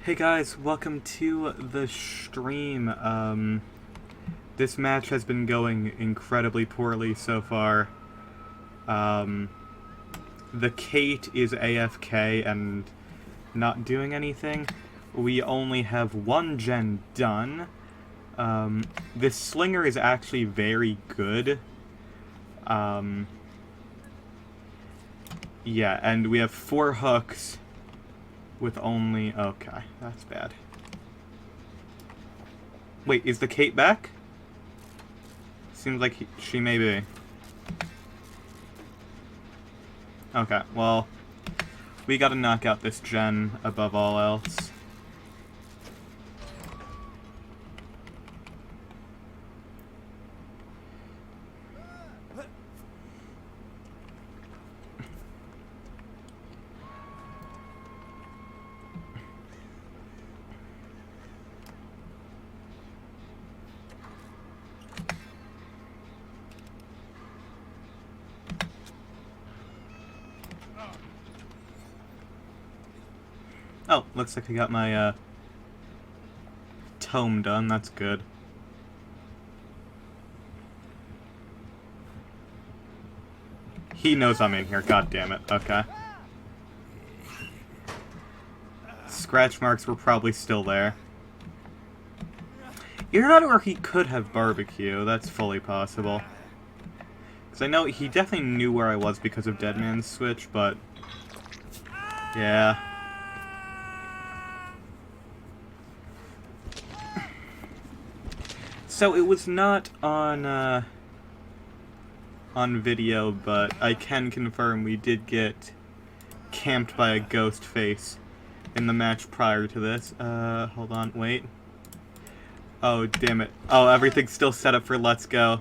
Hey guys, welcome to the stream. This match has been going incredibly poorly so far. The Kate is AFK and not doing anything. We only have one gen done. This Slinger is actually very good. Yeah, and we have 4 hooks with only... Okay, that's bad. Wait, is the Kate back? Seems like she may be. Okay, well, we gotta knock out this gen above all else. Oh, looks like I got my, tome done. That's good. He knows I'm in here. God damn it. Okay. Scratch marks were probably still there. Either that or he could have barbecue. That's fully possible. Because I know he definitely knew where I was because of Deadman's Switch, but... yeah. So it was not on video, but I can confirm we did get camped by a ghost face in the match prior to this. Hold on, wait. Oh, damn it. Oh, everything's still set up for Let's Go.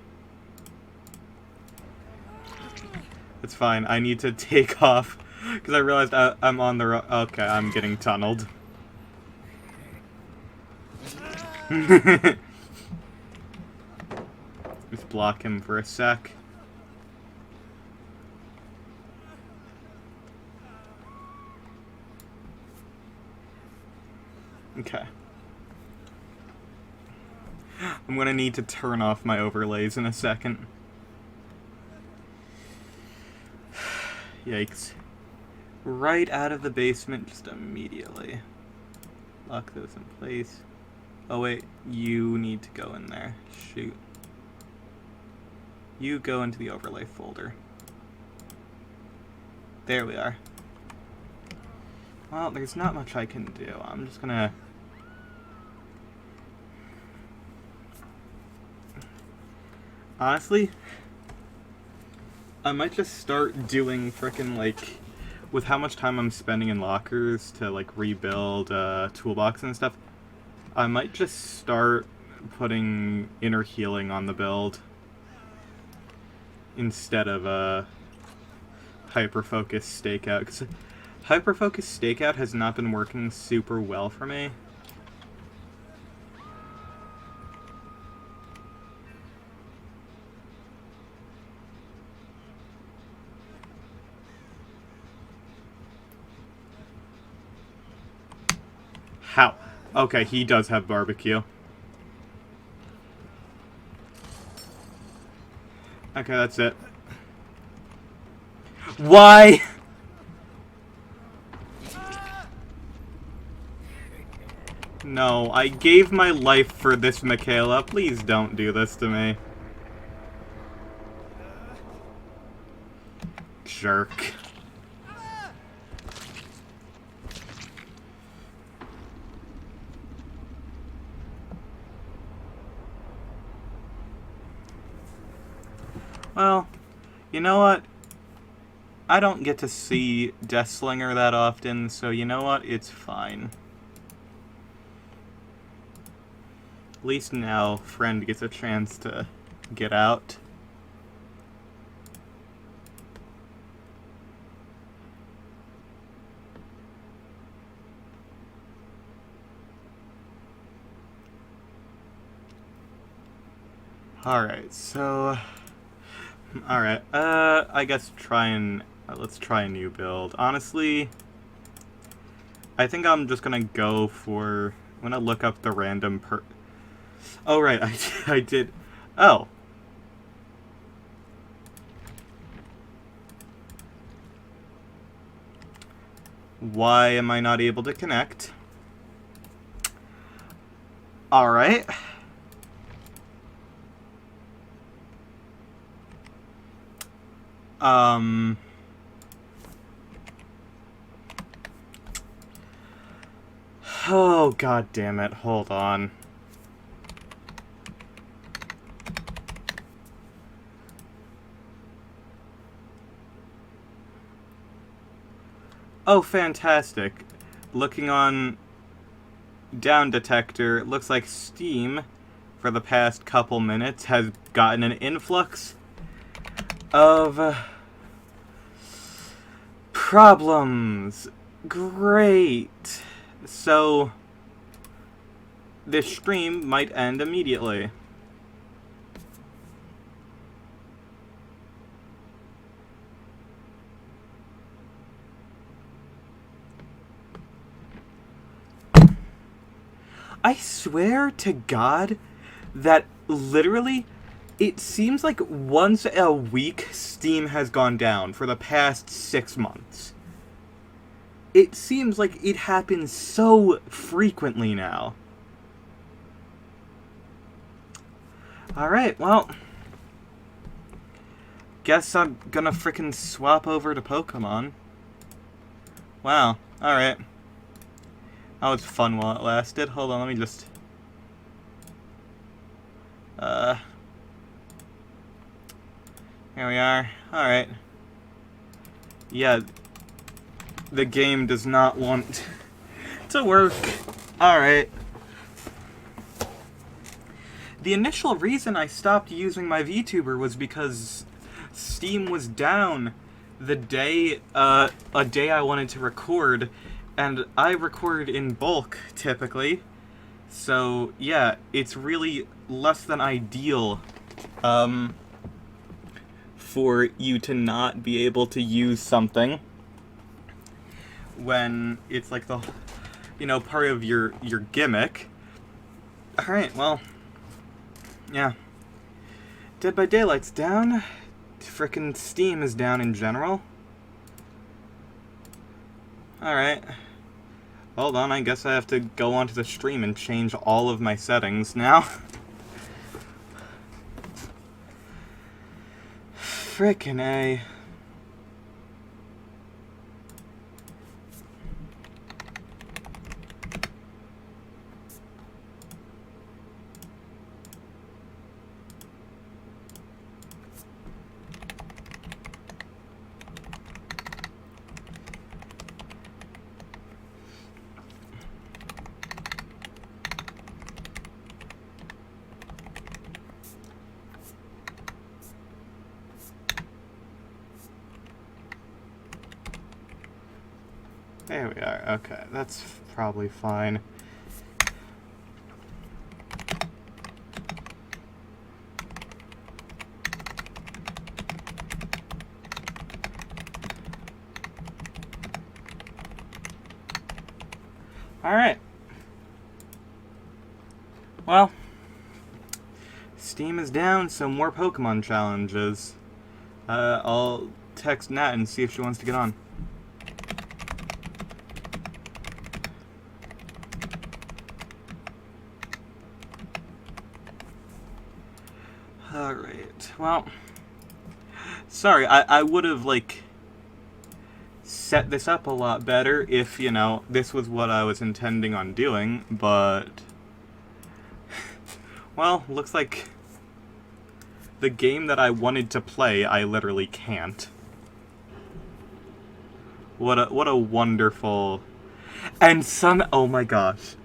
It's fine, I need to take off, because I realized I'm on the okay, I'm getting tunneled. Just block him for a sec. Okay. I'm gonna need to turn off my overlays in a second. Yikes. Right out of the basement just immediately. Lock those in place. Oh wait, you need to go in there. Shoot. You go into the overlay folder. There we are. Well, there's not much I can do. I'm just gonna... honestly, I might just start doing frickin' like... with how much time I'm spending in lockers to like rebuild toolbox and stuff, I might just start putting inner healing on the build instead of hyper-focus stakeout, because hyper-focus stakeout has not been working super well for me. How? Okay, he does have barbecue. Okay, that's it. Why? No, I gave my life for this, Michaela. Please don't do this to me. Jerk. Well, you know what? I don't get to see Deathslinger that often, so you know what? It's fine. At least now, Friend gets a chance to get out. Alright, so... alright, I guess let's try a new build. Honestly, I think I'm just gonna go for... I'm gonna look up the random Oh, right, I did... Oh. Why am I not able to connect? Alright. Oh, god damn it. Hold on. Oh, fantastic. Looking on Down Detector, it looks like Steam, for the past couple minutes, has gotten an influx of problems. Great. So, this stream might end immediately. I swear to God that literally it seems like once a week Steam has gone down for the past 6 months. It seems like it happens so frequently now. Alright, well, guess I'm gonna frickin' swap over to Pokemon. Wow, alright. That was fun while it lasted. Hold on, let me just... Here we are. Alright. Yeah, the game does not want to work. Alright. The initial reason I stopped using my VTuber was because Steam was down the day, a day I wanted to record, and I record in bulk, typically. So, yeah, it's really less than ideal, for you to not be able to use something when it's like the, you know, part of your gimmick. Alright, well, yeah. Dead by Daylight's down. Frickin' Steam is down in general. Alright. Hold on, I guess I have to go onto the stream and change all of my settings now. Frickin' A. There we are. Okay, that's probably fine. Alright. Well, Steam is down, so more Pokemon challenges. I'll text Nat and see if she wants to get on. Alright, well, sorry, I would have, like, set this up a lot better if, you know, this was what I was intending on doing, but, well, looks like the game that I wanted to play, I literally can't. What a wonderful... And oh my gosh.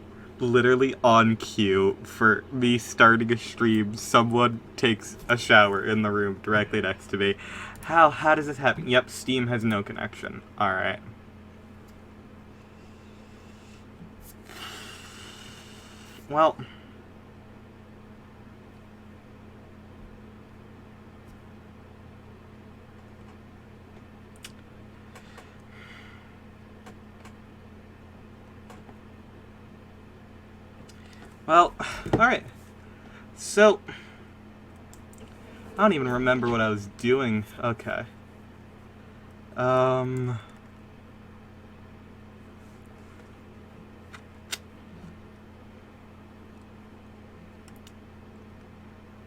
Literally on cue for me starting a stream, someone takes a shower in the room directly next to me. How does this happen? Yep, Steam has no connection. Alright. Well... Well, alright. So, I don't even remember what I was doing. Okay.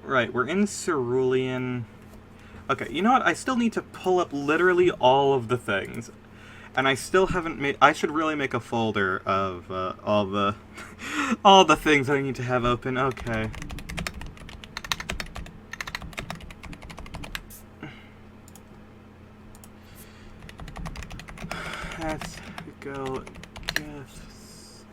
Right, we're in Cerulean. Okay, you know what? I still need to pull up literally all of the things. And I still haven't made... I should really make a folder of all the... all the things I need to have open. Okay. Let's go gifts.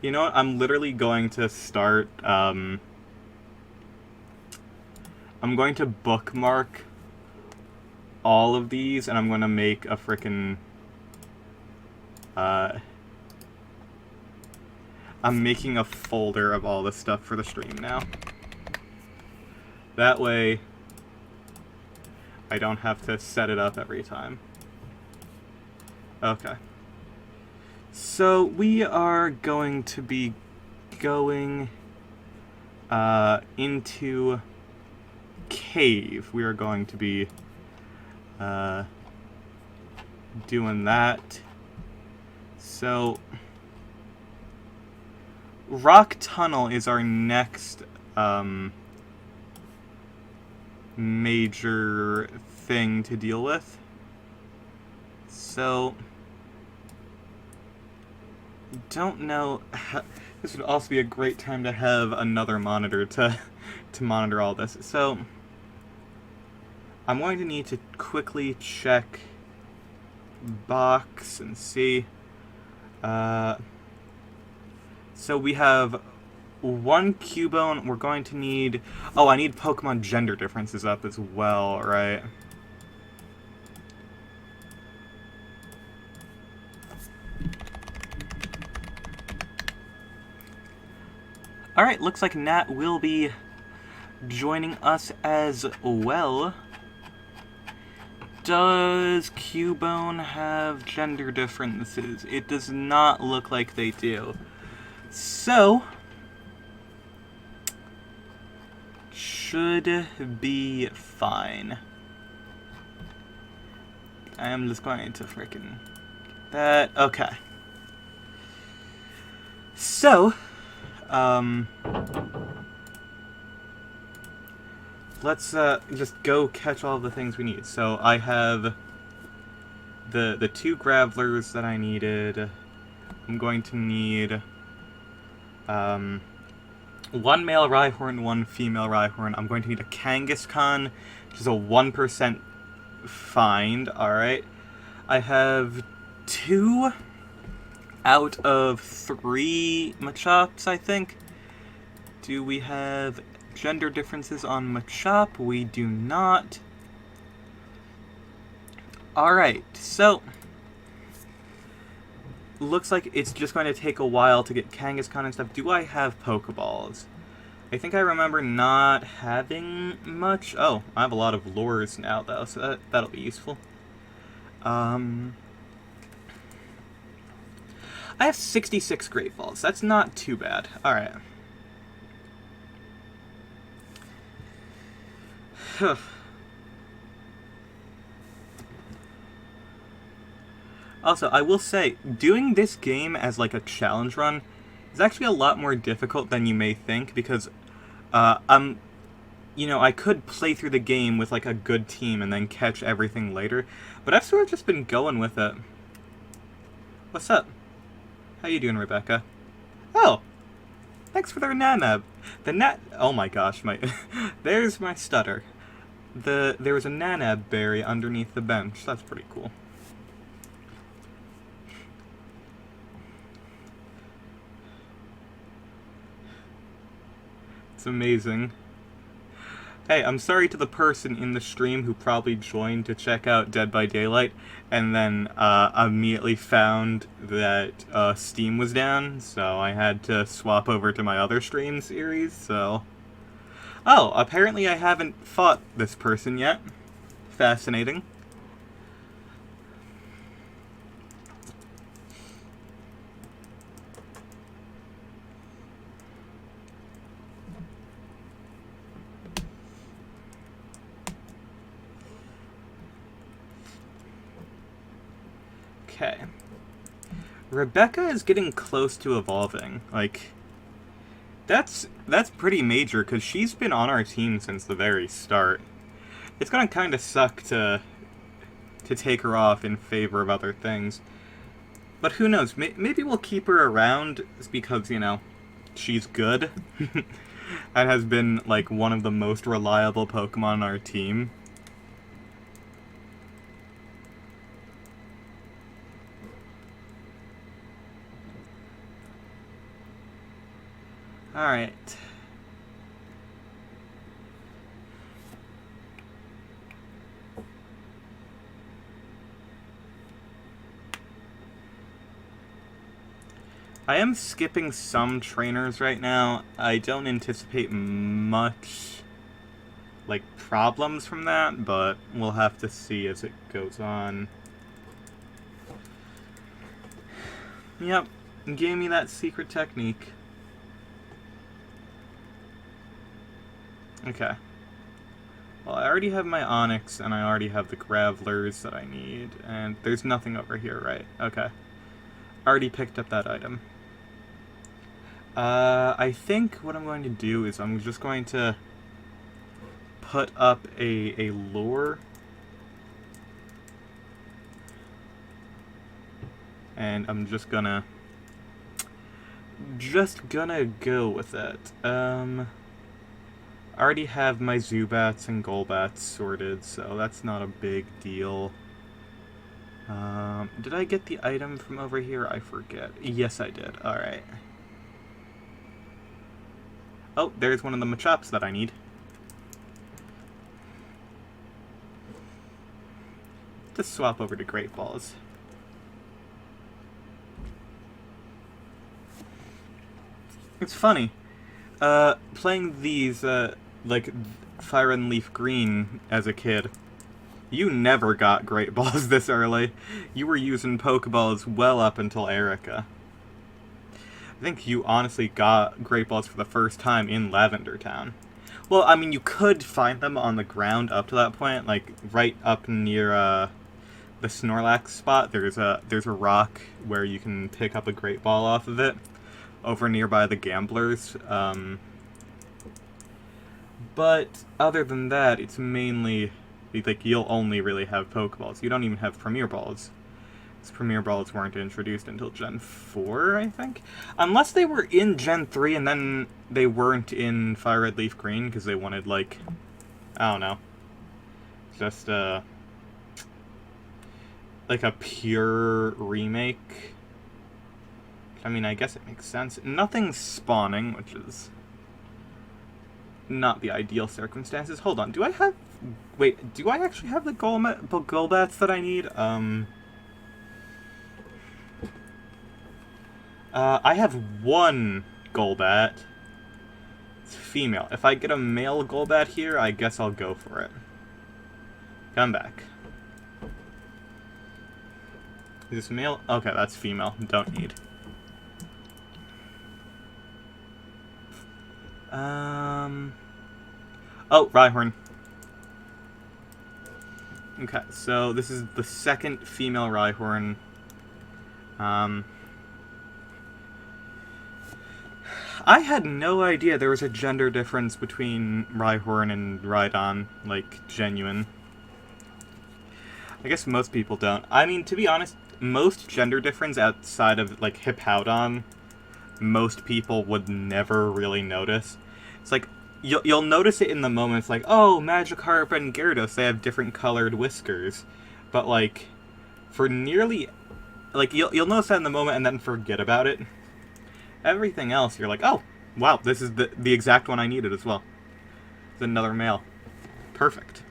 You know what? I'm literally going to start, I'm going to bookmark all of these, and I'm going to make a frickin', I'm making a folder of all this stuff for the stream now. That way, I don't have to set it up every time. Okay. So, we are going to be going into cave. We are going to be doing that. So, Rock Tunnel is our next major thing to deal with. So, don't know. This would also be a great time to have another monitor to monitor all this. So, I'm going to need to quickly check box and see. So we have one Cubone. We're going to need... Oh, I need Pokemon gender differences up as well, right? Alright, looks like Nat will be joining us as well. Does Cubone have gender differences? It does not look like they do. So, should be fine. I am just going to frickin' that. Okay. So, let's just go catch all the things we need. So I have the 2 Gravelers that I needed. I'm going to need 1 male Rhyhorn, 1 female Rhyhorn. I'm going to need a Kangaskhan, which is a 1% find. Alright. I have 2 out of 3 Machops, I think. Do we have gender differences on Machop? We do not. Alright, so looks like it's just going to take a while to get Kangaskhan and stuff. Do I have Pokeballs? I think I remember not having much. Oh, I have a lot of lures now, though, so that'll be useful. I have 66 Great Balls. That's not too bad. Alright. Also, I will say, doing this game as like a challenge run is actually a lot more difficult than you may think, because you know, I could play through the game with like a good team and then catch everything later, but I've sort of just been going with it. What's up? How you doing, Rebecca? Oh! Thanks for the Nanab. Oh my gosh, there's my stutter. There was a Nanab berry underneath the bench. That's pretty cool. It's amazing. Hey, I'm sorry to the person in the stream who probably joined to check out Dead by Daylight and then immediately found that Steam was down, so I had to swap over to my other stream series, so... Oh, apparently I haven't fought this person yet. Fascinating. Okay. Rebecca is getting close to evolving. Like, that's pretty major, because she's been on our team since the very start. It's gonna kind of suck to take her off in favor of other things. But who knows? Maybe we'll keep her around because, you know, she's good. And has been, like, one of the most reliable Pokemon on our team. Alright. I am skipping some trainers right now. I don't anticipate much, like, problems from that, but we'll have to see as it goes on. Yep, gave me that secret technique. Okay. Well, I already have my Onyx, and I already have the Gravelers that I need, and there's nothing over here, right? Okay. Already picked up that item. I think what I'm going to do is I'm just going to put up a lure. And I'm just gonna go with it. I already have my Zubats and Golbats sorted, so that's not a big deal. Did I get the item from over here? I forget. Yes, I did. Alright. Oh, there's one of the Machops that I need. Just swap over to Great Balls. It's funny. Playing these, like, Fire and Leaf Green as a kid, you never got Great Balls this early. You were using Pokeballs well up until Erica. I think you honestly got Great Balls for the first time in Lavender Town. Well, I mean, you could find them on the ground up to that point, like, right up near, the Snorlax spot. There's a rock where you can pick up a Great Ball off of it, over nearby the Gamblers. But other than that, it's mainly, like, you'll only really have Pokeballs. You don't even have Premier Balls. Premier Balls weren't introduced until Gen 4, I think? Unless they were in Gen 3 and then they weren't in Fire Red Leaf Green because they wanted, like, I don't know, just, like a pure remake. I mean, I guess it makes sense. Nothing's spawning, which is not the ideal circumstances. Hold on, do I have... Wait, do I actually have the Golbats that I need? I have one Golbat. It's female. If I get a male Golbat here, I guess I'll go for it. Come back. Is this male? Okay, that's female. Don't need. Oh, Rhyhorn. Okay, so this is the second female Rhyhorn. I had no idea there was a gender difference between Rhyhorn and Rhydon, like, genuine. I guess most people don't. I mean, to be honest, most gender difference outside of, like, Hippowdon, most people would never really notice. It's like, you'll notice it in the moment. It's like, oh, Magikarp and Gyarados, they have different colored whiskers. But, like, for nearly... Like, you'll notice that in the moment and then forget about it. Everything else, you're like, oh, wow, this is the exact one I needed as well. It's another male. Perfect.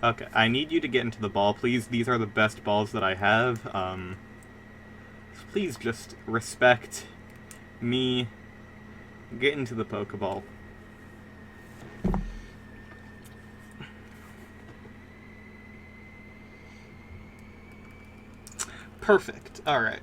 Okay, I need you to get into the ball, please. These are the best balls that I have. Please just respect me. Get into the Pokeball. Perfect. Alright.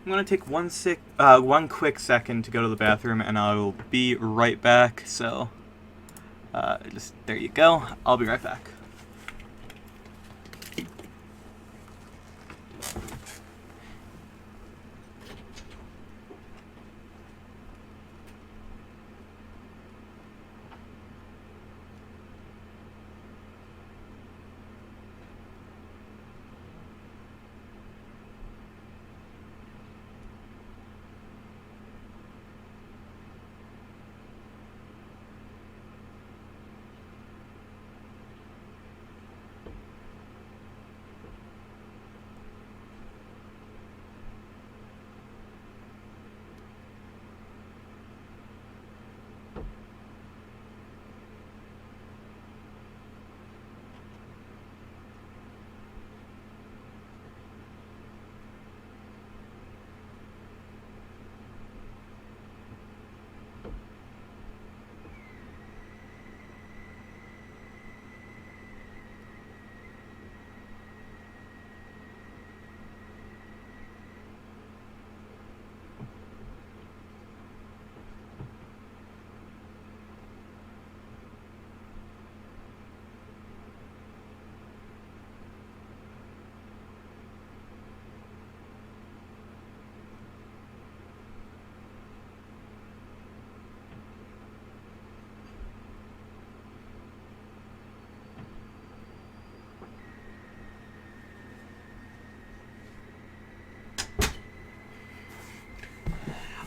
I'm gonna take one quick second to go to the bathroom, and I will be right back. So, just there you go. I'll be right back.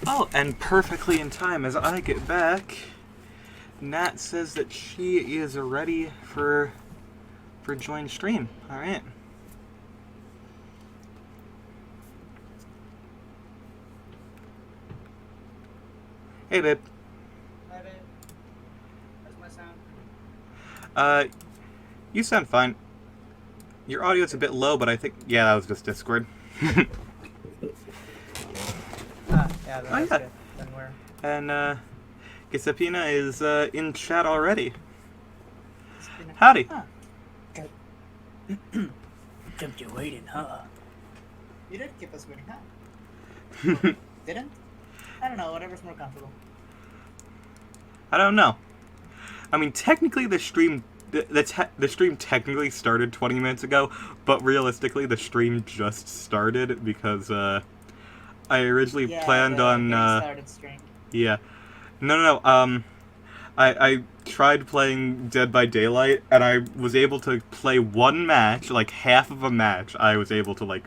Oh, and perfectly in time as I get back, Nat says that she is ready for join stream. All right. Hey, babe. Hi, babe. How's my sound? You sound fine. Your audio's a bit low, but I think that was just Discord. Yeah, that's yeah. good. Then we're... And Gisapina is in chat already. Gisapina. Howdy. Huh. Kept you waiting, huh? You did keep us waiting, huh? Didn't? I don't know, whatever's more comfortable. I don't know. I mean, technically the stream technically started 20 minutes ago, but realistically the stream just started because I originally planned on started stream. Yeah. No. I tried playing Dead by Daylight, and I was able to play one match, like half of a match. I was able to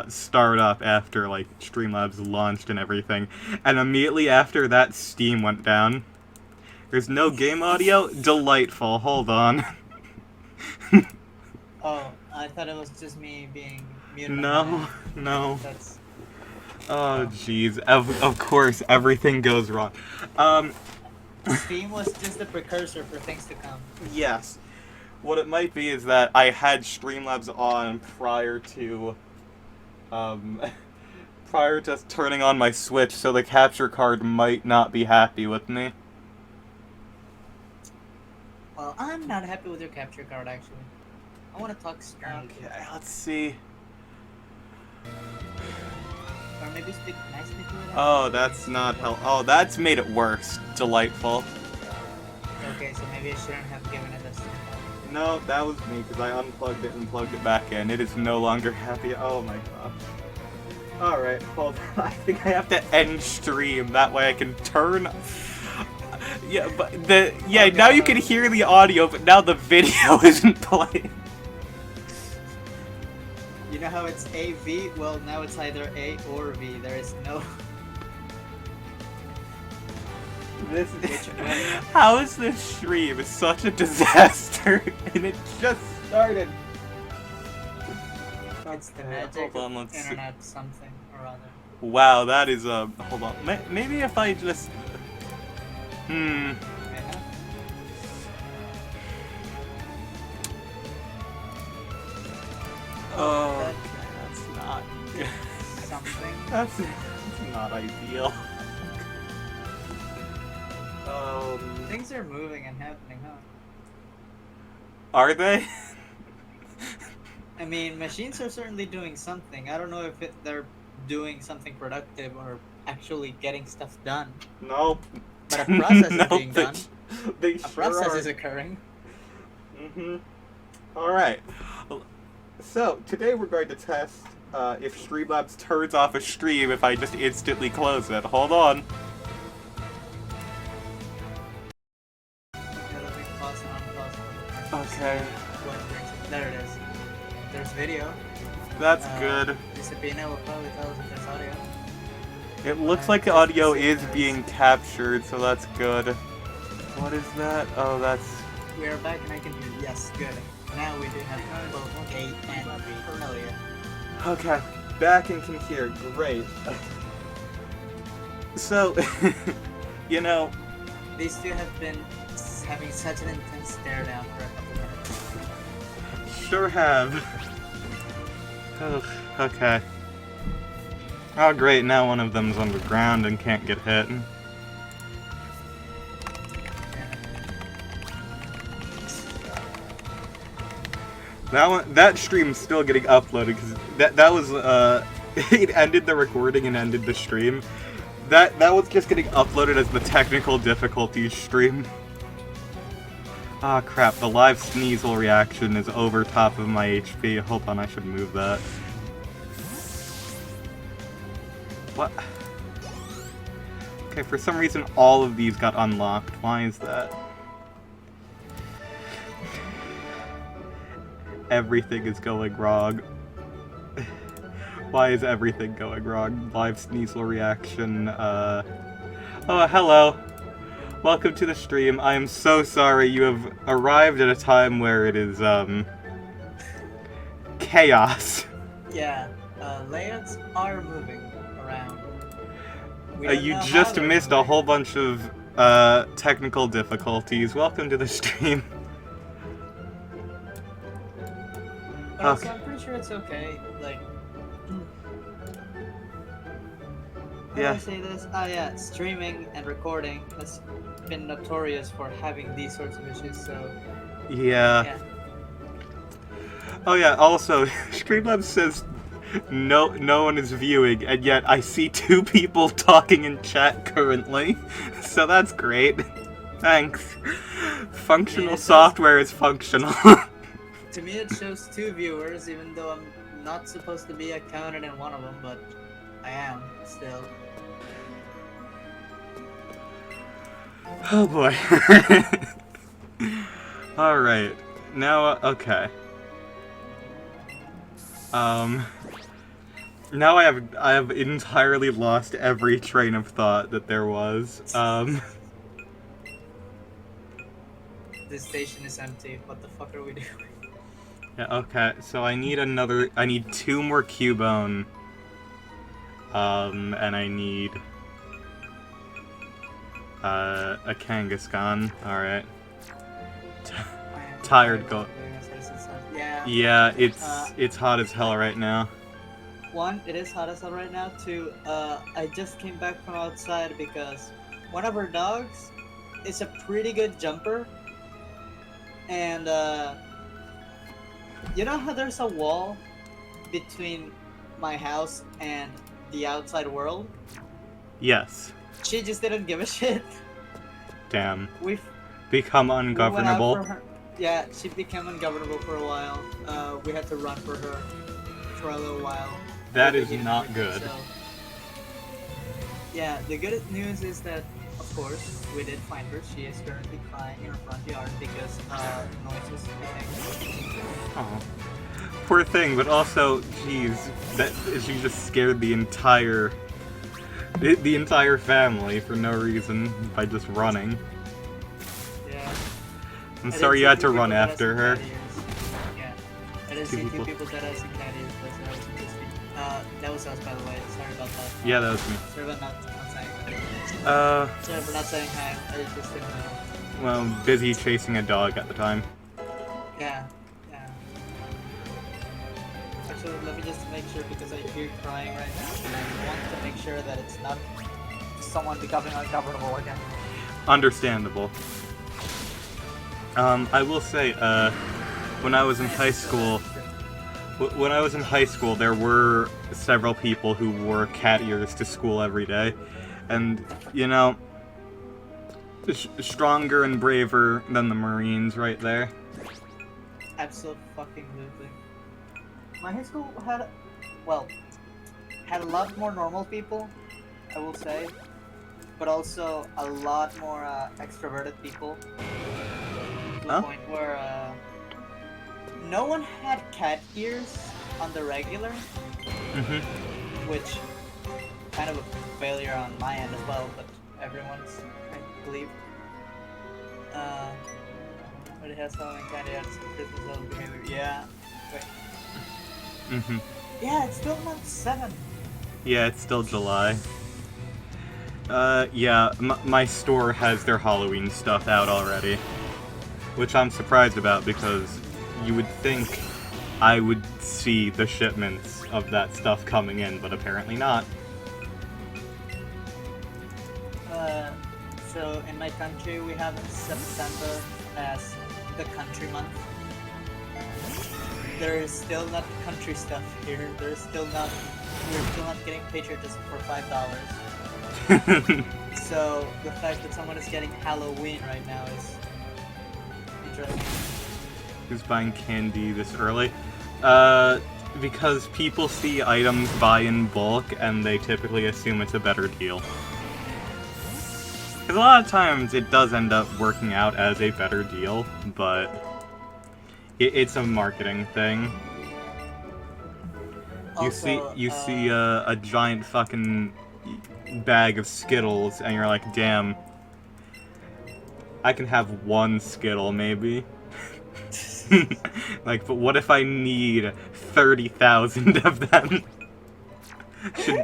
start up after Streamlabs launched and everything, and immediately after that, Steam went down. There's no game audio. Delightful. Hold on. Oh, I thought it was just me being muted. No. That's... Oh, jeez. Of course, everything goes wrong. Steam was just the precursor for things to come. Yes. What it might be is that I had Streamlabs on prior to turning on my Switch, so the capture card might not be happy with me. Well, I'm not happy with your capture card, actually. I want to talk strong. Okay, let's see. Or maybe speak nicely to it. Oh, that's not help. Oh, that's made it worse. Delightful. Okay, so maybe I shouldn't have given it a... No, that was me, because I unplugged it and plugged it back in. It is no longer happy. Oh my gosh. Alright, hold on. I think I have to end stream. That way I can turn... Yeah, but now you can hear the audio, but now the video isn't playing. You know how it's AV? Well, now it's either A or V. There is no... This Which way? How is this stream such a disaster? And it just started. It's the Okay, magic hold on, of let's see. internet something or other. Wow, that is hold on. Maybe if I just. Yeah. Oh, that's not. Something. That's not ideal. Things are moving and happening, huh? Are they? I mean, machines are certainly doing something. I don't know if they're doing something productive or actually getting stuff done. Nope. But a process is Nope, being done. They A sure process are. is occurring. Alright. So, today we're going to test if Streamlabs turns off a stream if I just instantly close it. Hold on. Okay. There it is. There's video. That's good. Discipline will probably tell us if there's audio. It looks like the audio is being captured, so that's good. What is that? Oh, that's... We are back and I can hear. Yes, good. Now we do have both A and B. Hell yeah. Okay, back and can hear. Great. So, you know... These two have been having such an intense stare down for a couple minutes. Sure have. Oh, okay. Oh great, now one of them's underground and can't get hit. That stream's still getting uploaded because that was it ended the recording and ended the stream. That was just getting uploaded as the technical difficulties stream. Ah crap, the live Sneasel reaction is over top of my HP. Hold on, I should move that. What? Okay, for some reason all of these got unlocked. Why is that? Everything is going wrong. Why is everything going wrong? Live Sneasel reaction, Oh, hello. Welcome to the stream. I am so sorry you have arrived at a time where it is, chaos. Yeah, layouts are moving around. You just missed a whole bunch of, technical difficulties. Welcome to the stream. But also, I'm pretty sure it's okay, like... How do I say this? Oh yeah, streaming and recording has been notorious for having these sorts of issues, so... Yeah. Oh yeah, also, Streamlabs says no one is viewing, and yet I see 2 people talking in chat currently, so that's great. Thanks. Functional software is functional. To me it shows 2 viewers, even though I'm not supposed to be accounted in one of them, but I am, still. Oh boy. Alright. Now, okay. Now I have entirely lost every train of thought that there was. This station is empty. What the fuck are we doing? Yeah, okay, so I need 2 more Cubone. And I need a Kangaskhan. Alright. Tired go. Yeah, it's hot as hell right now. 1, it is hot as hell right now. 2, I just came back from outside because one of our dogs is a pretty good jumper. And, you know how there's a wall between my house and the outside world? Yes. She just didn't give a shit. Damn. We've become ungovernable. Yeah, she became ungovernable for a while. We had to run for her for a little while. That is not good. So, yeah, the good news is that, of course, we did find her. She is currently crying in her front yard because noises. Oh, poor thing. But also, jeez, that she just scared the entire The entire family for no reason by just running. Yeah. I'm sorry you had to run after her. Yeah. I didn't see two people that has a cat ears, but that was interesting. That was us, by the way. Sorry about that. Yeah, that was me. Sorry about not saying. Sorry for not saying hi. I just didn't know. Well, busy chasing a dog at the time. Yeah. Actually, let me just make sure because I hear crying right now, and I want to make sure that it's not someone becoming uncomfortable again. Understandable. I will say, when I was in high school, there were several people who wore cat ears to school every day, and you know, stronger and braver than the Marines, right there. Absolutely. My high school had a lot more normal people, I will say, but also a lot more extroverted people. To the point where no one had cat ears on the regular, which kind of a failure on my end as well, but everyone's, I believe. But it has Halloween candy and Christmas level behavior. Yeah. Wait. Yeah, it's still month 7. Yeah, it's still July. Yeah, my store has their Halloween stuff out already. Which I'm surprised about because you would think I would see the shipments of that stuff coming in, but apparently not. So in my country we have September as the country month. There is still not country stuff here. We're still not getting patriotism for $5. So the fact that someone is getting Halloween right now is interesting. Who's buying candy this early? Because people see items buy in bulk and they typically assume it's a better deal. Because a lot of times it does end up working out as a better deal, but it's a marketing thing. Also, you see a giant fucking bag of Skittles and you're like, damn, I can have one Skittle maybe. Like, but what if I need 30,000 of them?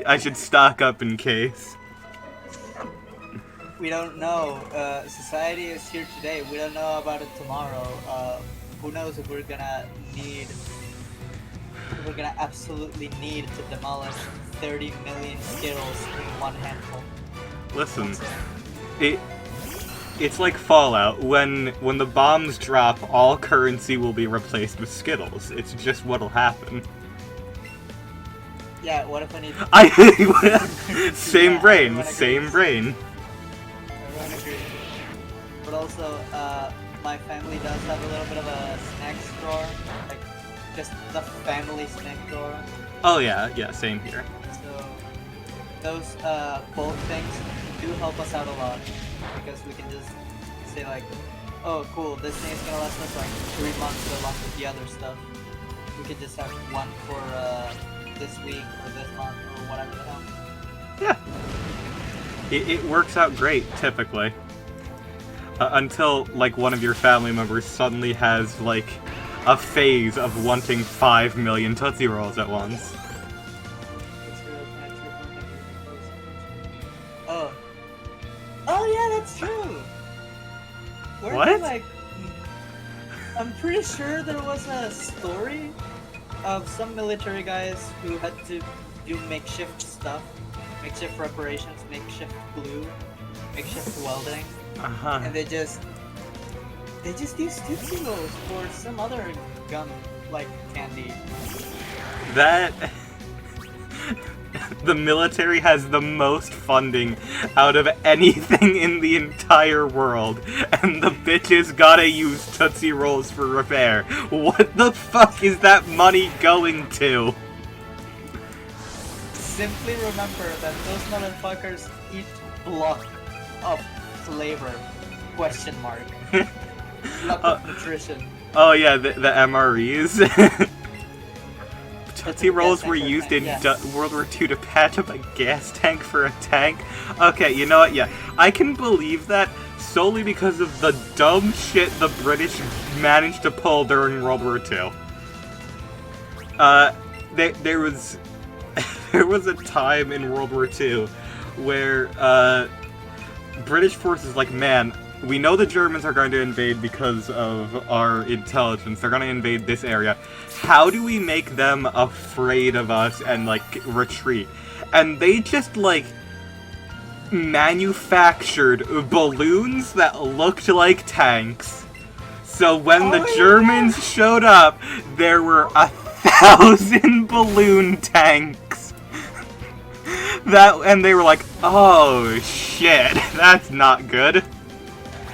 I should stock up in case. We don't know. Society is here today. We don't know about it tomorrow. Who knows if we're gonna absolutely need to demolish 30 million Skittles in one handful. Listen, it's like Fallout. When the bombs drop, all currency will be replaced with Skittles. It's just what'll happen. Yeah, what if I need... Same brain. Everyone agrees. But also, my family does have a little bit of a snack drawer. Like, just the family snack drawer. Oh yeah, same here. So, those bulk things do help us out a lot. Because we can just say like, oh cool, this thing is gonna last us like 3 months along with the other stuff. We could just have one for this week or this month or whatever the hell. Yeah. It works out great, typically. Until, like, one of your family members suddenly has, like, a phase of wanting 5 million Tootsie Rolls at once. Oh yeah, that's true! What? I'm pretty sure there was a story of some military guys who had to do makeshift stuff, makeshift reparations, makeshift glue, makeshift welding, and they just use Tootsie Rolls for some other gum like candy. The military has the most funding out of anything in the entire world, and the bitches gotta use Tootsie Rolls for repair. What the fuck is that money going to? Simply remember that those motherfuckers eat block of flavor. Question mark. Block of nutrition. Oh yeah, the MREs. Tootsie Rolls were used in World War II to patch up a gas tank for a tank? Okay, you know what? Yeah, I can believe that solely because of the dumb shit the British managed to pull during World War II. There was there was a time in World War II where British forces like, man, we know the Germans are going to invade because of our intelligence. They're going to invade this area. How do we make them afraid of us and, like, retreat? And they just, like, manufactured balloons that looked like tanks. So when the Germans showed up, there were 1,000 balloon tanks. And they were like, oh shit, that's not good.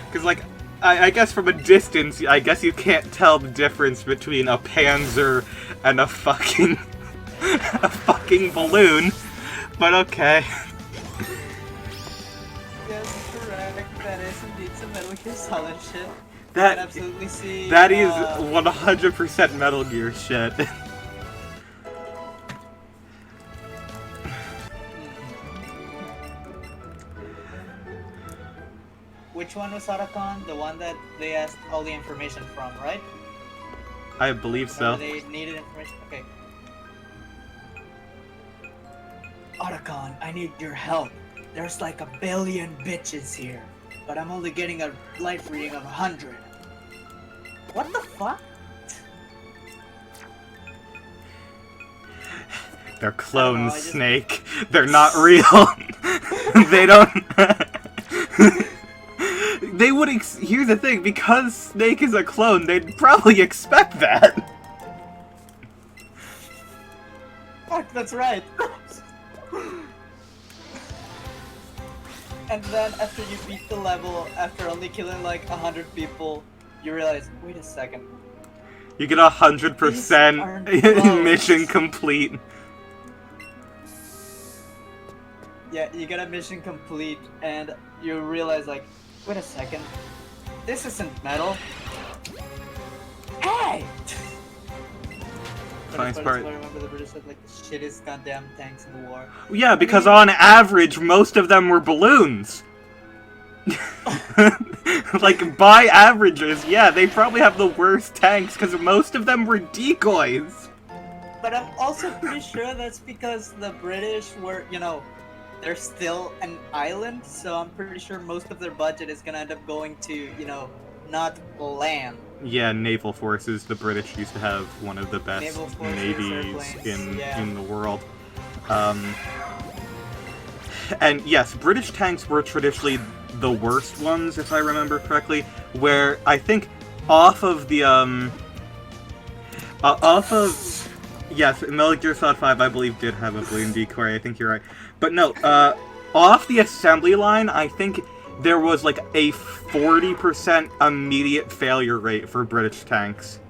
Because, like, I guess from a distance, I guess you can't tell the difference between a Panzer and a fucking balloon. But okay. Yes, correct. That is indeed some Metal Gear Solid shit. That, I can absolutely see. That is 100% Metal Gear shit. Which one was Otacon? The one that they asked all the information from, right? I believe so. They needed information? Okay. Otacon, I need your help. There's like 1 billion bitches here, but I'm only getting a life reading of 100. What the fuck? They're clones, Snake. They're not real. They don't... They would here's the thing, because Snake is a clone, they'd probably expect that. Fuck, that's right. And then after you beat the level, after only killing like 100 people, you realize, wait a second. You get 100% mission complete. Yeah, you get a mission complete, and you realize like, wait a second, this isn't metal. Hey! Funniest part. I remember the British had like the shittest goddamn tanks in the war. Yeah, because on average, most of them were balloons. Like, by averages, yeah, they probably have the worst tanks, because most of them were decoys. But I'm also pretty sure that's because the British were, you know, they're still an island, so I'm pretty sure most of their budget is gonna end up going to, you know, not land. Yeah, naval forces. The British used to have one of the best navies in the world. And yes, British tanks were traditionally the worst ones, if I remember correctly, where I think off of the, yes, Metal Gear Solid 5, I believe, did have a balloon decoy, I think you're right. But no, off the assembly line, I think there was like a 40% immediate failure rate for British tanks.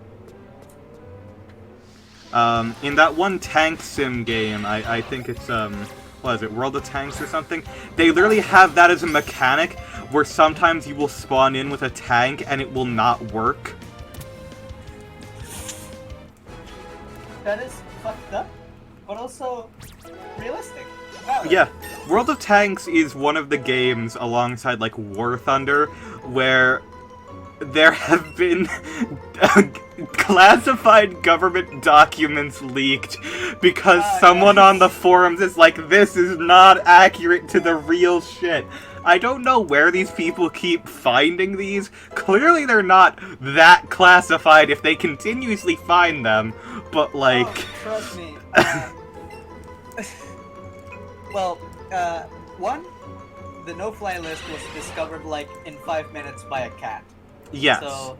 In that one tank sim game, I think it's, what is it, World of Tanks or something? They literally have that as a mechanic where sometimes you will spawn in with a tank and it will not work. That is fucked up, but also realistic. Valid. Yeah, World of Tanks is one of the games alongside like War Thunder where there have been classified government documents leaked because someone on the forums is like, this is not accurate to the real shit. I don't know where these people keep finding these. Clearly they're not that classified if they continuously find them, but like... Oh, trust me. Well, one, the no-fly list was discovered like in 5 minutes by a cat. Yes. So,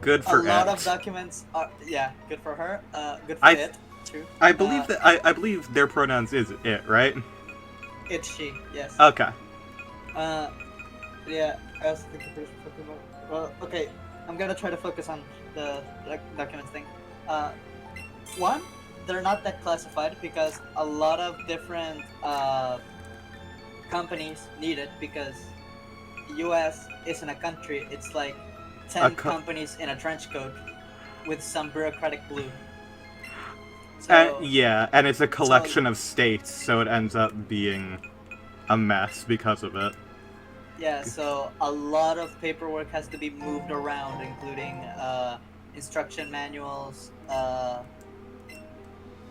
good for a lot it. of documents are, yeah, good for her, good for it, too. I believe that, I believe their pronouns is it, right? It's she, yes. Okay. Yeah, I also think the British were talking about, well, okay, I'm gonna try to focus on the documents thing. One, they're not that classified because a lot of different, companies need it because the US isn't a country, it's like 10 companies in a trench coat with some bureaucratic glue. So yeah, and it's a collection of states, so it ends up being a mess because of it. yeah, so a lot of paperwork has to be moved around, including instruction manuals,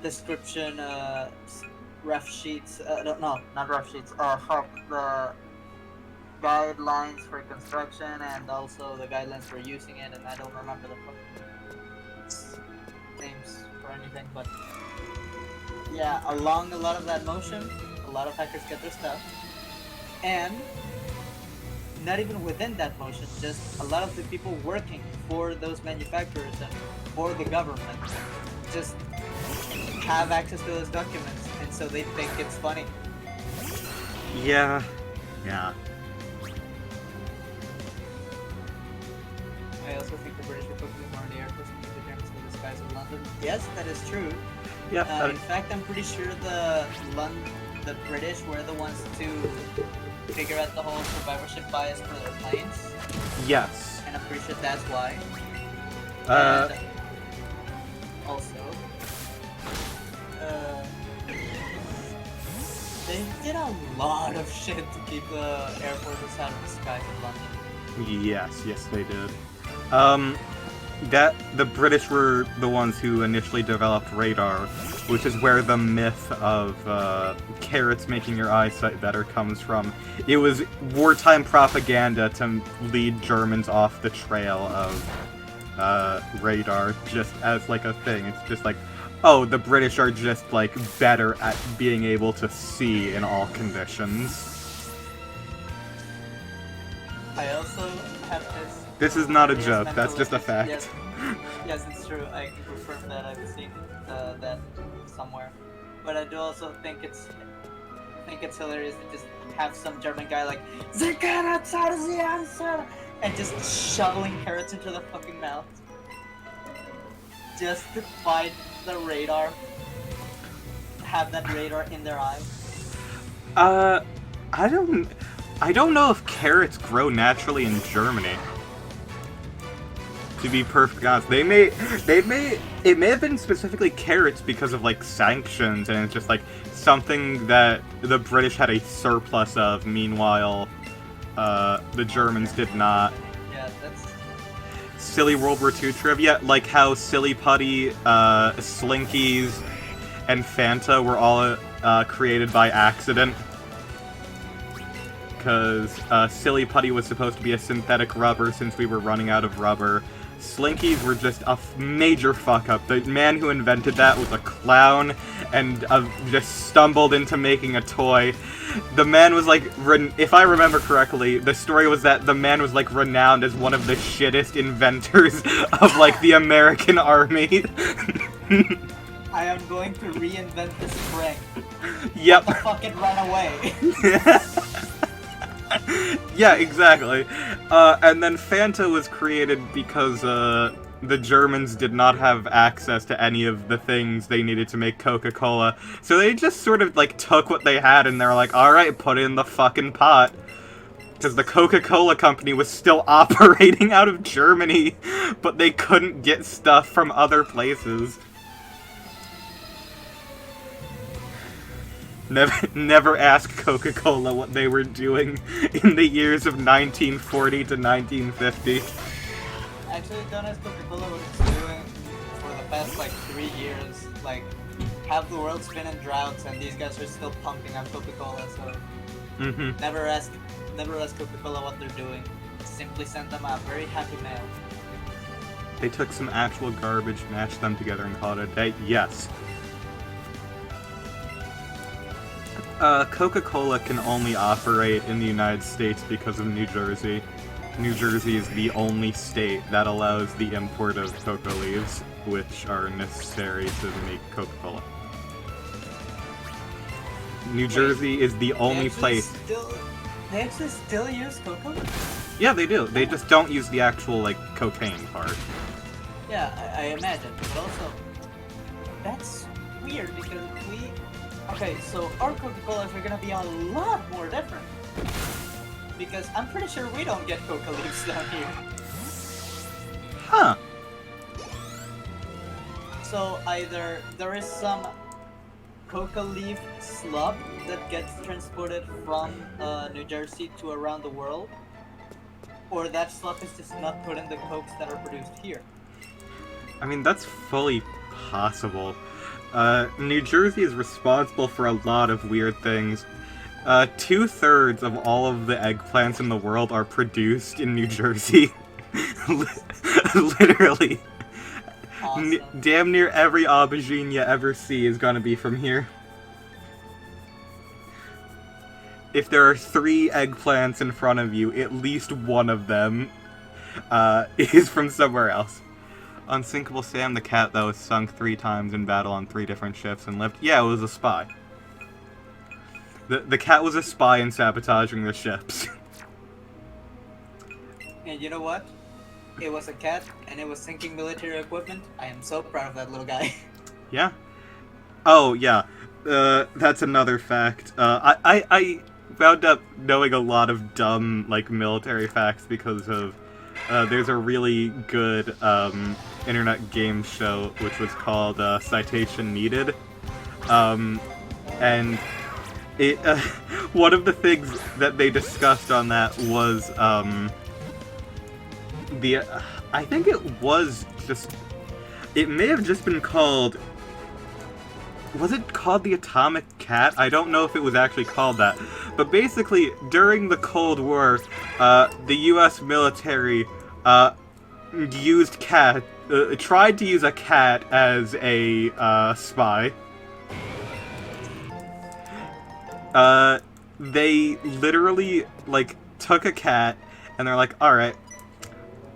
description, rough sheets. No, not rough sheets. Fuck, the guidelines for construction and also the guidelines for using it. And I don't remember the fucking names for anything, but yeah, along a lot of that motion, a lot of hackers get their stuff, and not even within that motion, just a lot of the people working for those manufacturers and for the government just have access to those documents, and so they think it's funny. Yeah. I also think the British were focusing more on the Air Force and the Germans in the skies of London. Yes, that is true. Yeah. In fact, I'm pretty sure the British were the ones to figure out the whole survivorship bias for their planes, Yes. and I'm pretty sure that's why. Uh. And also, they did a lot of shit to keep the Air Forces out of the skies of London. Yes, they did. That the British were the ones who initially developed radar, which is where the myth of carrots making your eyesight better comes from. It was wartime propaganda to lead Germans off the trail of radar, just as like a thing. It's just like, oh, the British are just like better at being able to see in all conditions. I also have this. This is not a Yes, joke, mental that's just a illness. fact. Yes, it's true. I can confirm that. I've seen that somewhere. But I do also think it's hilarious to just have some German guy like the carrots are the answer, and just shoveling carrots into the fucking mouth, just to fight the radar. Have that radar in their eye. I don't know if carrots grow naturally in Germany. To be perfectly honest, it may have been specifically carrots because of like sanctions, and it's just like something that the British had a surplus of. Meanwhile, the Germans did not. Yeah, that's Silly World War II trivia, like how Silly Putty, Slinkies, and Fanta were all created by accident. Because Silly Putty was supposed to be a synthetic rubber since we were running out of rubber. Slinkies were just a major fuck-up. The man who invented that was a clown and just stumbled into making a toy. The man was like, if I remember correctly, the story was that the man was like renowned as one of the shittest inventors of like the American army. I am going to reinvent this spring. Yep. What the fuck, it ran away. Yeah, exactly. And then Fanta was created because the Germans did not have access to any of the things they needed to make Coca-Cola. So they just sort of like took what they had and they're like, alright, put it in the fucking pot. Because the Coca-Cola company was still operating out of Germany, but they couldn't get stuff from other places. Never ask Coca-Cola what they were doing in the years of 1940 to 1950. Actually, don't ask Coca-Cola what it's doing for the past like 3 years. Like, half the world's been in droughts, and these guys are still pumping out Coca-Cola. So, never ask Coca-Cola what they're doing. Simply send them a very happy mail. They took some actual garbage, mashed them together, and called it a day. Yes. Coca-Cola can only operate in the United States because of New Jersey. New Jersey is the only state that allows the import of cocoa leaves, which are necessary to make Coca-Cola. New Jersey is the only place... They actually still use cocoa? Yeah, they do. They just don't use the actual, like, cocaine part. Yeah, I imagine. But also, that's weird because okay, so our Coca-Colas are gonna be a lot more different. Because I'm pretty sure we don't get coca leaves down here. Huh. also either there is some coca leaf slop that gets transported from New Jersey to around the world, or that slop is just not put in the cokes that are produced here. I mean, that's fully possible. New Jersey is responsible for a lot of weird things. 2/3 of all of the eggplants in the world are produced in New Jersey. Literally. Awesome. Damn near every aubergine you ever see is gonna be from here. If there are 3 eggplants in front of you, at least one of them is from somewhere else. Unsinkable Sam the cat, though, was sunk 3 times in battle on 3 different ships and lived. Yeah, it was a spy. The cat was a spy in sabotaging the ships. And you know what? It was a cat, and it was sinking military equipment. I am so proud of that little guy. Yeah. Oh, yeah. That's another fact. I wound up knowing a lot of dumb, like, military facts because of... there's a really good internet game show which was called Citation Needed. And it one of the things that they discussed on that was I think it was just... It may have just been called... Was it called the Atomic Cat? I don't know if it was actually called that. But basically, during the Cold War, the US military used tried to use a cat as a spy. They literally, like, took a cat, and they're like, alright,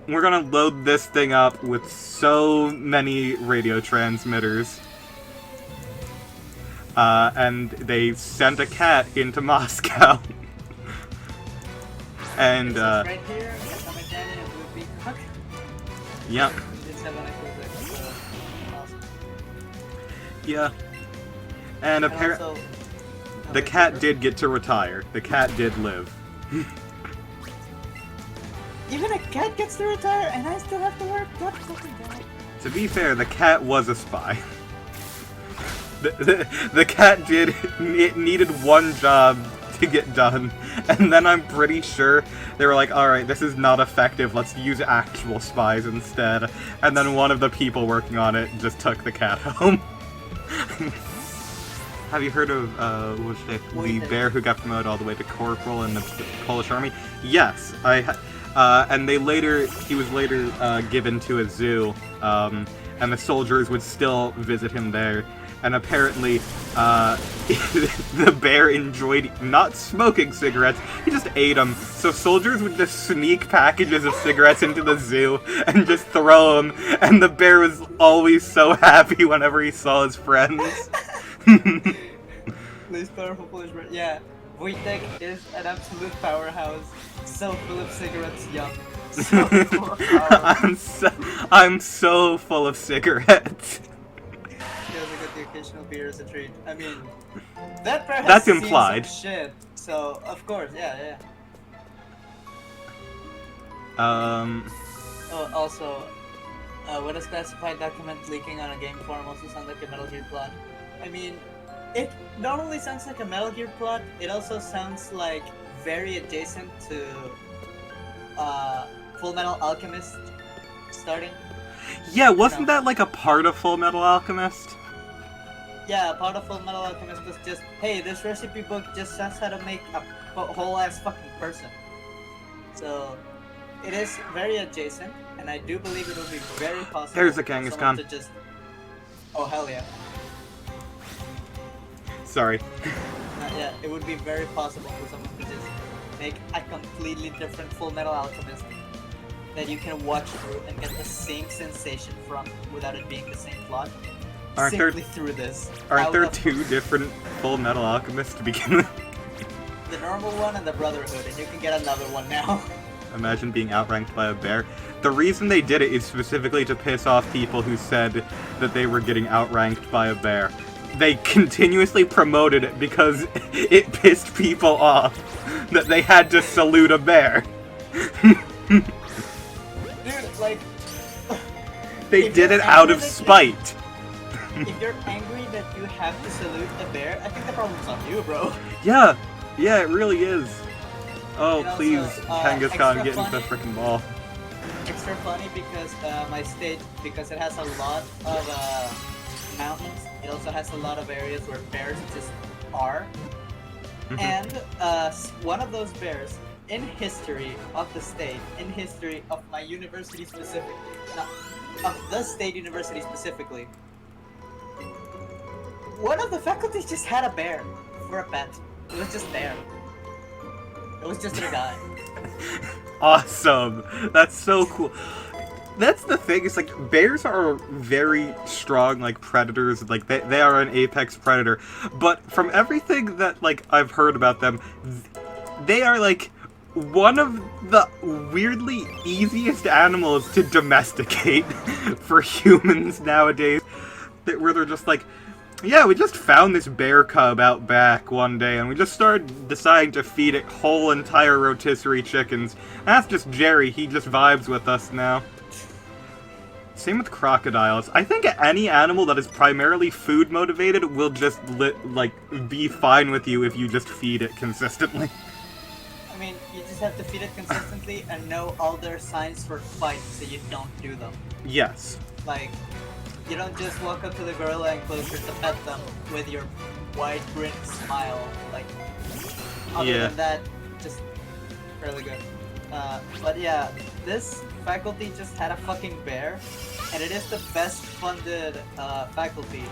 we're gonna load this thing up with so many radio transmitters. And they sent a cat into Moscow. And, right here, Atomic Cat, it would be cook. Yep. It's awesome. Yeah. And apparently... also, The cat did get to retire. The cat did live. Even a cat gets to retire, and I still have to work. God fucking damn it. To be fair, the cat was a spy. The cat did needed one job to get done, and then I'm pretty sure they were like, alright, this is not effective, let's use actual spies instead. And then one of the people working on it just took the cat home. Have you heard of the bear who got promoted all the way to corporal in the Polish army? Yes, and he was later given to a zoo, and the soldiers would still visit him there. And apparently, the bear enjoyed not smoking cigarettes, he just ate them. So soldiers would just sneak packages of cigarettes into the zoo and just throw them, and the bear was always so happy whenever he saw his friends. Least powerful Polish bear. Yeah, Wojtek is an absolute powerhouse. So full of cigarettes, yum. So full of power. I'm so full of cigarettes. Yeah, we got the occasional beer as a treat. I mean, that bear has That's seen implied. some shit, so of course, yeah. Oh, also, what is classified document leaking on a game forum also sounds like a Metal Gear plot. I mean, it not only sounds like a Metal Gear plot, it also sounds like very adjacent to Full Metal Alchemist starting. Yeah, wasn't that like a part of Full Metal Alchemist? Yeah, part of Full Metal Alchemist was just, hey, this recipe book just says how to make a whole ass fucking person. So, it is very adjacent, and I do believe it will be very possible. There's a Kangaskhan. To just... Oh, hell yeah. Sorry. Yeah, it would be very possible for someone to just make a completely different Full Metal Alchemist that you can watch through and get the same sensation from without it being the same plot. Simply through this. Aren't there 2 different Full Metal Alchemists to begin with? The normal one and the Brotherhood, and you can get another one now. Imagine being outranked by a bear. The reason they did it is specifically to piss off people who said that they were getting outranked by a bear. They continuously promoted it because it pissed people off that they had to salute a bear. Dude, like... They did it out of spite. if you're angry that you have to salute a bear, I think the problem's on you, bro. Yeah, yeah, it really is. Oh, And also, please, Kangaskhan, extra get into the funny- freaking ball. Extra funny because my state, because it has a lot of mountains, it also has a lot of areas where bears just are. Mhm. And one of those bears, in history of the state, in history of my university specifically, of the state university specifically, one of the faculty just had a bear for a pet. It was just there. It was just a guy. Awesome. That's so cool. That's the thing, is like bears are very strong like predators, like they are an apex predator. But from everything that like I've heard about them, they are like one of the weirdly easiest animals to domesticate for humans nowadays. Where they're just like, yeah, we just found this bear cub out back one day, and we just started deciding to feed it whole entire rotisserie chickens. That's just Jerry, he just vibes with us now. Same with crocodiles. I think any animal that is primarily food motivated will just be fine with you if you just feed it consistently. I mean, you just have to feed it consistently and know all their signs for fight so you don't do them. Yes. Like, you don't just walk up to the gorilla enclosure to pet them with your wide grin smile. Like, other Yeah. than that, just really good. But yeah, this faculty just had a fucking bear, and it is the best funded faculty.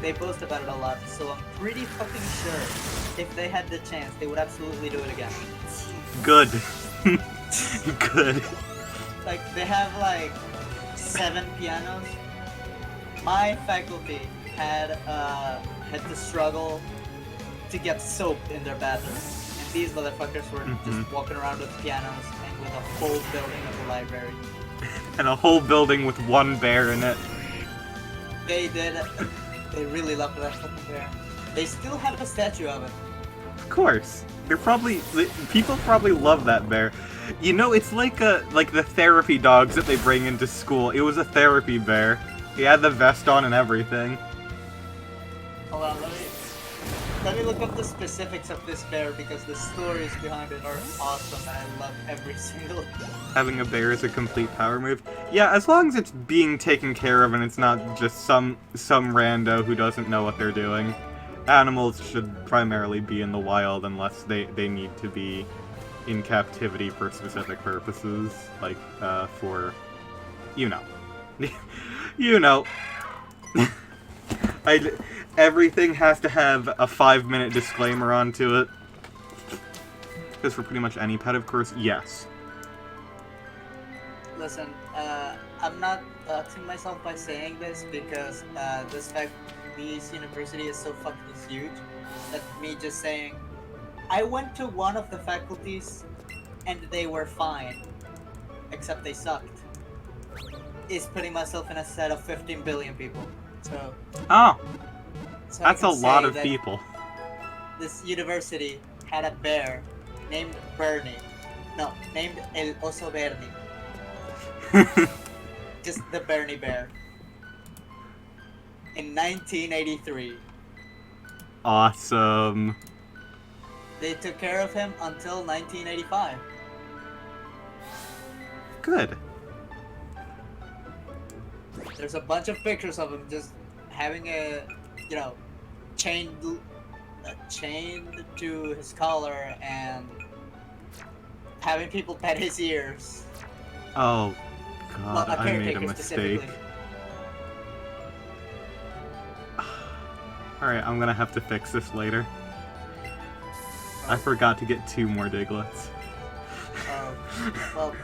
They boast about it a lot, so I'm pretty fucking sure if they had the chance, they would absolutely do it again. Good. Good. Like, they have like 7 pianos. My faculty had to struggle to get soap in their bathroom, and these motherfuckers were just walking around with pianos and with a whole building of the library. And a whole building with one bear in it. They did. They really loved that fucking bear. They still have a statue of it. Of course. People probably love that bear. You know, it's like the therapy dogs that they bring into school. It was a therapy bear. He had the vest on and everything. Hold on, let me look up the specifics of this bear because the stories behind it are awesome and I love every single. Having a bear is a complete power move. Yeah, as long as it's being taken care of and it's not just some rando who doesn't know what they're doing. Animals should primarily be in the wild unless they need to be in captivity for specific purposes, like for, you know. You know. Everything has to have a 5-minute disclaimer onto it. Because for pretty much any pet, of course, yes. Listen, I'm not doxing myself by saying this because this university is so fucking huge that me just saying, I went to one of the faculties and they were fine, except they sucked, is putting myself in a set of 15 billion people. So Oh, I that's a can lot say of that people. This university had a bear named Bernie. No, named El Oso Bernie. Just the Bernie Bear. In 1983. Awesome. They took care of him until 1985. Good. There's a bunch of pictures of him just having a, you know, chained to his collar and having people pet his ears. Oh, Well, God, a I made a caretaker mistake. specifically. Alright, I'm gonna have to fix this later. I forgot to get 2 more Diglets. Well,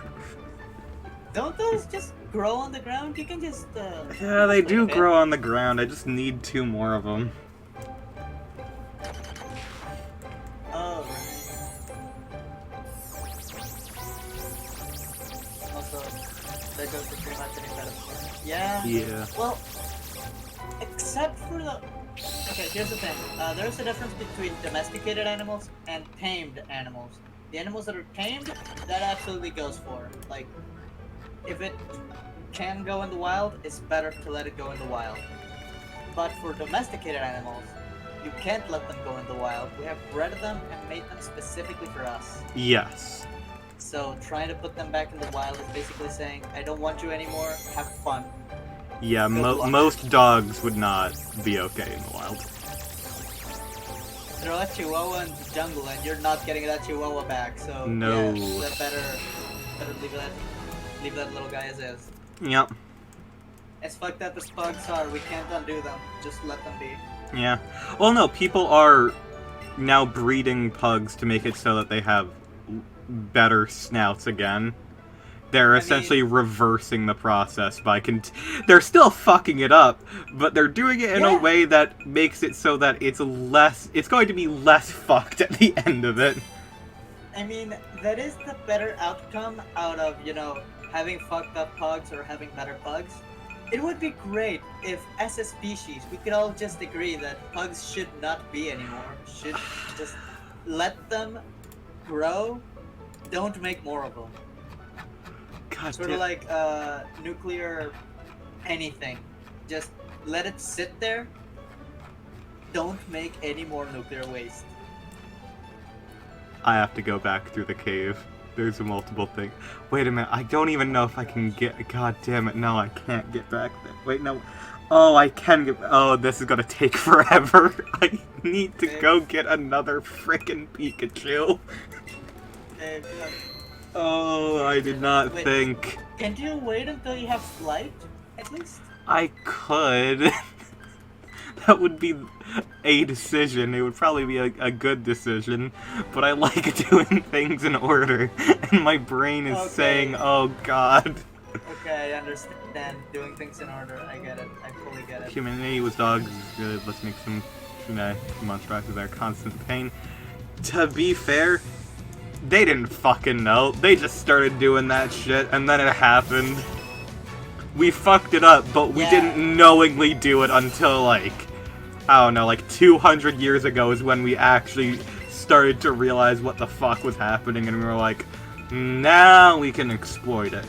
don't those just grow on the ground? You can just, Yeah, they do bit. grow on the ground. I just need 2 more of them. Oh, also, that goes for pretty much any metaphor. Yeah. Yeah. Well, except for the... Okay, here's the thing. There's a difference between domesticated animals and tamed animals. The animals that are tamed, that absolutely goes for. Like, if it can go in the wild, it's better to let it go in the wild. But for domesticated animals, you can't let them go in the wild. We have bred them and made them specifically for us. Yes. So trying to put them back in the wild is basically saying, I don't want you anymore, have fun. Yeah, Good luck. most dogs would not be okay in the wild. Throw a chihuahua in the jungle and you're not getting that chihuahua back, so No. yeah, better leave that little guy as is. Yep. As fucked up as pugs are, we can't undo them. Just let them be. Yeah. Well, no, people are now breeding pugs to make it so that they have better snouts again. They're essentially reversing the process by they're still fucking it up, but they're doing it in a way that makes it so that it's going to be less fucked at the end of it. I mean, that is the better outcome out of, having fucked up pugs or having better pugs. It would be great if, as a species, we could all just agree that pugs should not be anymore. Should just let them grow, don't make more of them. God Sort of like nuclear anything. Just let it sit there. Don't make any more nuclear waste. I have to go back through the cave. There's a multiple thing. Wait a minute, I don't even know if I can get... God damn it, no, I can't get back there. Wait, no. Oh, I can get... Oh, this is gonna take forever. I need to go get another frickin' Pikachu. Okay, good. Oh, I did not think. Can you wait until you have flight, at least? I could. That would be a decision. It would probably be a good decision. But I like doing things in order. And my brain is saying, oh god. Okay, I understand. Doing things in order. I get it. I fully get it. Humanity was dogs is good. Let's make some monstrosities that are constant pain. To be fair, they didn't fucking know. They just started doing that shit, and then it happened. We fucked it up, but we didn't knowingly do it until, like, I don't know, like 200 years ago is when we actually started to realize what the fuck was happening, and we were like, now we can exploit it.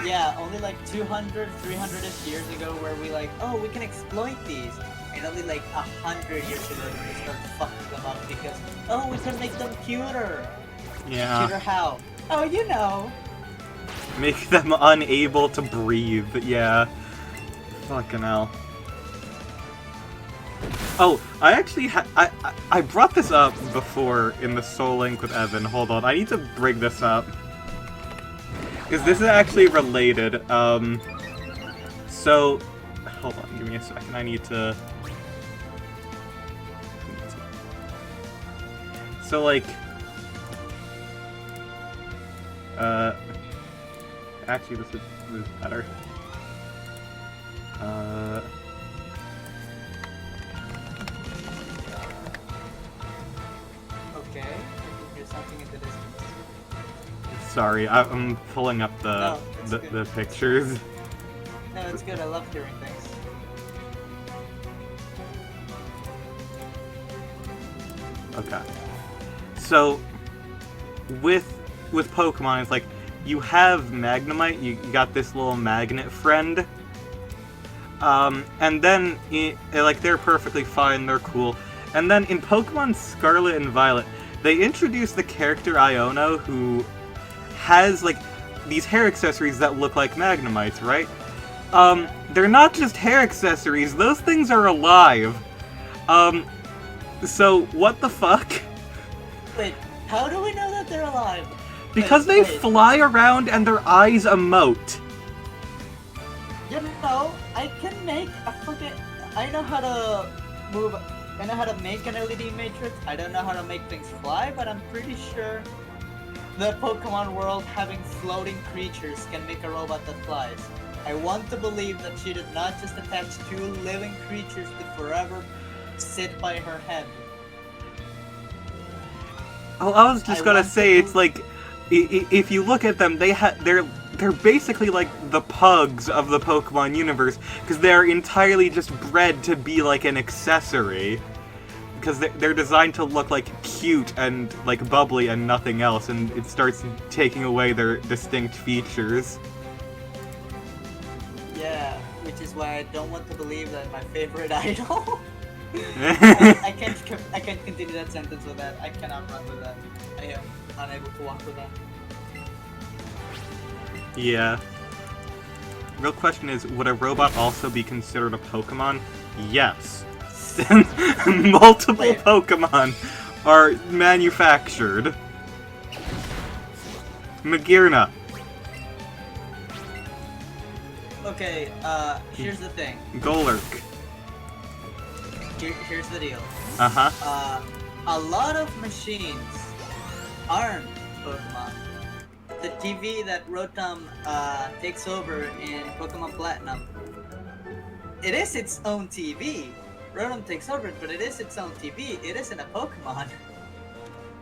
Yeah, only like 200, 300-ish years ago where we like, oh, we can exploit these. And only like 100 years ago we start fucking them up because, oh, we can make them cuter. Yeah. Cuter how? Oh, you know. Make them unable to breathe, yeah. Fucking hell. Oh, I actually I brought this up before in the Soul Link with Evan. Hold on, I need to bring this up. Because this is actually related. So, hold on, give me a second. I need to... So, like... Actually, this is better. Okay, I think there's something in the distance. Sorry, I'm pulling up the pictures. No, it's good. I love hearing things. Okay. So, with Pokemon, it's like, you have Magnemite, you got this little magnet friend, and then, like, they're perfectly fine, they're cool. And then in Pokemon Scarlet and Violet, they introduced the character Iono, who has, like, these hair accessories that look like Magnemites, right? They're not just hair accessories, those things are alive. So, what the fuck? Wait, how do we know that they're alive? Because they fly around and their eyes emote. You know, I can make a fucking... I know how to move... I know how to make an LED matrix. I don't know how to make things fly, but I'm pretty sure the Pokemon world having floating creatures can make a robot that flies. I want to believe that she did not just attach two living creatures to forever sit by her head. Oh, I was just gonna say, it's like, if you look at them, they're basically like the pugs of the Pokemon universe, because they're entirely just bred to be like an accessory. Because they're designed to look like cute and like bubbly and nothing else, and it starts taking away their distinct features. Yeah, which which is why I don't want to believe that my favorite idol. I can't continue that sentence with that. I cannot run with that. I am unable to walk with that. Yeah. Real question is, would a robot also be considered a Pokemon? Yes. Multiple Wait. Pokemon are manufactured. Magirna. Okay, here's the thing. Golurk. Here's the deal. Uh-huh. A lot of machines aren't Pokemon. The TV that Rotom takes over in Pokemon Platinum, it is its own TV. Rotom takes over it, but it is its own TV. It isn't a Pokemon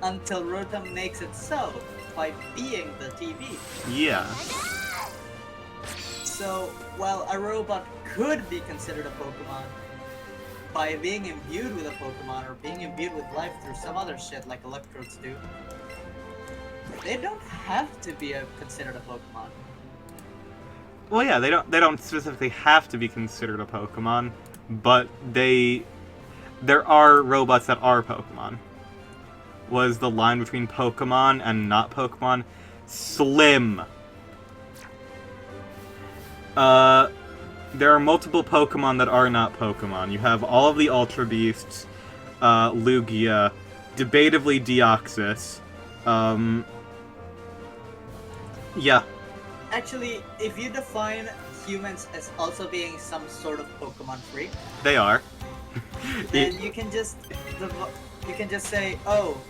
until Rotom makes it so by being the TV. Yeah. So, while a robot could be considered a Pokemon by being imbued with a Pokemon or being imbued with life through some other shit like electrodes do, they don't have to be considered a Pokemon. Well, yeah, they don't specifically have to be considered a Pokemon, but there are robots that are Pokemon. Was the line between Pokemon and not Pokemon slim? There are multiple Pokemon that are not Pokemon. You have all of the Ultra Beasts, Lugia, debatably Deoxys. Yeah. Actually, if you define humans as also being some sort of Pokemon freak, They are. then you can just say, oh,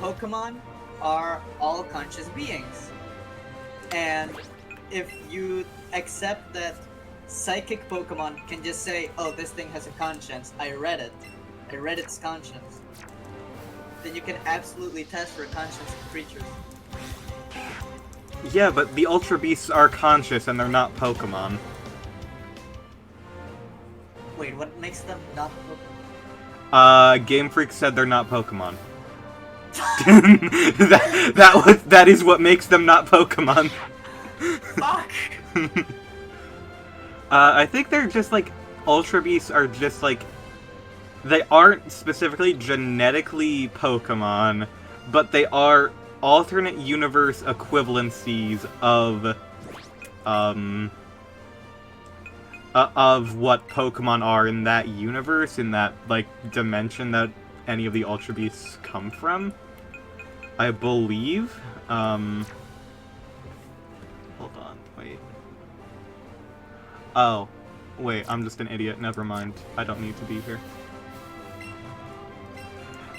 Pokemon are all conscious beings. And if you accept that psychic Pokemon can just say, oh, this thing has a conscience, I read its conscience, then you can absolutely test for a conscience in creatures. Yeah, but the Ultra Beasts are conscious and they're not Pokemon. Wait, what makes them not Pokemon? Game Freak said they're not Pokemon. that is what makes them not Pokemon. Fuck! I think they're just like, Ultra Beasts are just like, they aren't specifically genetically Pokemon, but they are alternate universe equivalencies of what Pokemon are in that universe, in that, like, dimension that any of the Ultra Beasts come from, I believe. Hold on, wait. Oh, wait, I'm just an idiot, never mind. I don't need to be here.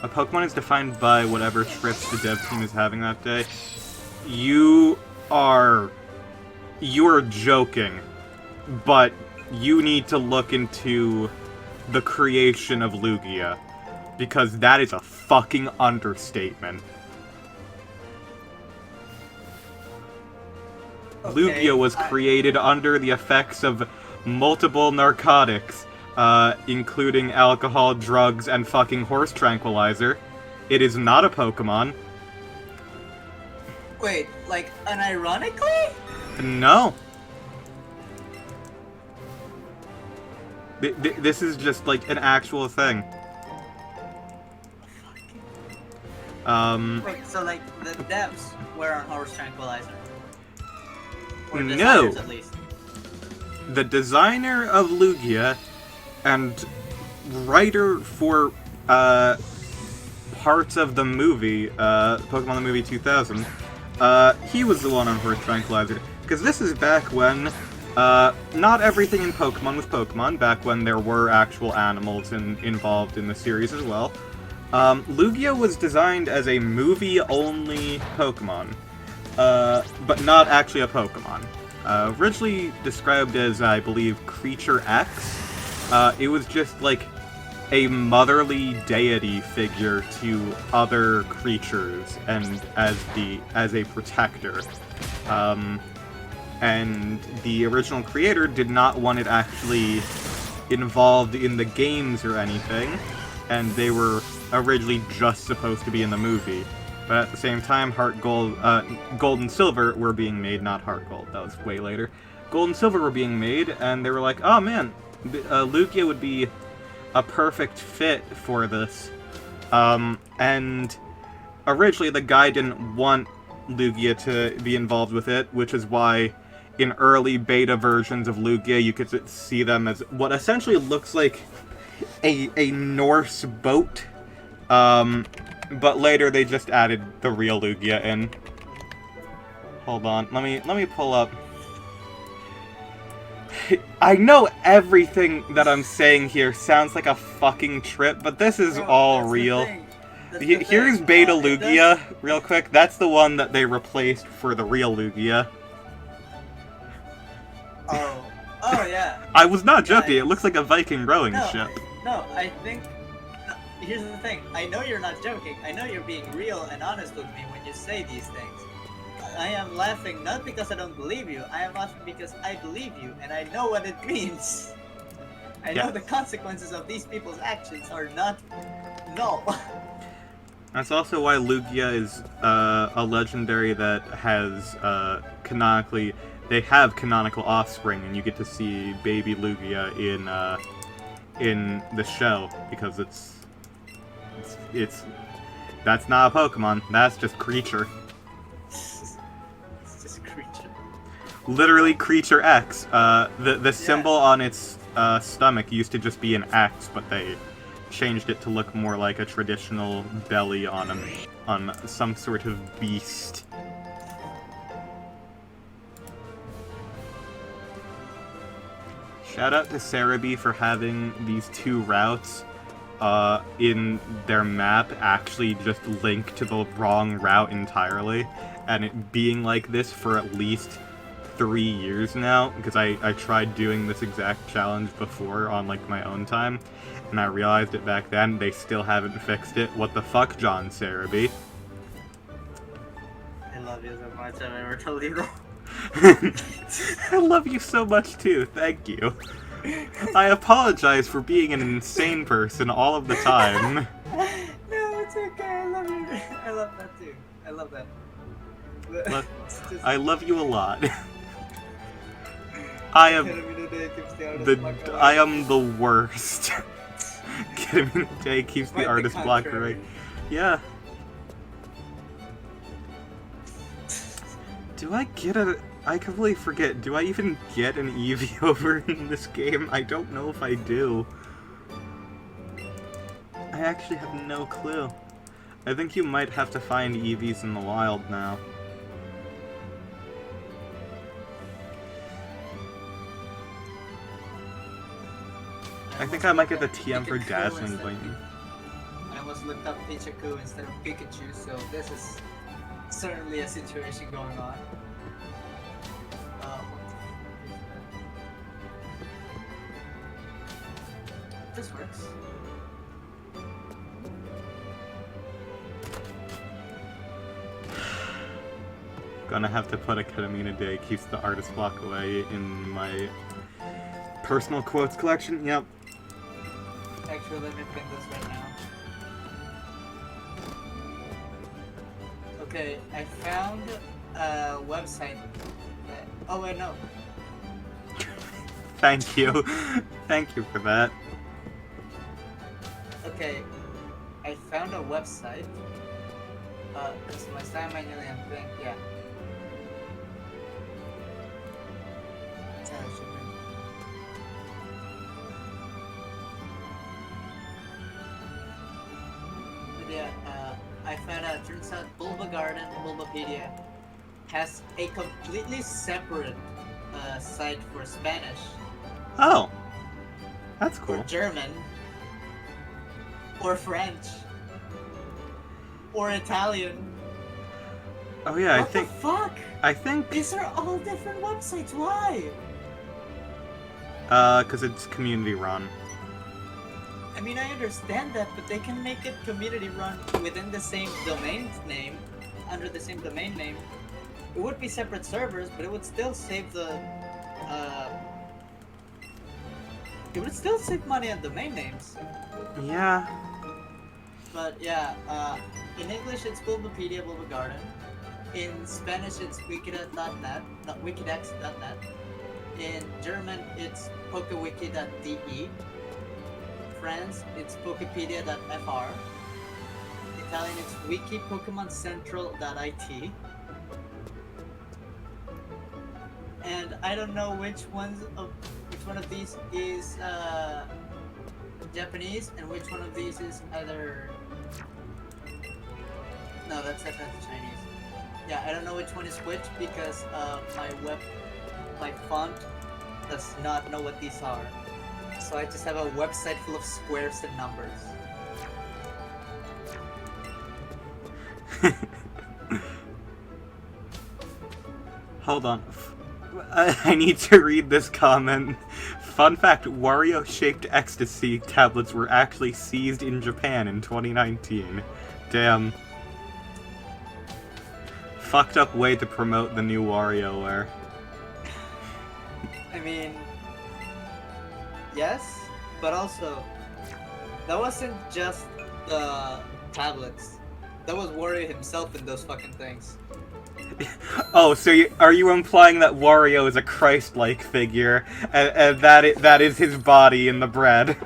A Pokemon is defined by whatever trips the dev team is having that day. You are joking, but you need to look into the creation of Lugia, because that is a fucking understatement. Okay, Lugia was created under the effects of multiple narcotics, including alcohol, drugs, and fucking horse tranquilizer. It is not a Pokemon. Wait, like, unironically? No. This is just, like, an actual thing. Wait, so, like, the devs were on horse tranquilizer? Or No. designers, at least. The designer of Lugia and writer for parts of the movie, Pokemon the Movie 2000, he was the one on horse tranquilizer. Because this is back when not everything in Pokemon was Pokemon, back when there were actual animals involved in the series as well. Lugia was designed as a movie-only Pokemon, but not actually a Pokemon. Originally described as, I believe, Creature X, it was just like a motherly deity figure to other creatures and as a protector. And the original creator did not want it actually involved in the games or anything, and they were originally just supposed to be in the movie. But at the same time, Heart Gold, Gold and Silver were being made, not Heart Gold. That was way later. Gold and Silver were being made, and they were like, oh man, Lugia would be a perfect fit for this. And originally the guy didn't want Lugia to be involved with it, which is why in early beta versions of Lugia you could see them as what essentially looks like a Norse boat. But later they just added the real Lugia in. Hold on, let me pull up. I know everything that I'm saying here sounds like a fucking trip, but this is all real. Here's Beta Lugia, real quick. That's the one that they replaced for the real Lugia. Oh yeah. I was not joking, it looks like a Viking rowing ship. No, I think... No, here's the thing. I know you're not joking. I know you're being real and honest with me when you say these things. I am laughing not because I don't believe you. I am laughing because I believe you, and I know what it means. I know the consequences of these people's actions are not... No. That's also why Lugia is a legendary that has canonically... They have canonical offspring, and you get to see baby Lugia in the show, because it's that's not a Pokemon, that's just creature. It's just creature. Literally creature X. The symbol on its stomach used to just be an X, but they changed it to look more like a traditional belly on some sort of beast. Shout out to Cerebi for having these two routes in their map actually just link to the wrong route entirely, and it being like this for at least 3 years now, because I tried doing this exact challenge before on like my own time, and I realized it back then. They still haven't fixed it. What the fuck, John Cerebi? I love you so much, I've never told you that. I love you so much too, thank you. I apologize for being an insane person all of the time. No, it's okay, I love you. I love that too. I love that. I love you a lot. I am the worst. Getting in the day keeps the artist block away. Yeah. Do I get I completely forget. Do I even get an Eevee over in this game? I don't know if I do. I actually have no clue. I think you might have to find Eevees in the wild now. I think I might get the TM for Dazzling Gleam. I almost looked up Pikachu instead of Pikachu, so this is certainly a situation going on. This works. Gonna have to put a Ketamina Day keeps the artist block away in my personal quotes collection. Yep. Actually, let me pin this right now. Okay, I found a website that... Oh wait, no. Thank you. Thank you for that. Okay, I found a website. It's my time manually and thing, yeah. But yeah, I found out, turns out Bulbapedia has a completely separate site for Spanish. Oh, that's cool. Or German. Or French. Or Italian. Oh yeah, what the fuck? I think these are all different websites. Why? Cause it's community run. I mean, I understand that, but they can make it community run within the same domain name, under the same domain name. It would be separate servers, but it would still save the, it would still save money on domain names. Yeah. But yeah, in English it's Bulbapedia, Bulbagarden. In Spanish it's Wikidex.net, not Wikidex.net. In German, it's pokewiki.de. France, it's pokepedia.fr. Italian, it's wikipokemoncentral.it. And I don't know which one of these is Japanese and which one of these is either. No, that's definitely Chinese. Yeah, I don't know which one is which because my font does not know what these are. So I just have a website full of squares and numbers. Hold on. I need to read this comment. Fun fact, Wario-shaped ecstasy tablets were actually seized in Japan in 2019. Damn. Fucked up way to promote the new WarioWare. I mean, yes, but also, that wasn't just the tablets. That was Wario himself in those fucking things. Oh, so are you implying that Wario is a Christ-like figure, and that is his body in the bread?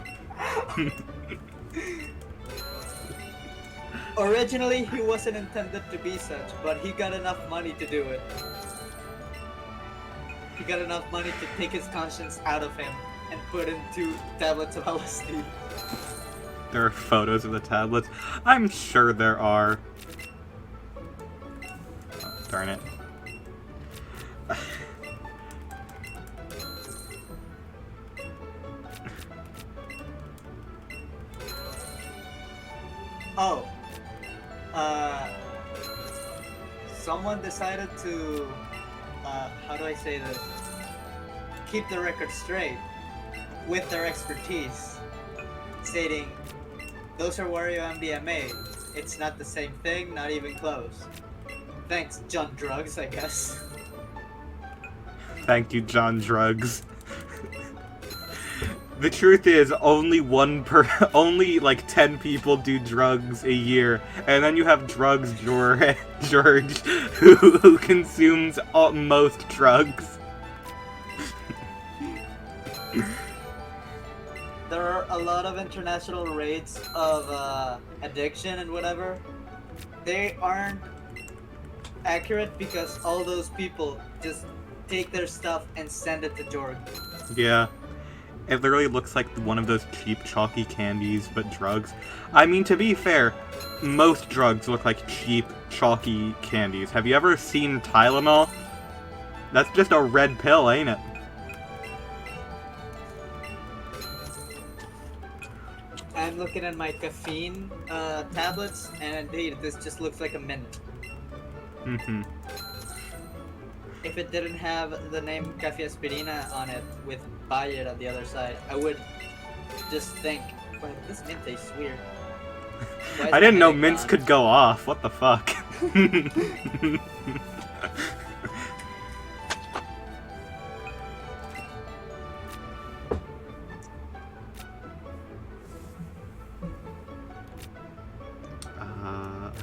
Originally, he wasn't intended to be such, but he got enough money to do it. He got enough money to take his conscience out of him and put into tablets of LSD. There are photos of the tablets? I'm sure there are. Oh, darn it. Oh. Someone decided to, how do I say this? Keep the record straight with their expertise, stating, those are Wario MDMA. It's not the same thing, not even close. Thanks, John Drugs, I guess. Thank you, John Drugs. The truth is, only like 10 people do drugs a year, and then you have Drugs George, who consumes most drugs. There are a lot of international rates of addiction and whatever. They aren't accurate because all those people just take their stuff and send it to George. Yeah. It literally looks like one of those cheap chalky candies, but drugs. I mean, to be fair, most drugs look like cheap chalky candies. Have you ever seen Tylenol? That's just a red pill, ain't it? I'm looking at my caffeine tablets, and indeed, this just looks like a mint. Mm-hmm. If it didn't have the name Cafe Aspirina on it with Bayer on the other side, I would just think, well, this mint tastes weird. I didn't know mints could go off. What the fuck? I'm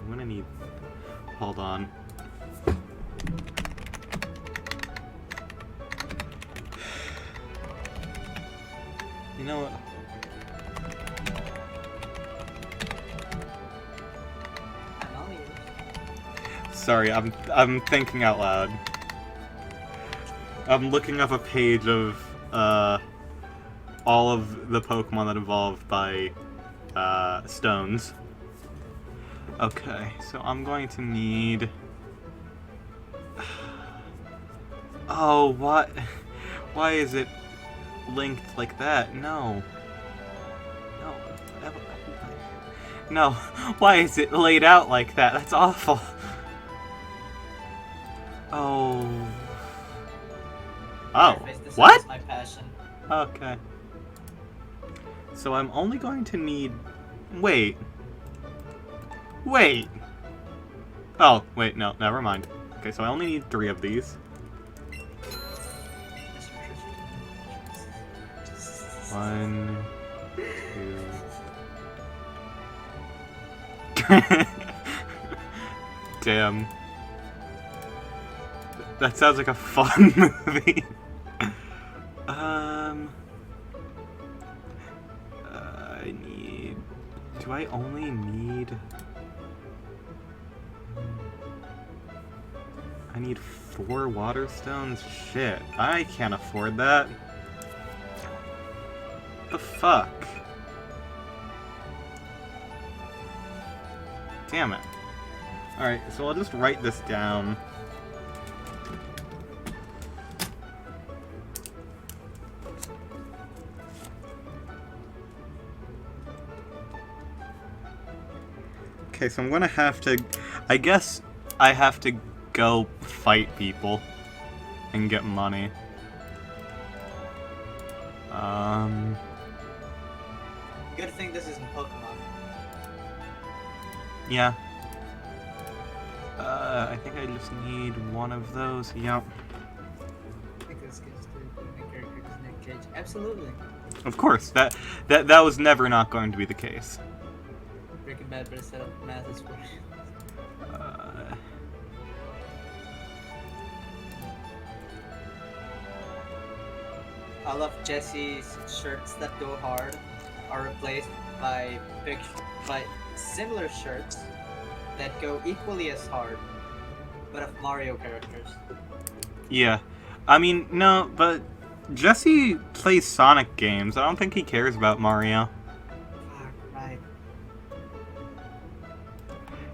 gonna need... Hold on. You know what? Sorry, I'm thinking out loud. I'm looking up a page of all of the Pokemon that evolved by stones. Okay, so I'm going to need... Oh, what? Why is it linked like that? No. No. Why is it laid out like that? That's awful. Oh. Oh. What? My passion. Okay. So I'm only going to need... Wait. Oh, wait, no, never mind. Okay, so I only need 3 of these. 1, 2... Damn. That sounds like a fun movie. Do I only need... I need 4 water stones? Shit, I can't afford that. The fuck? Damn it. Alright, so I'll just write this down. Okay, so I'm gonna have to... I guess I have to go fight people and get money. Good thing this isn't Pokemon. Yeah. I think I just need one of those. Yep. I think this gets to make character Nick Cage. Absolutely. Of course. That was never not going to be the case. Breaking Bad better set up math is for I love Jesse's shirts that go hard are replaced by similar shirts that go equally as hard, but of Mario characters. Yeah. I mean, no, but Jesse plays Sonic games. I don't think he cares about Mario. Fuck, right.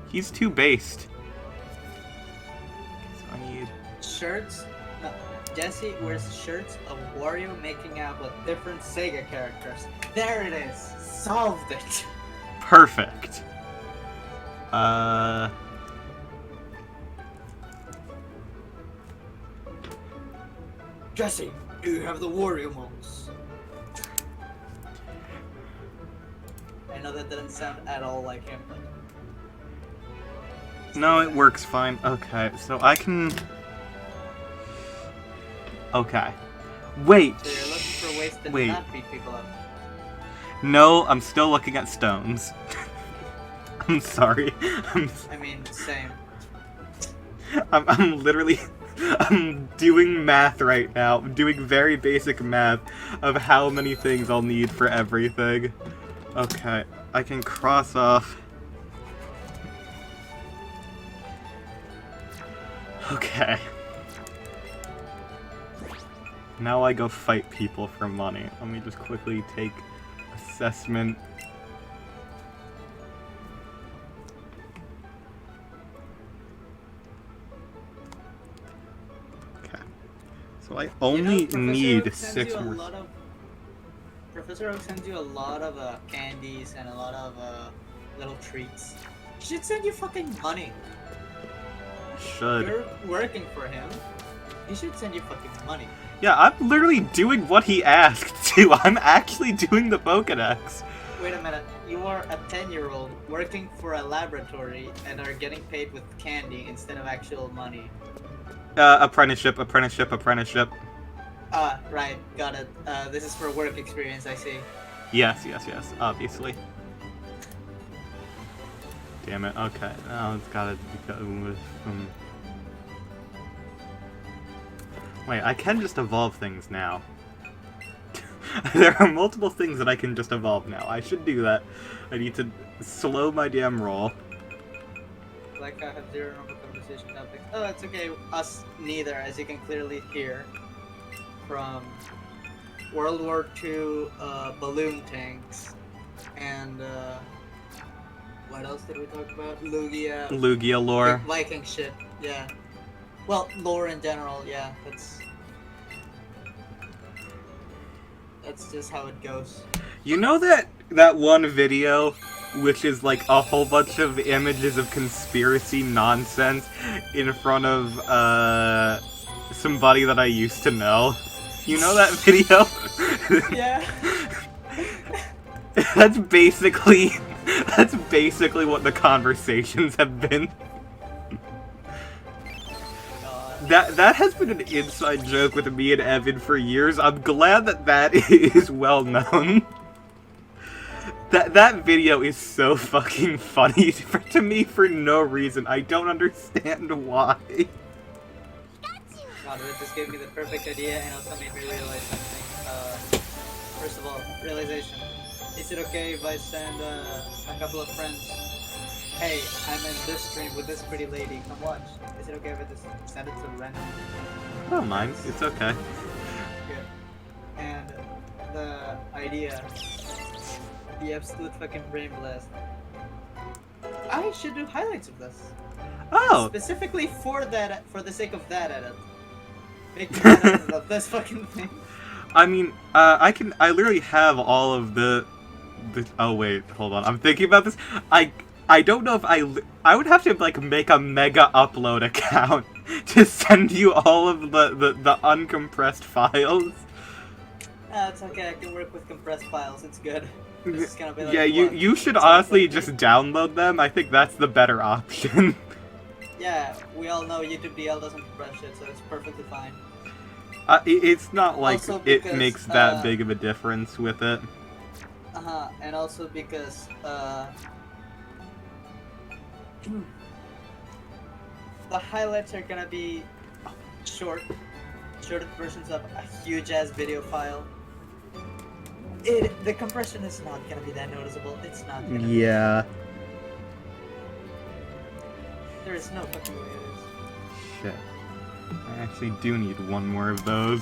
He's too based. So I need... Shirts? No. Jesse wears shirts of Wario making out with different Sega characters. There it is! Solved it! Perfect. Jesse, do you have the Wario moves? I know that didn't sound at all like him, but... No, it works fine. Okay, so I can... Okay. Wait. So you're looking for ways to Wait. not beat people up. No, I'm still looking at stones. I'm sorry. I mean, same. I'm literally... I'm doing math right now. I'm doing very basic math of how many things I'll need for everything. Okay, I can cross off... Okay. Now I go fight people for money. Let me just quickly take assessment. Okay. So I only need 6 more. Professor Oak sends you a lot of candies and a lot of little treats. He should send you fucking money. Should. You're working for him. He should send you fucking money. Yeah, I'm literally doing what he asked to. I'm actually doing the Pokédex. Wait a minute. You are a 10-year-old working for a laboratory and are getting paid with candy instead of actual money. Apprenticeship. Right. Got it. This is for work experience, I see. Yes, obviously. Damn it, okay. Now it's gotta go with... Wait, I can just evolve things now. There are multiple things that I can just evolve now. I should do that. I need to slow my damn roll. Like I have zero normal conversation topics. Oh, it's okay. Us neither, as you can clearly hear from World War II balloon tanks and what else did we talk about? Lugia lore. Viking shit. Yeah. Well, lore in general. Yeah, that's just how it goes. You know that one video, which is like a whole bunch of images of conspiracy nonsense in front of somebody that I used to know? You know that video? Yeah. That's basically what the conversations have been. That has been an inside joke with me and Evan for years. I'm glad that is well known. That video is so fucking funny to me for no reason. I don't understand why. God, it just gave me the perfect idea and also made me realize something. First of all, realization. Is it okay if I send a couple of friends? Hey, I'm in this stream with this pretty lady. Come watch. Is it okay if I just send it to random? I don't mind. It's okay. Good. And the idea, the absolute fucking brain blast. I should do highlights of this. Oh! Specifically for that, for the sake of that edit. Make me an edit of this fucking thing. I mean, I literally have all of the oh wait, hold on. I'm thinking about this. I don't know if I would have to, like, make a mega upload account to send you all of the uncompressed files. It's okay, I can work with compressed files, it's good. This is gonna be like, Yeah, you should honestly just download them. I think that's the better option. Yeah, we all know YouTube DL doesn't compress shit, so it's perfectly fine. It's not like Also it because, makes that big of a difference with it. And also because, the highlights are gonna be short versions of a huge ass video file. The compression is not gonna be that noticeable. It's not gonna be. Yeah. There is no fucking way it is. Shit. I actually do need one more of those.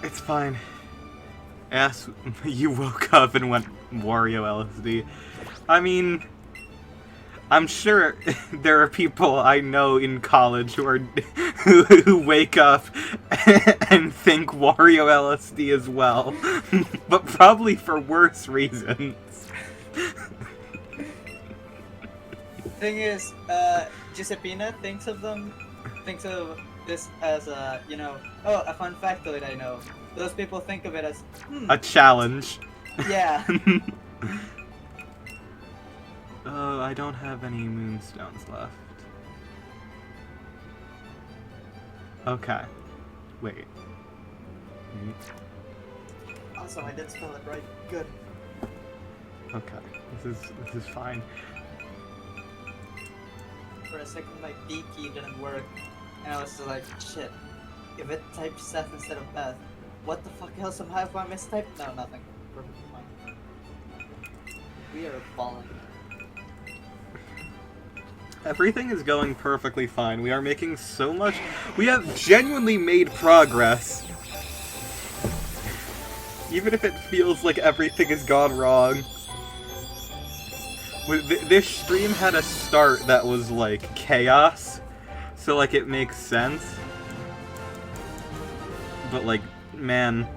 It's fine. Ass, you woke up and went Wario LSD. I mean, I'm sure there are people I know in college who are who wake up and think Wario LSD as well, but probably for worse reasons. Thing is, Giuseppina thinks of this as a, you know, oh, a fun factoid I know. Those people think of it as, A challenge. Yeah. Oh, I don't have any moonstones left. Okay. Wait. Also, I did spell it right. Good. Okay. This is fine. For a second, my B key didn't work, and I was just like, shit. If it typed Seth instead of Beth, what the fuck else am I mistyped? No, nothing. Perfectly fine. We are falling. Everything is going perfectly fine. We are making so much. We have genuinely made progress. Even if it feels like everything has gone wrong. This stream had a start that was like chaos, so like it makes sense. But like, man,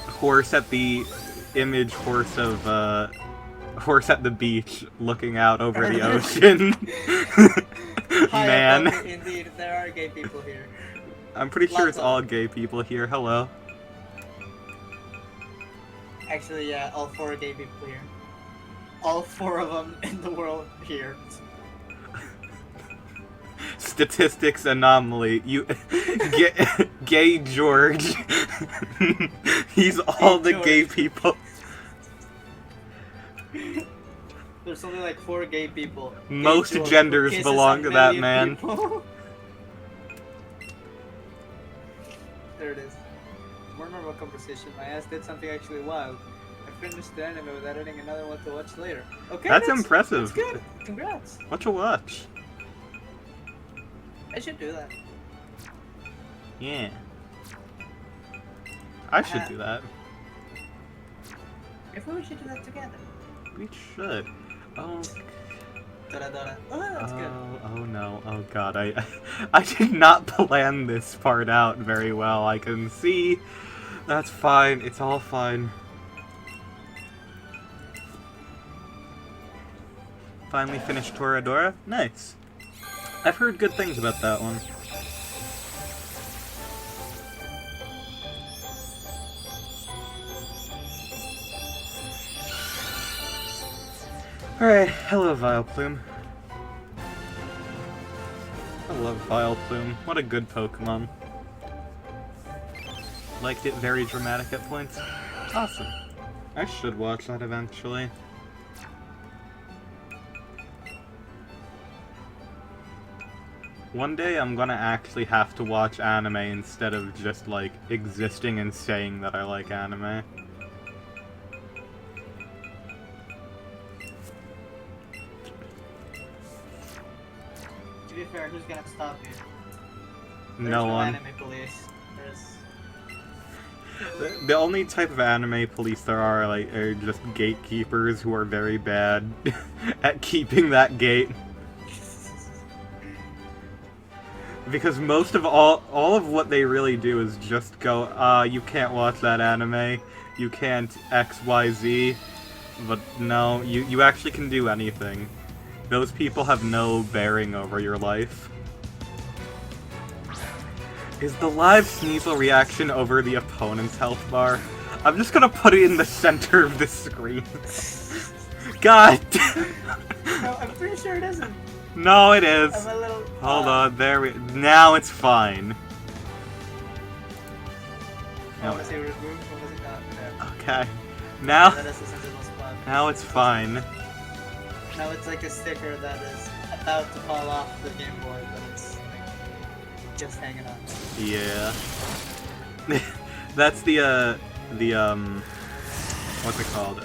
horse at the horse at the beach looking out over the ocean. Man. Indeed, there are gay people here. I'm pretty sure it's Lots of all them. gay people here. Hello. Actually, yeah, all 4 gay people here. All 4 of them in the world here. Statistics anomaly. You, gay George. He's all Gay the gay George. people. There's only like 4 gay people. Gay Most George, who genders kisses belong a to that million man. people. There it is. More normal conversation. My ass did something actually wild. I finished the anime without editing another one to watch later. Okay, That's impressive. That's good. Congrats. What you watch? I should do that. Yeah. I should do that. Maybe we should do that together. We should. Oh. Da-da-da-da. Oh, that's good. Oh no. Oh god. I did not plan this part out very well. I can see. That's fine. It's all fine. Finally finished Toradora? Nice. I've heard good things about that one. Alright, hello Vileplume. I love Vileplume. What a good Pokemon. Liked it very dramatic at points. Awesome. I should watch that eventually. One day I'm gonna actually have to watch anime instead of just, like, existing and saying that I like anime. To be fair, who's gonna stop you? There's No one. anime police. The only type of anime police there are just gatekeepers who are very bad at keeping that gate. Because most of all of what they really do is just go, you can't watch that anime, you can't XYZ, but no, you actually can do anything. Those people have no bearing over your life. Is the live Sneasel reaction over the opponent's health bar? I'm just gonna put it in the center of the screen. God! No, I'm pretty sure it isn't. No, it is. I'm a little... Hold on, there we... Now it's fine. I want to say remove, what was it not? Okay. Now... That is the sensible spot. Now it's fine. Now it's like a sticker that is about to fall off the Game Boy, but it's just hanging on. Yeah. That's the what's it called?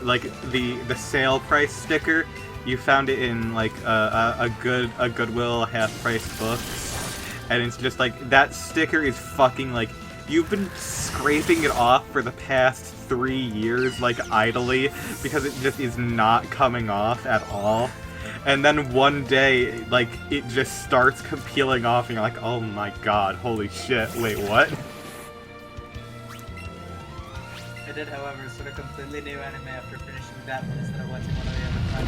Like the sale price sticker. You found it in like a Goodwill half-price books, and it's just like that sticker is fucking like you've been scraping it off for the past 3 years like idly because it just is not coming off at all. And then one day, like, it just starts peeling off, and you're like, oh my god, holy shit, wait, what? I did, however, sort of completely new anime after finishing that one instead of watching one of the other five.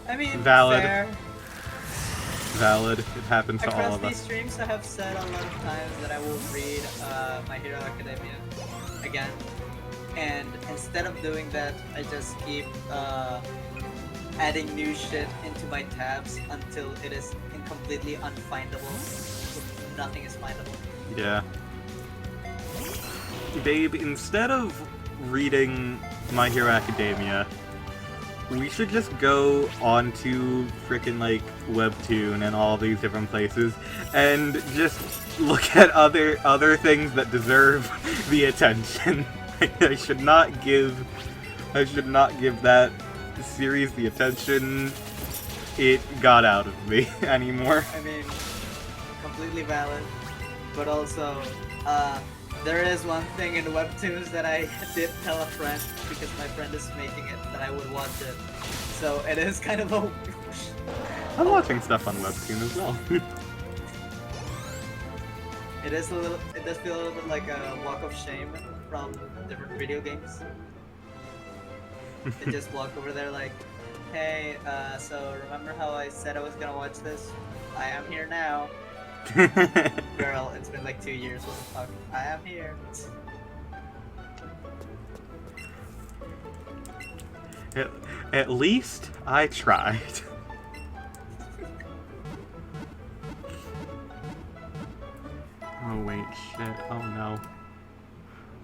I mean, Valid. fair. Valid. It happens to all Across of these us. streams, I have said a lot of times that I will read My Hero Academia again. And instead of doing that, I just keep adding new shit into my tabs until it is completely unfindable. Nothing is findable. Yeah. Babe, instead of reading My Hero Academia, we should just go onto frickin' like Webtoon and all these different places and just look at other things that deserve the attention. I should not give that series the attention it got out of me anymore. I mean, completely valid, but also, there is one thing in Webtoons that I did tell a friend, because my friend is making it, that I would watch it. So it is kind of a... I'm watching stuff on Webtoon as well. It does feel a little bit like a walk of shame from different video games. They just walk over there like, hey, so remember how I said I was gonna watch this? I am here now. Girl, it's been like 2 years, what the fuck? I am here. At least I tried. Oh wait, shit, oh no.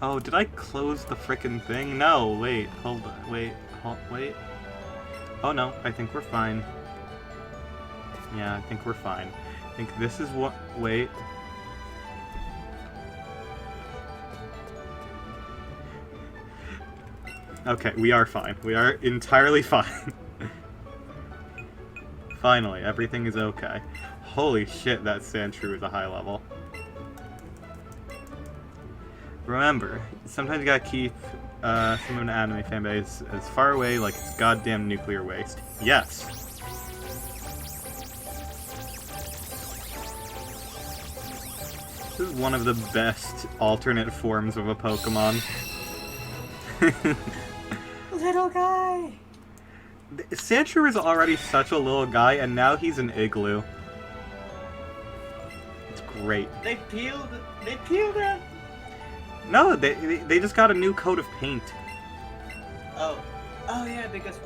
Oh, did I close the frickin' thing? No, wait, hold on, wait. Oh no, I think we're fine. Yeah, I think we're fine. I think this is what, wait. Okay, we are fine. We are entirely fine. Finally, everything is okay. Holy shit, that Sandshrew is a high level. Remember, sometimes you gotta keep some of an anime fanbase as far away like it's goddamn nuclear waste. Yes! This is one of the best alternate forms of a Pokemon. Little guy! Sandshrew is already such a little guy, and now he's an igloo. It's great. They peeled it! No, they just got a new coat of paint. Oh yeah, because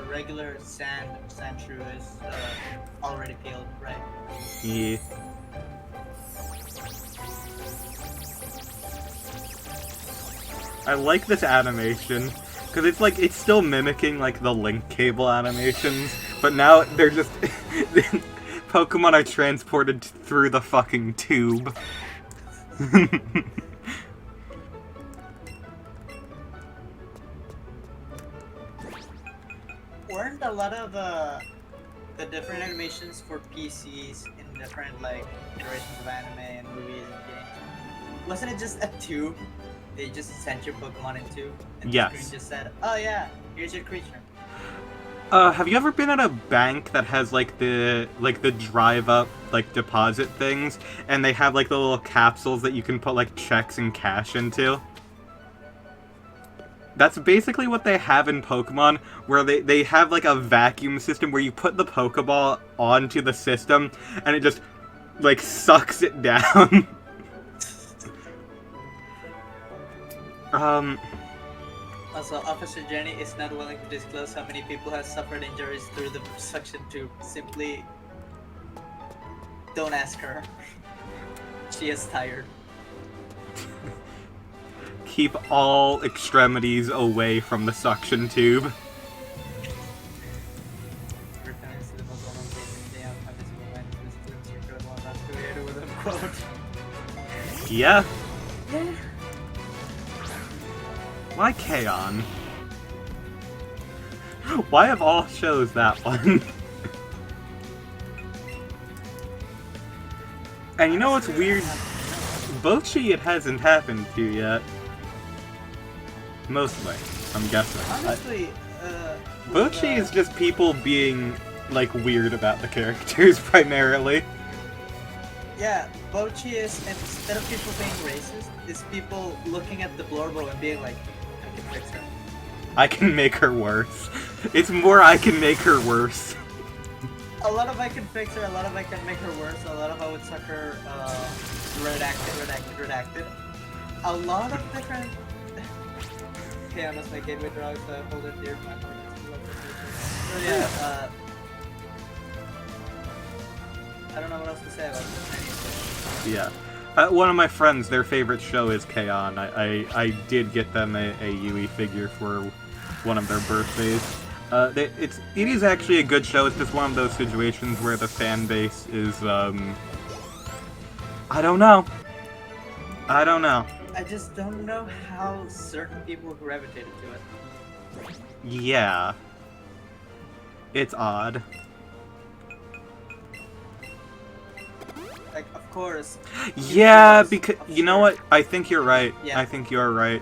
regular Sandshrew is already peeled, right? Yeah. I like this animation because it's still mimicking like the link cable animations, But now they're just... Pokemon are transported through the fucking tube. Weren't a lot of the different animations for PCs in different like iterations of anime and movies and games? Wasn't it just a tube? They just sent your Pokemon into, and Yes. the screen just said, "Oh yeah, here's your creature." Have you ever been at a bank that has like the drive up like deposit things, and they have like the little capsules that you can put like checks and cash into? That's basically what they have in Pokemon, where they have like a vacuum system where you put the Pokeball onto the system and it just like sucks it down. Also, Officer Jenny is not willing to disclose how many people have suffered injuries through the suction tube. Simply don't ask her. She is tired. Keep all extremities away from the suction tube. Yeah. Why K-On? Why of all shows that one? And you know what's weird? Bochi it hasn't happened to yet. Mostly, I'm guessing. Honestly, Bochi is just people being, like, weird about the characters, primarily. Yeah, Bochi is, instead of people being racist, is people looking at the Blorbo and being like, I can fix her. I can make her worse. It's more I can make her worse. A lot of I can fix her, a lot of I can make her worse, a lot of I would suck her, redacted. A lot of different... Okay, I must make gateway drugs, so I hold it dear to my heart. So yeah, I don't know what else to say about this. Yeah. One of my friends, their favorite show is K-On! I did get them a Yui figure for one of their birthdays. It is actually a good show. It's just one of those situations where the fan base is, I don't know. I just don't know how certain people gravitated to it. Yeah. It's odd. Like, of course. Yeah, because you know what? I think you're right. Yeah. I think you're right.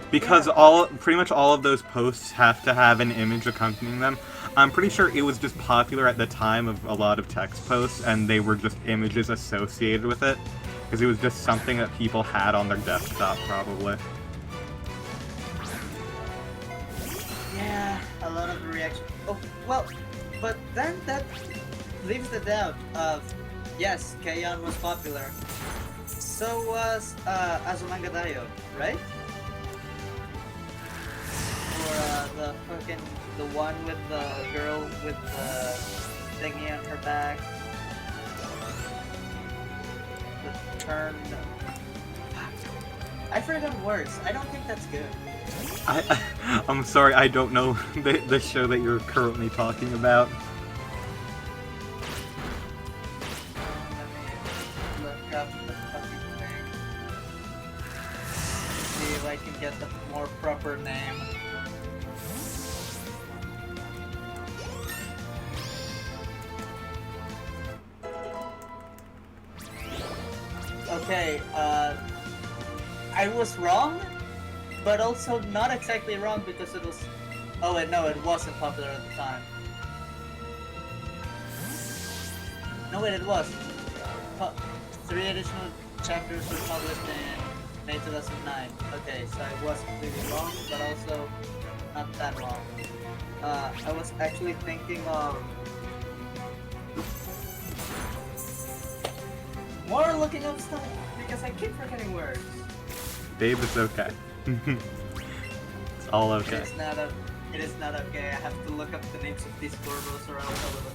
Because pretty much all of those posts have to have an image accompanying them. I'm pretty sure it was just popular at the time of a lot of text posts, and they were just images associated with it. Because it was just something that people had on their desktop, probably. Yeah, a lot of the reaction. Oh, well, but then that leaves the doubt of, yes, K-On! Was popular. So was Azumanga Daioh, right? Or the fucking, the one with the girl with the thingy on her back. The turn. I forgot words. I don't think that's good. I'm sorry, I don't know the show that you're currently talking about. Let me look up the fucking thing. See if I can get the more proper name. Okay, I was wrong, but also not exactly wrong because it was... Oh wait, no, it wasn't popular at the time. No wait, it was. 3 additional chapters were published in May 2009. Okay, so I was completely wrong, but also not that wrong. I was actually thinking of... more looking up stuff, because I keep forgetting words. Babe, it's okay. It's all okay. It is not okay. I have to look up the names of these Borbos or else I will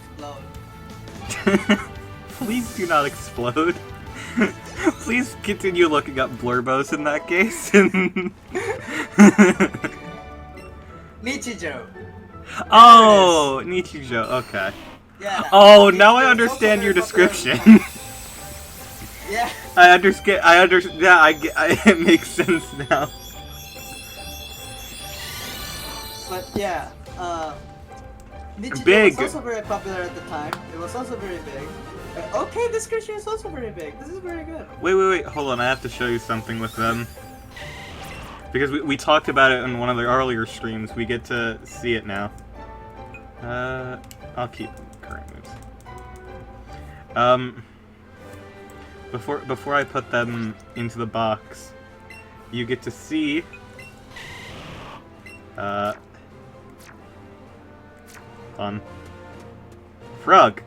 explode. Please do not explode. Please continue looking up Blurbos in that case. Nichijou! Oh, Nichijou. Okay. Yeah. Oh, now I Nichijou is also understand very your popular. description. Yeah. I understand. Yeah, it makes sense now. But yeah, Nichijou Big. was also very popular at the time. It was also very big. Okay, this creature is also very big. This is very good. Wait. Hold on. I have to show you something with them. Because we talked about it in one of the earlier streams. We get to see it now. I'll keep current moves. Before I put them into the box, you get to see fun. Frog.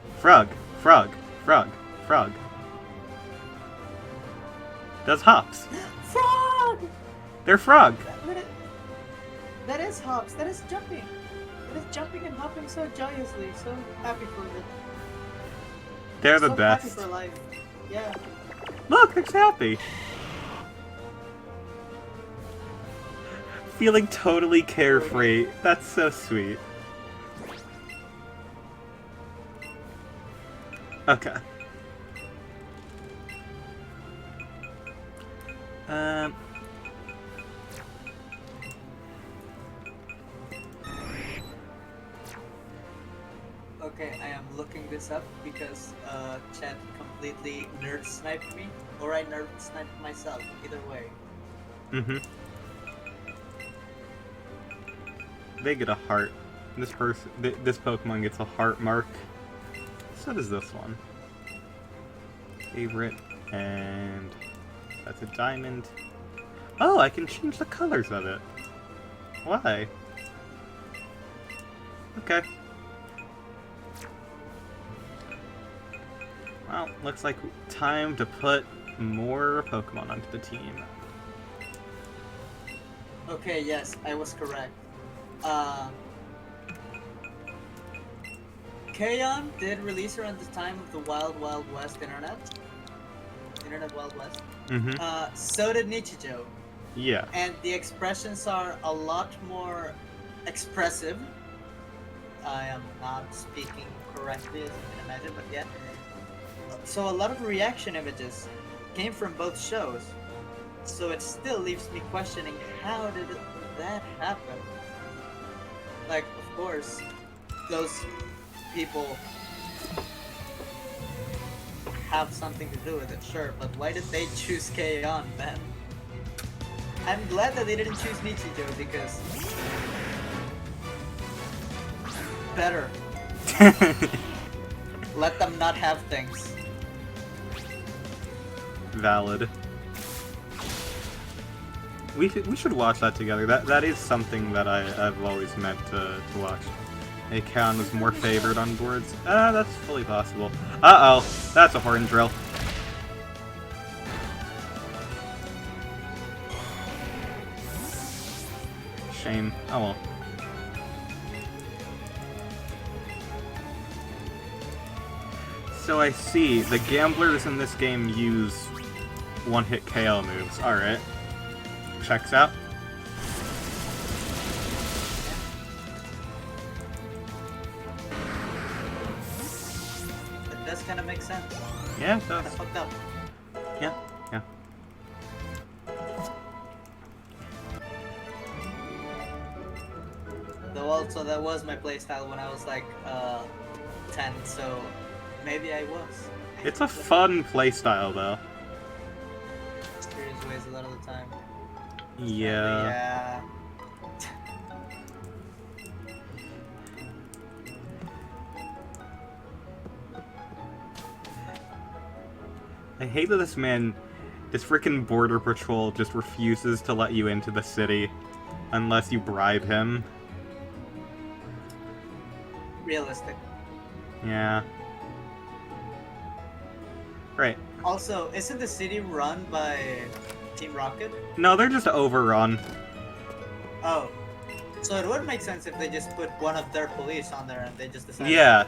Does hops. Frog! They're frog. That is hops. That is jumping. That is jumping and hopping so joyously. So happy for it. They're the So best. happy for life. Yeah. Look, it's happy. Feeling totally carefree. That's so sweet. Okay. Okay, I am looking this up because chat completely nerd sniped me, or I nerd sniped myself. Either way. Mm-hmm. They get a heart. This Pokemon gets a heart mark. So does this one. Favorite, and that's a diamond. Oh, I can change the colors of it. Why? Okay. Well, looks like time to put more Pokemon onto the team. Okay, yes, I was correct. Kaon did release around the time of the Wild Wild West Internet Wild West. Mm-hmm. So did Nichijou. Yeah. And the expressions are a lot more expressive. I am not speaking correctly, as you can imagine, but yeah. So a lot of reaction images came from both shows. So it still leaves me questioning, how did that happen? Like, of course, those people have something to do with it, sure, but why did they choose Kaon, man? I'm glad that they didn't choose Nichijou because better. Let them not have things. Valid. We should watch that together. That is something that I've always meant to watch. Kaon was more favored on boards. That's fully possible. Uh-oh, that's a horn drill. Shame. Oh well. So I see, the gamblers in this game use one-hit KO moves. Alright. Checks out. It does kind of make sense. Yeah, it does. Kinda fucked up. Yeah. Though also that was my playstyle when I was like 10, so maybe I was. It's a fun playstyle, though. Serious ways a lot of the time. Yeah. Yeah. I hate that this freaking border patrol just refuses to let you into the city unless you bribe him. Realistic. Yeah. Right. Also, isn't the city run by Team Rocket? No, they're just overrun. Oh. So it would make sense if they just put one of their police on there and they just decided. Yeah.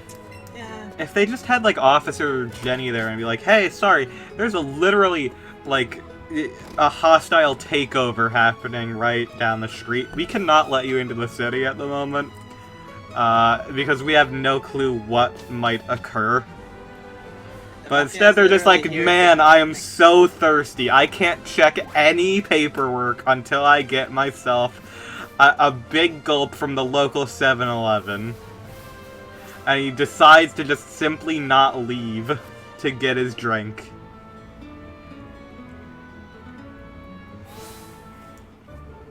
Yeah. If they just had, like, Officer Jenny there and be like, hey, sorry, there's literally, like, a hostile takeover happening right down the street. We cannot let you into the city at the moment. because we have no clue what might occur. The But mafia instead is they're just like, literally here man, to- I am so thirsty. I can't check any paperwork until I get myself a big gulp from the local 7-Eleven. And he decides to just simply not leave to get his drink.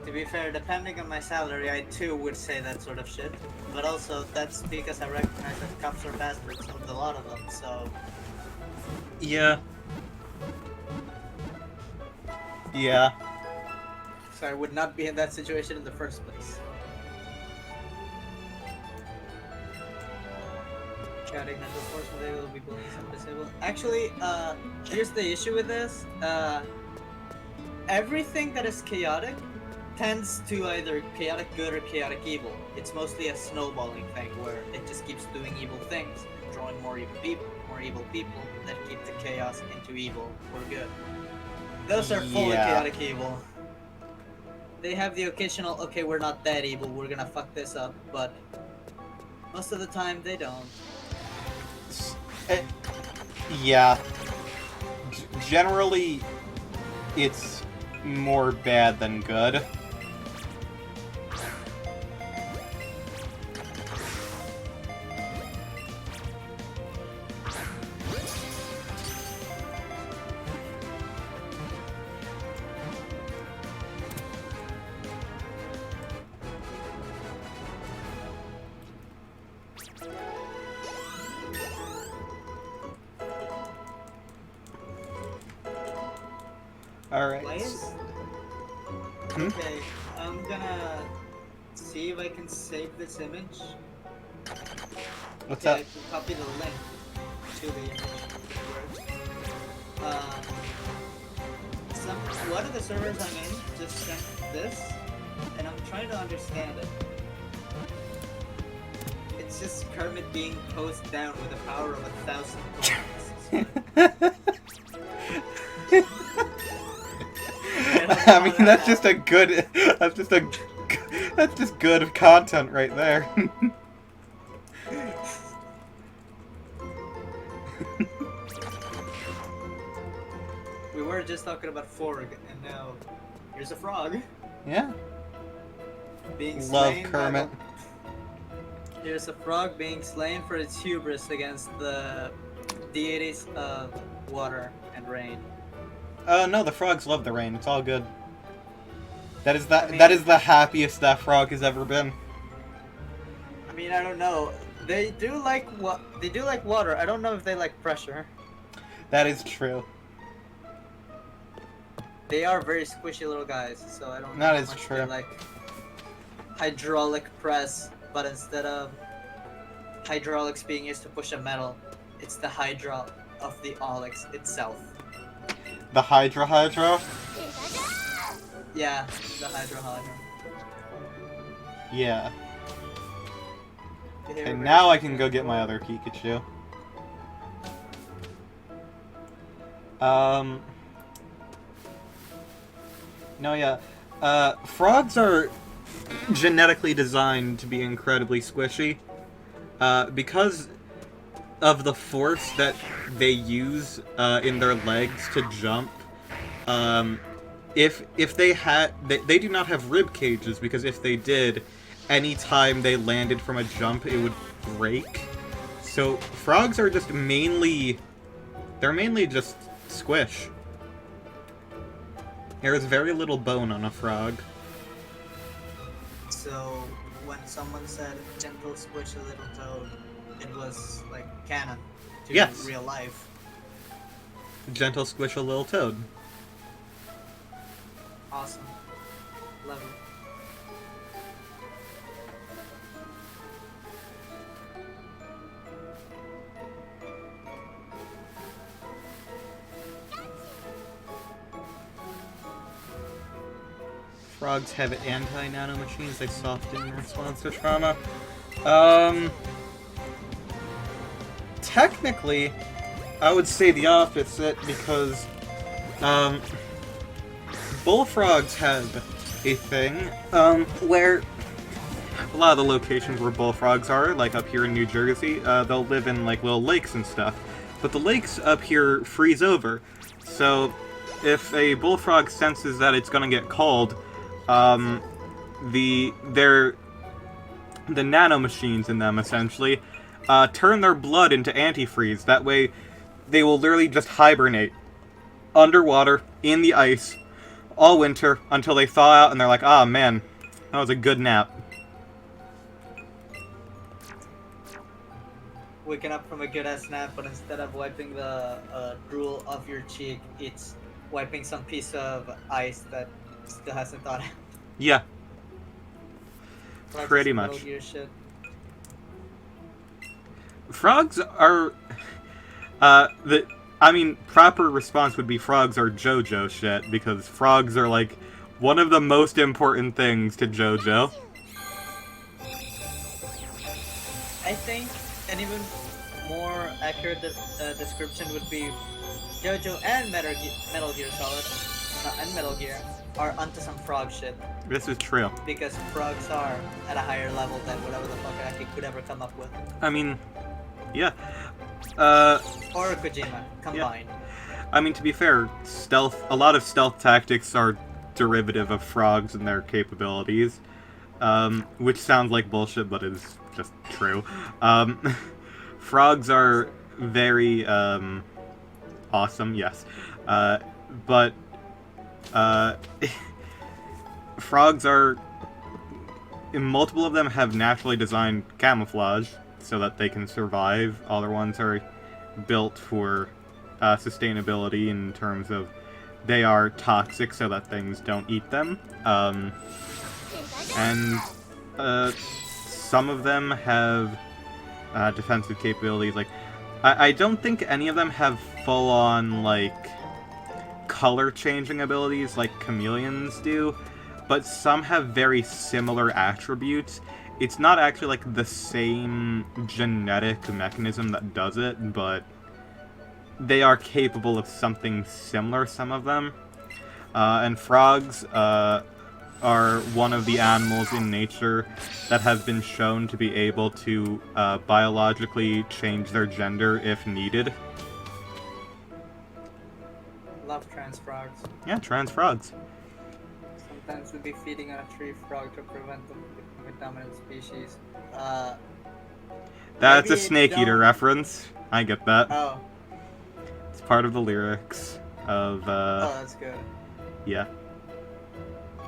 To be fair, depending on my salary, I too would say that sort of shit. But also, that's because I recognize that cops are bastards, a lot of them, so... Yeah. Yeah. So I would not be in that situation in the first place. Chaotic mental force they will be bullying some disabled. Actually, here's the issue with this. Everything that is chaotic tends to either chaotic good or chaotic evil. It's mostly a snowballing thing where it just keeps doing evil things, drawing more evil people that keep the chaos into evil or good. Those are full of Yeah. chaotic evil. They have the occasional, okay, we're not that evil, we're gonna fuck this up, but most of the time they don't. Yeah. Generally, it's more bad than good. Alright. Players? Hmm? Okay, I'm gonna see if I can save this image. What's Okay, up? I can copy the link to the image. One of the servers I'm in just sent this, and I'm trying to understand it. It's just Kermit being posed down with the power of 1,000 coins. I mean, that's just a good. That's just good content right there. We were just talking about Forg, and now here's a frog Yeah. being Love slain. Kermit. Here's a frog being slain for its hubris against the deities of water and rain. No, the frogs love the rain. It's all good. That is I mean- that is the happiest that frog has ever been. I mean, I don't know. They do like water. I don't know if they like pressure. That is true. They are very squishy little guys, so I don't know That how is much true. they like hydraulic press, but instead of hydraulics being used to push a metal, it's the hydra of the Olex itself. The Hydra. Yeah, the hydra. Yeah. Okay, Okay, now I can go get my other Pikachu. No, yeah. Frogs are genetically designed to be incredibly squishy. Because of the force that they use in their legs to jump. If they had, they do not have rib cages, because if they did, anytime they landed from a jump, it would break. So frogs are just mainly just squish. There is very little bone on a frog. So when someone said gentle squish a little toad, it was like canon to Yes. real life. Gentle squish a little toad. Awesome. Love it. Frogs have anti-nano machines. They soften in response to trauma. Technically, I would say the opposite, because bullfrogs have a thing where a lot of the locations where bullfrogs are, like up here in New Jersey, they'll live in like little lakes and stuff. But the lakes up here freeze over, so if a bullfrog senses that it's gonna get cold, the nanomachines in them essentially turn their blood into antifreeze. That way, they will literally just hibernate underwater in the ice all winter until they thaw out and they're like, ah, man, that was a good nap. Waking up from a good-ass nap, but instead of wiping the drool off your cheek, it's wiping some piece of ice that still hasn't thawed out. Yeah. Like Pretty some much. Metal Gear shit. Frogs are... proper response would be frogs are JoJo shit, because frogs are, like, one of the most important things to JoJo. I think an even more accurate description would be JoJo and Metal Gear Solid, and Metal Gear, are onto some frog shit. This is true. Because frogs are at a higher level than whatever the fuck I could ever come up with. I mean, yeah. Or Kojima, combined. Yeah. I mean, to be fair, a lot of stealth tactics are derivative of frogs and their capabilities, which sounds like bullshit, but is just true. Frogs are very, awesome, yes. But frogs are... multiple of them have naturally designed camouflage so that they can survive. Other ones are built for sustainability in terms of they are toxic so that things don't eat them. And some of them have defensive capabilities. Like, I don't think any of them have full-on, like, color-changing abilities like chameleons do, but some have very similar attributes. It's not actually, like, the same genetic mechanism that does it, but they are capable of something similar, some of them. And frogs are one of the animals in nature that have been shown to be able to biologically change their gender if needed. Love trans frogs. Yeah, trans frogs. Sometimes we'll be feeding on a tree frog to prevent them becoming a dominant species. That's a maybe Snake Eater don't- reference. I get that. Oh, It's part of the lyrics of, that's good. yeah.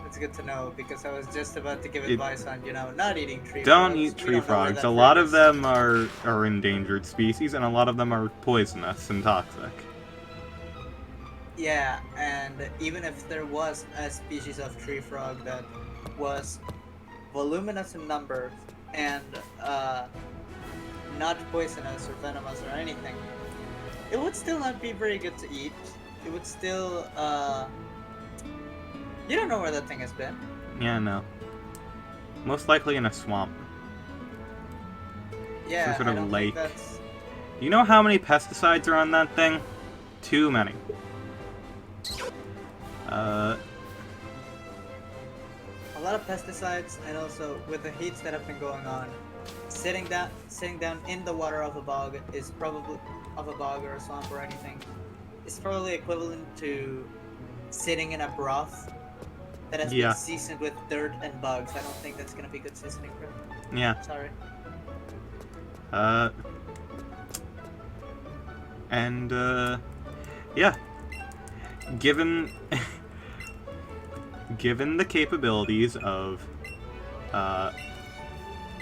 It's good to know, because I was just about to give advice on, not eating tree Don't frogs. eat We tree don't know where frogs. that A lot fruit of is. them are endangered species, and a lot of them are poisonous and toxic. Yeah, and even if there was a species of tree frog that was voluminous in numbers and not poisonous or venomous or anything, it would still not be very good to eat. It would still, you don't know where that thing has been. Yeah, no. Most likely in a swamp. Yeah, Some sort I of don't lake. think that's... You know how many pesticides are on that thing? Too many. A lot of pesticides, and also with the heats that have been going on, sitting down in the water of a bog is probably or a swamp or anything, is probably equivalent to sitting in a broth that has Yeah. been seasoned with dirt and bugs. I don't think that's gonna be good seasoning for it. Yeah. Sorry. Yeah. Given the capabilities of,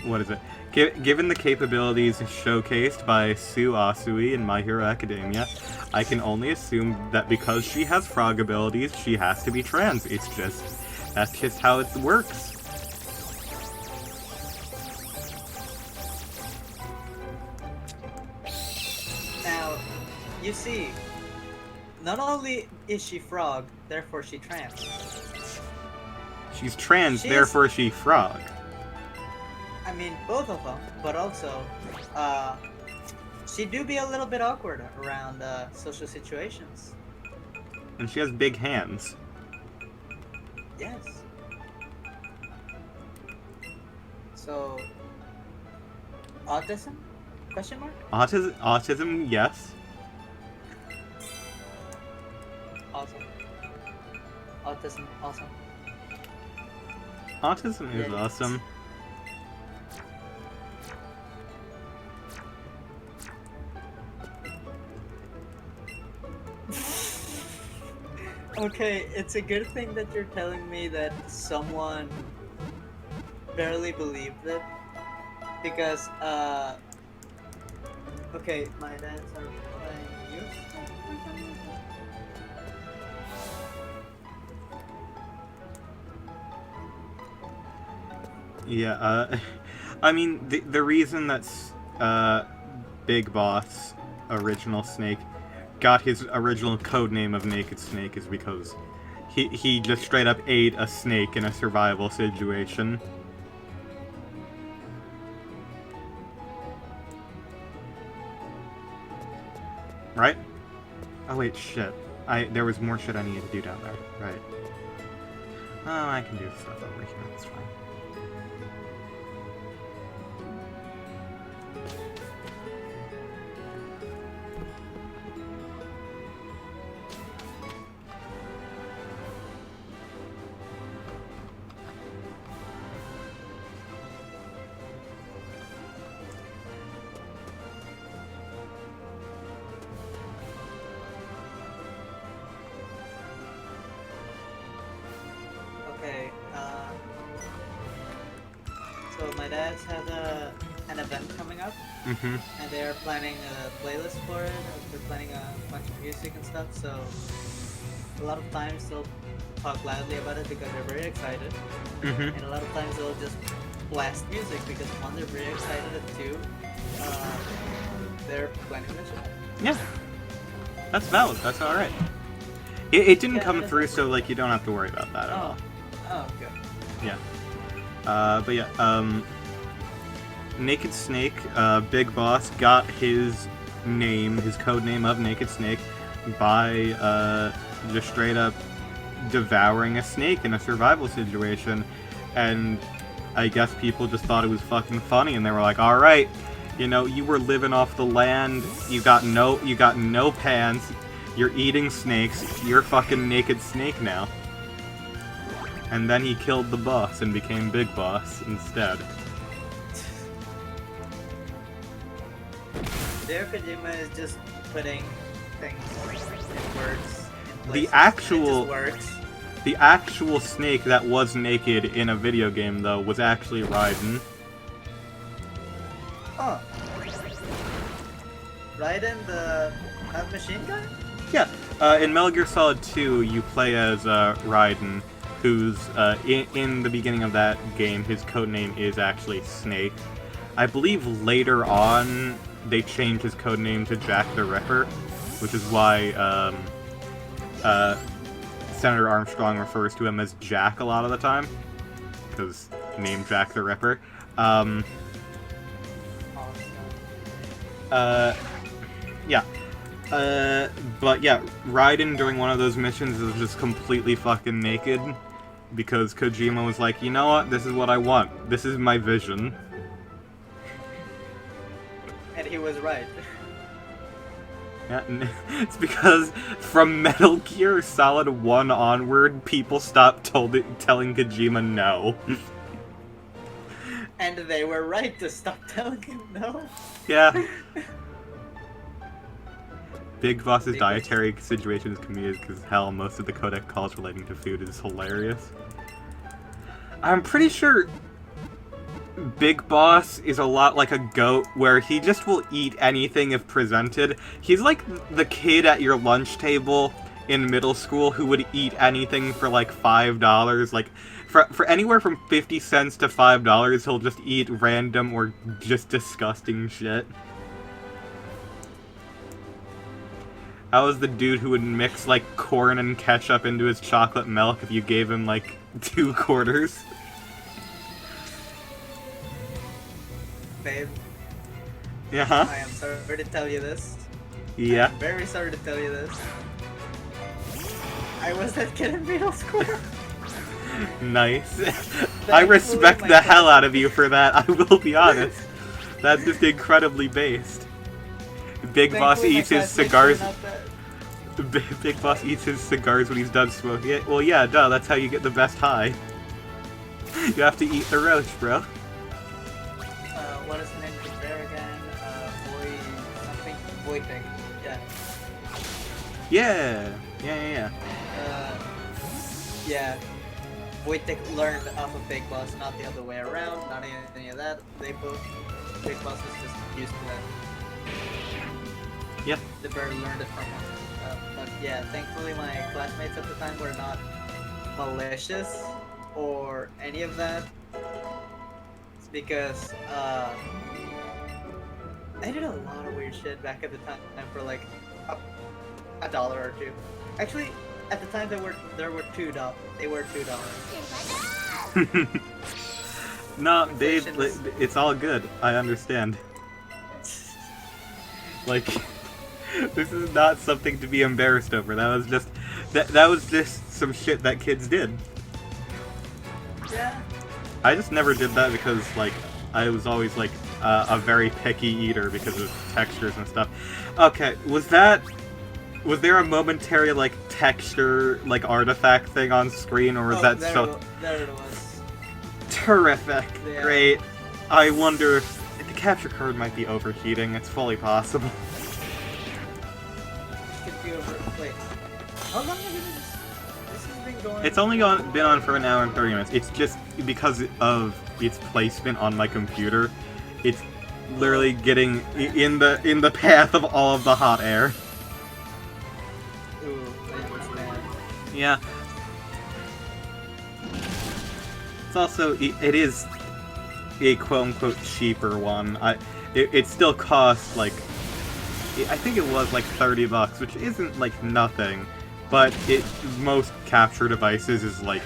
what is it? Given the capabilities showcased by Sue Asui in My Hero Academia, I can only assume that because she has frog abilities, she has to be trans. That's just how it works. Now, you see, not only is she frog, therefore she trans. She's trans, She's- therefore she frog. I mean, both of them, but also, she do be a little bit awkward around social situations. And she has big hands. So, autism? Question mark? Autism, yes. Awesome. Autism, awesome. Autism is Great. awesome. Okay, it's a good thing that you're telling me that someone barely believed it. Because, okay, my dads are playing youth. Yeah, I mean, the reason that's, Big Boss, Original Snake, got his original code name of Naked Snake is because he just straight up ate a snake in a survival situation. Right? Oh wait, shit. There was more shit I needed to do down there. Right. Oh, I can do stuff over here, that's fine. Okay, so my dad's have an event coming up, Mm-hmm. and they are planning a playlist for it. They're planning a bunch of music and stuff, so a lot of times they'll talk loudly about it because they're very excited, Mm-hmm. and a lot of times they'll just blast music because one, they're very excited, and two, they're planning a mission. Yeah. That's valid, that's alright. It didn't Yeah, come that's through, valid. so like you don't have to worry about that at all. Oh, good. Yeah. But yeah, Naked Snake, Big Boss, got his name, his code name of Naked Snake, by, just straight up devouring a snake in a survival situation, and I guess people just thought it was fucking funny, and they were like, alright, you know, you were living off the land, you got no pants, you're eating snakes, you're fucking Naked Snake now. And then he killed the boss and became Big Boss instead. There, Kojima is just putting things in words. In The places, actual- and it just works. The actual snake that was naked in a video game, though, was actually Raiden. Huh. Raiden, the machine guy? Yeah, in Metal Gear Solid 2, you play as Raiden, who's, in the beginning of that game, his codename is actually Snake. I believe later on, they changed his codename to Jack the Ripper, which is why, Senator Armstrong refers to him as Jack a lot of the time, because named Jack the Ripper. Yeah. But yeah, Raiden during one of those missions is just completely fucking naked, because Kojima was like, you know what, this is what I want. This is my vision. And he was right. Yeah, it's because from Metal Gear Solid 1 onward, people stopped telling Kojima no. And they were right to stop telling him no. Yeah. Big Boss's Big dietary situation is comedic because hell, most of the codec calls relating to food is hilarious. I'm pretty sure Big Boss is a lot like a goat, where he just will eat anything if presented. He's like the kid at your lunch table in middle school who would eat anything for like $5. Like, for anywhere from 50 cents to $5, he'll just eat random or just disgusting shit. I was the dude who would mix, like, corn and ketchup into his chocolate milk if you gave him, like, 2 quarters. Babe, Yeah. I am sorry to tell you this. Yeah. I'm very sorry to tell you this. I was that kid in middle school. Nice. I respect the hell out of you for that, I will be honest. That's just incredibly based. Big Boss eats his cigars. Big Boss eats his cigars when he's done smoking it. Well, yeah, duh, that's how you get the best high. You have to eat the roach, bro. What is the name of the bear again? Voidpig. Yeah. Yeah. Yeah. Wojtek learned off of Big Boss, not the other way around, not any of that. They both, Big Boss was just used to that. Yep. The bear learned it from him. But yeah, thankfully my classmates at the time were not malicious or any of that. It's because I did a lot of weird shit back at the time for like $1 or $2. Actually, at the time there were $2. They were $2. No, Dave, it's all good. I understand. Like, this is not something to be embarrassed over. That was just that was just some shit that kids did. Yeah. I just never did that because like I was always like a very picky eater because of textures and stuff. Okay, was there a momentary like texture like artifact thing on screen, or was that so? There it was. Terrific. Yeah. Great. I wonder if the capture card might be overheating. It's fully possible. Wait, how long have you been? This has been going. It's only been on for an hour and 30 minutes. It's just because of its placement on my computer. It's literally getting in the path of all of the hot air. Ooh, I understand. Yeah. It's also it is a quote-unquote cheaper one. It still costs like I think it was like $30, which isn't like nothing, but most capture devices is like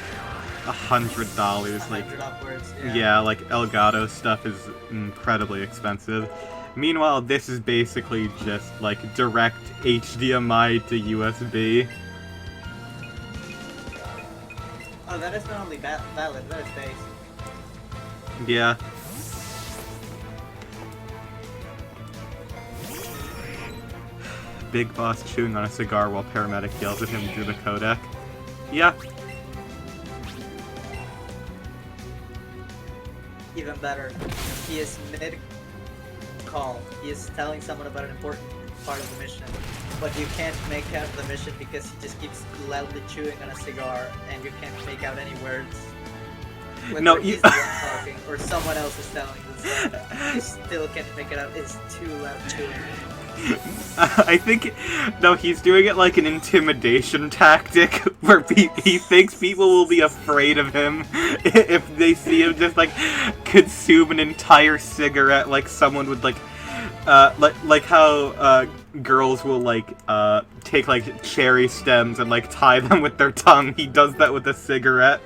$100. Like upwards, yeah, like Elgato stuff is incredibly expensive. Meanwhile, this is basically just like direct HDMI to USB. Oh, that is not only valid, that is base. Yeah. Big Boss chewing on a cigar while paramedic yells at him through the codec. Yeah. Even better, he is mid-call. He is telling someone about an important part of the mission, but you can't make out the mission because he just keeps loudly chewing on a cigar, and you can't make out any words. No, he's the one talking, or someone else is telling this. You still can't make it out. It's too loud chewing. I think, no, he's doing it like an intimidation tactic, where he thinks people will be afraid of him if they see him just, like, consume an entire cigarette like someone would, like how, girls will, like, take, like, cherry stems and, like, tie them with their tongue. He does that with a cigarette.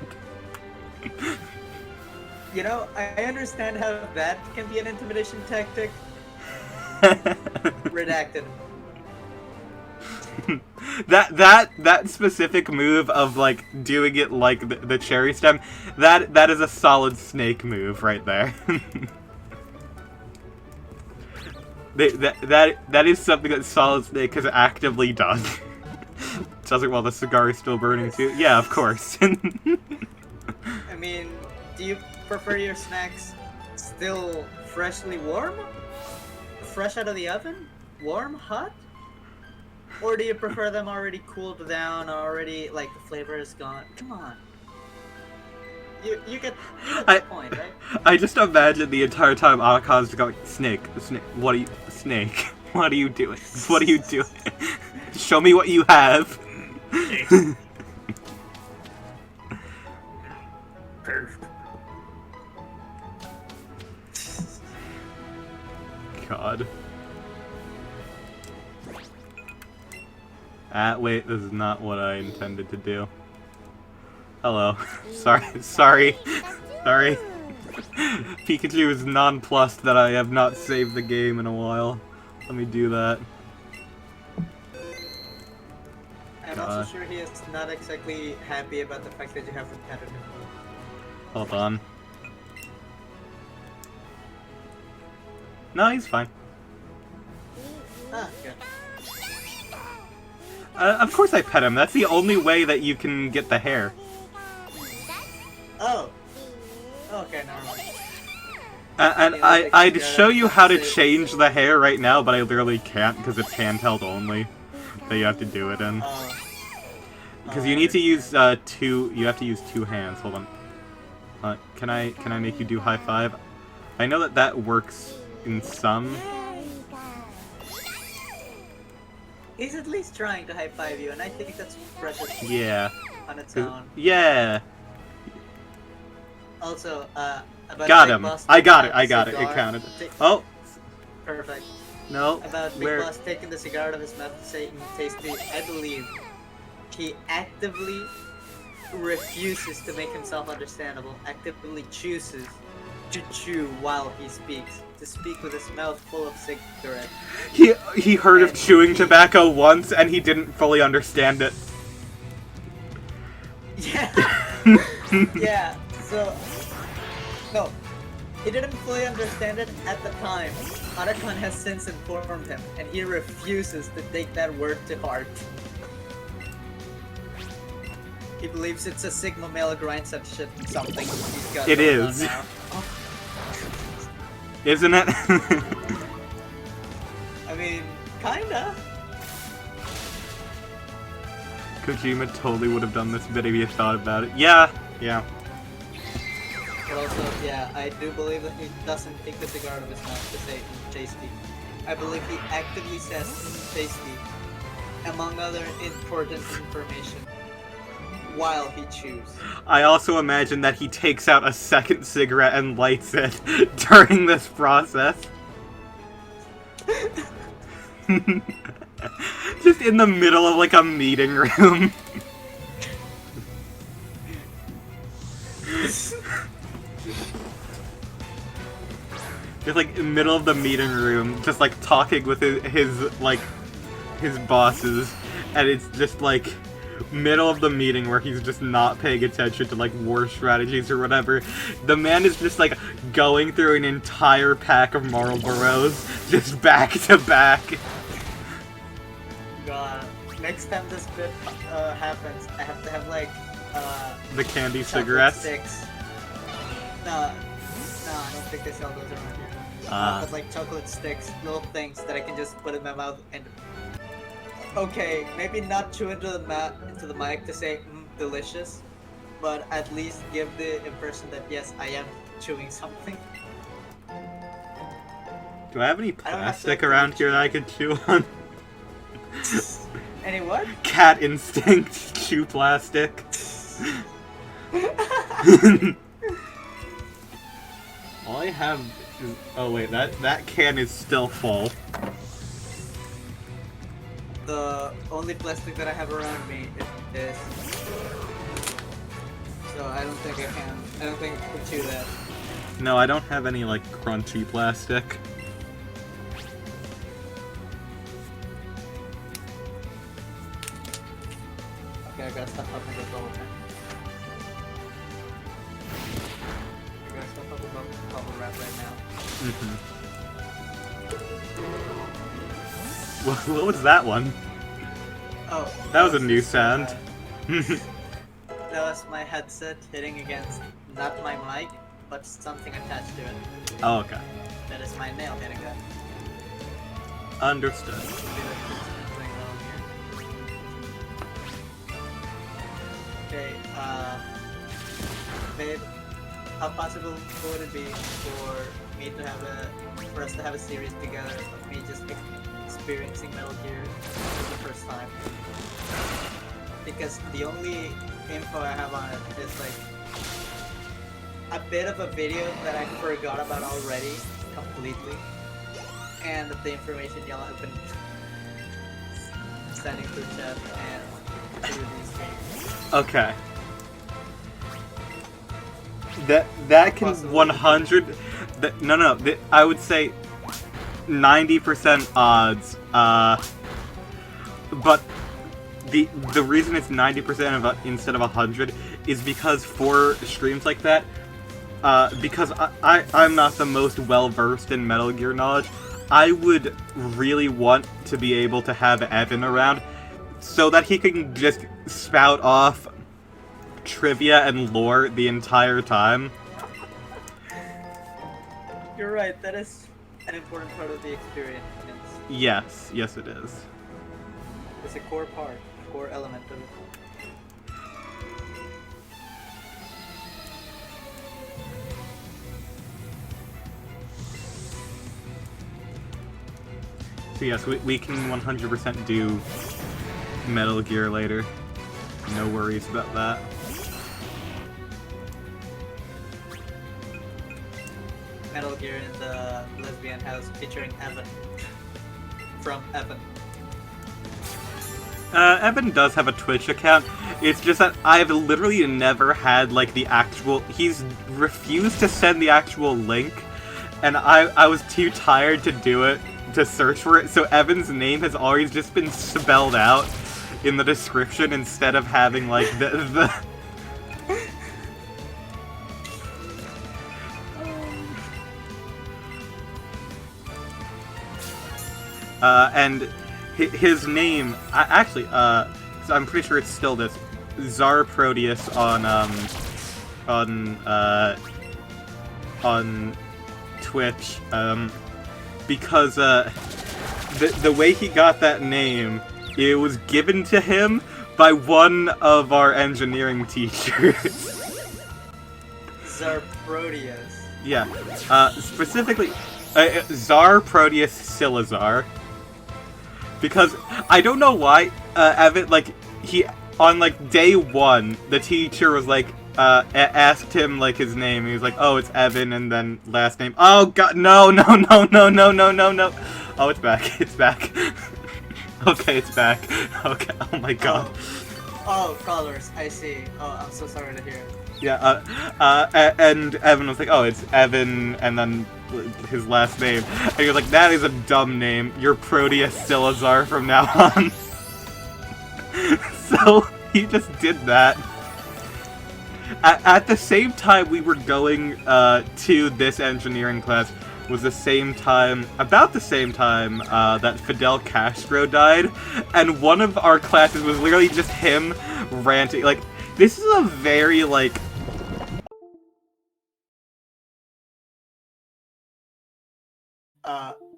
You know, I understand how that can be an intimidation tactic. Redacted. that specific move of like doing it like the cherry stem, that is a solid Snake move right there. that is something that Solid Snake has actively done. Sounds like while the cigar is still burning too. Yeah, of course. I mean, do you prefer your snacks still freshly warm? Fresh out of the oven? Warm? Hot? Or do you prefer them already cooled down, already, like, the flavor is gone? Come on. You get the point, right? I just imagine the entire time Aka's going, Snake, what are you, Snake, what are you doing? What are you doing? Show me what you have. God. Wait, this is not what I intended to do. Hello. Sorry. Pikachu is nonplussed that I have not saved the game in a while. Let me do that. I'm also I'm sure he is not exactly happy about the fact that you have repetitive mode. Hold on. No, he's fine. Ah, good. Of course I pet him. That's the only way that you can get the hair. Oh. Okay, never mind. And I'd show you how to change the hair right now, but I literally can't because it's handheld only that you have to do it in. Because you need to use two. You have to use 2 hands. Hold on. Can I make you do high five? I know that works in some. He's at least trying to high five you, and I think that's precious. Yeah. On its own. Yeah. Also, about got Big him. Boss I got it. taking I got the it. It cigar- counted. ta- Oh. Perfect. No. About Big Where? Boss taking the cigar out of his mouth to say tasty, I believe he actively refuses to make himself understandable, actively chooses to chew while he speaks, to speak with his mouth full of cigarette. He heard of chewing tobacco once and he didn't fully understand it. Yeah. Yeah. So no, he didn't fully understand it at the time. Otacon has since informed him, and he refuses to take that word to heart. He believes it's a Sigma male grind such shit something he's got It going on is. now. Isn't it? I mean, kinda. Kojima totally would have done this bit if he had thought about it. Yeah. But also, yeah, I do believe that he doesn't take the cigar out of his mouth to say tasty. I believe he actively says tasty, among other important information, while he chews. I also imagine that he takes out a second cigarette and lights it during this process. Just in the middle of like a meeting room. Just like in the middle of the meeting room, just like talking with his bosses, and it's just like middle of the meeting where he's just not paying attention to like war strategies or whatever. The man is just like going through an entire pack of Marlboros just back to back. God, next time this bit happens, I have to have like The candy chocolate cigarettes. sticks. No, I don't think they sell those around here. But like chocolate sticks, little things that I can just put in my mouth and. Okay, maybe not chew into the mic to say delicious, but at least give the impression that yes, I am chewing something. Do I have any plastic around here that I could chew on? Any what? Cat instinct, chew plastic. All I have is... Oh wait, that can is still full. The only plastic that I have around me is this. So I don't think I can chew that. No, I don't have any, like, crunchy plastic. Okay, I gotta stop popping this all the time. I gotta stop popping bubble wrap right now. What was that one? Oh. That was a new just, sound. That was my headset hitting against not my mic, but something attached to it. Oh, okay. That is my nail hitting that. Understood. Okay, babe, how possible would it be for us to have a series together of me just experiencing Metal Gear for the first time? Because the only info I have on it is like a bit of a video that I forgot about already completely, and the information y'all have been sending through chat and through these games. Okay. That can Possibly. 100... I would say 90% odds, but the reason it's 90% of instead of 100 is because for streams like that, because I'm not the most well-versed in Metal Gear knowledge, I would really want to be able to have Evan around so that he can just spout off trivia and lore the entire time. You're right, that is an important part of the experience. Yes, yes it is. It's a core part, core element of it. So yes, we can 100% do Metal Gear later. No worries about that. Metal Gear in the lesbian house featuring Evan. From Evan. Evan does have a Twitch account. It's just that I've literally never had, like, the actual... He's refused to send the actual link, and I was too tired to do it, to search for it, so Evan's name has always just been spelled out in the description instead of having, like, the... and his name, actually, so I'm pretty sure it's still this, Czar Proteus on Twitch, because, the way he got that name, it was given to him by one of our engineering teachers. Czar Proteus. Yeah, specifically, Czar Proteus Silazar. Because, I don't know why, Evan, like, on, like, day one, the teacher was, like, asked him, like, his name, he was like, oh, it's Evan, and then last name, oh, god, no. Oh, it's back, okay, it's back, okay, oh my god. Oh, colors, I see. Oh, I'm so sorry to hear it. Yeah, and Evan was like, oh, it's Evan, and then his last name. And he was like, that is a dumb name. You're Proteus Silazar from now on. So, he just did that. At the same time we were going to this engineering class was the same time, about the same time, that Fidel Castro died, and one of our classes was literally just him ranting. Like, this is a very, like...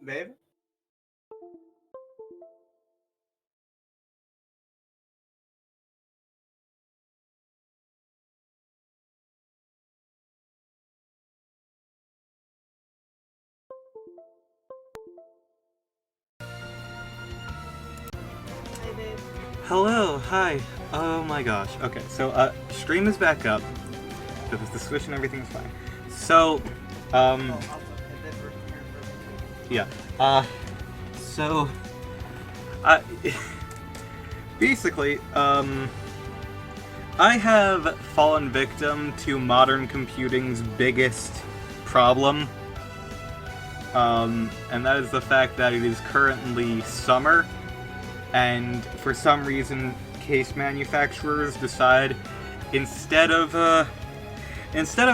Babe? Hey, babe. Hello, hi. Oh my gosh. Okay, so, stream is back up. Because the Switch and everything's fine. So, Oh, also, it did work here for me too. yeah, so, basically, I have fallen victim to modern computing's biggest problem, and that is the fact that it is currently summer, and for some reason, case manufacturers decide instead of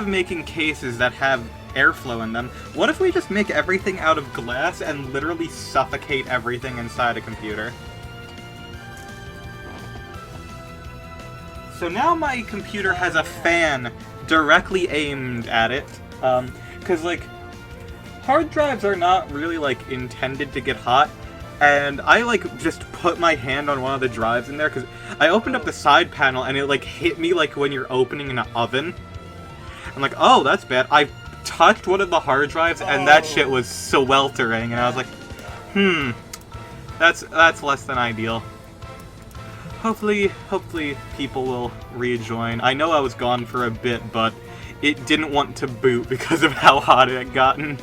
making cases that have airflow in them, what if we just make everything out of glass and literally suffocate everything inside a computer? So now my computer has a fan directly aimed at it, because, like, hard drives are not really, like, intended to get hot, and I, like, just put my hand on one of the drives in there, because I opened up the side panel, and it, like, hit me like when you're opening an oven. I'm like, oh, that's bad. I touched one of the hard drives, and that shit was sweltering, and I was like, that's less than ideal. Hopefully people will rejoin. I know I was gone for a bit, but it didn't want to boot because of how hot it had gotten.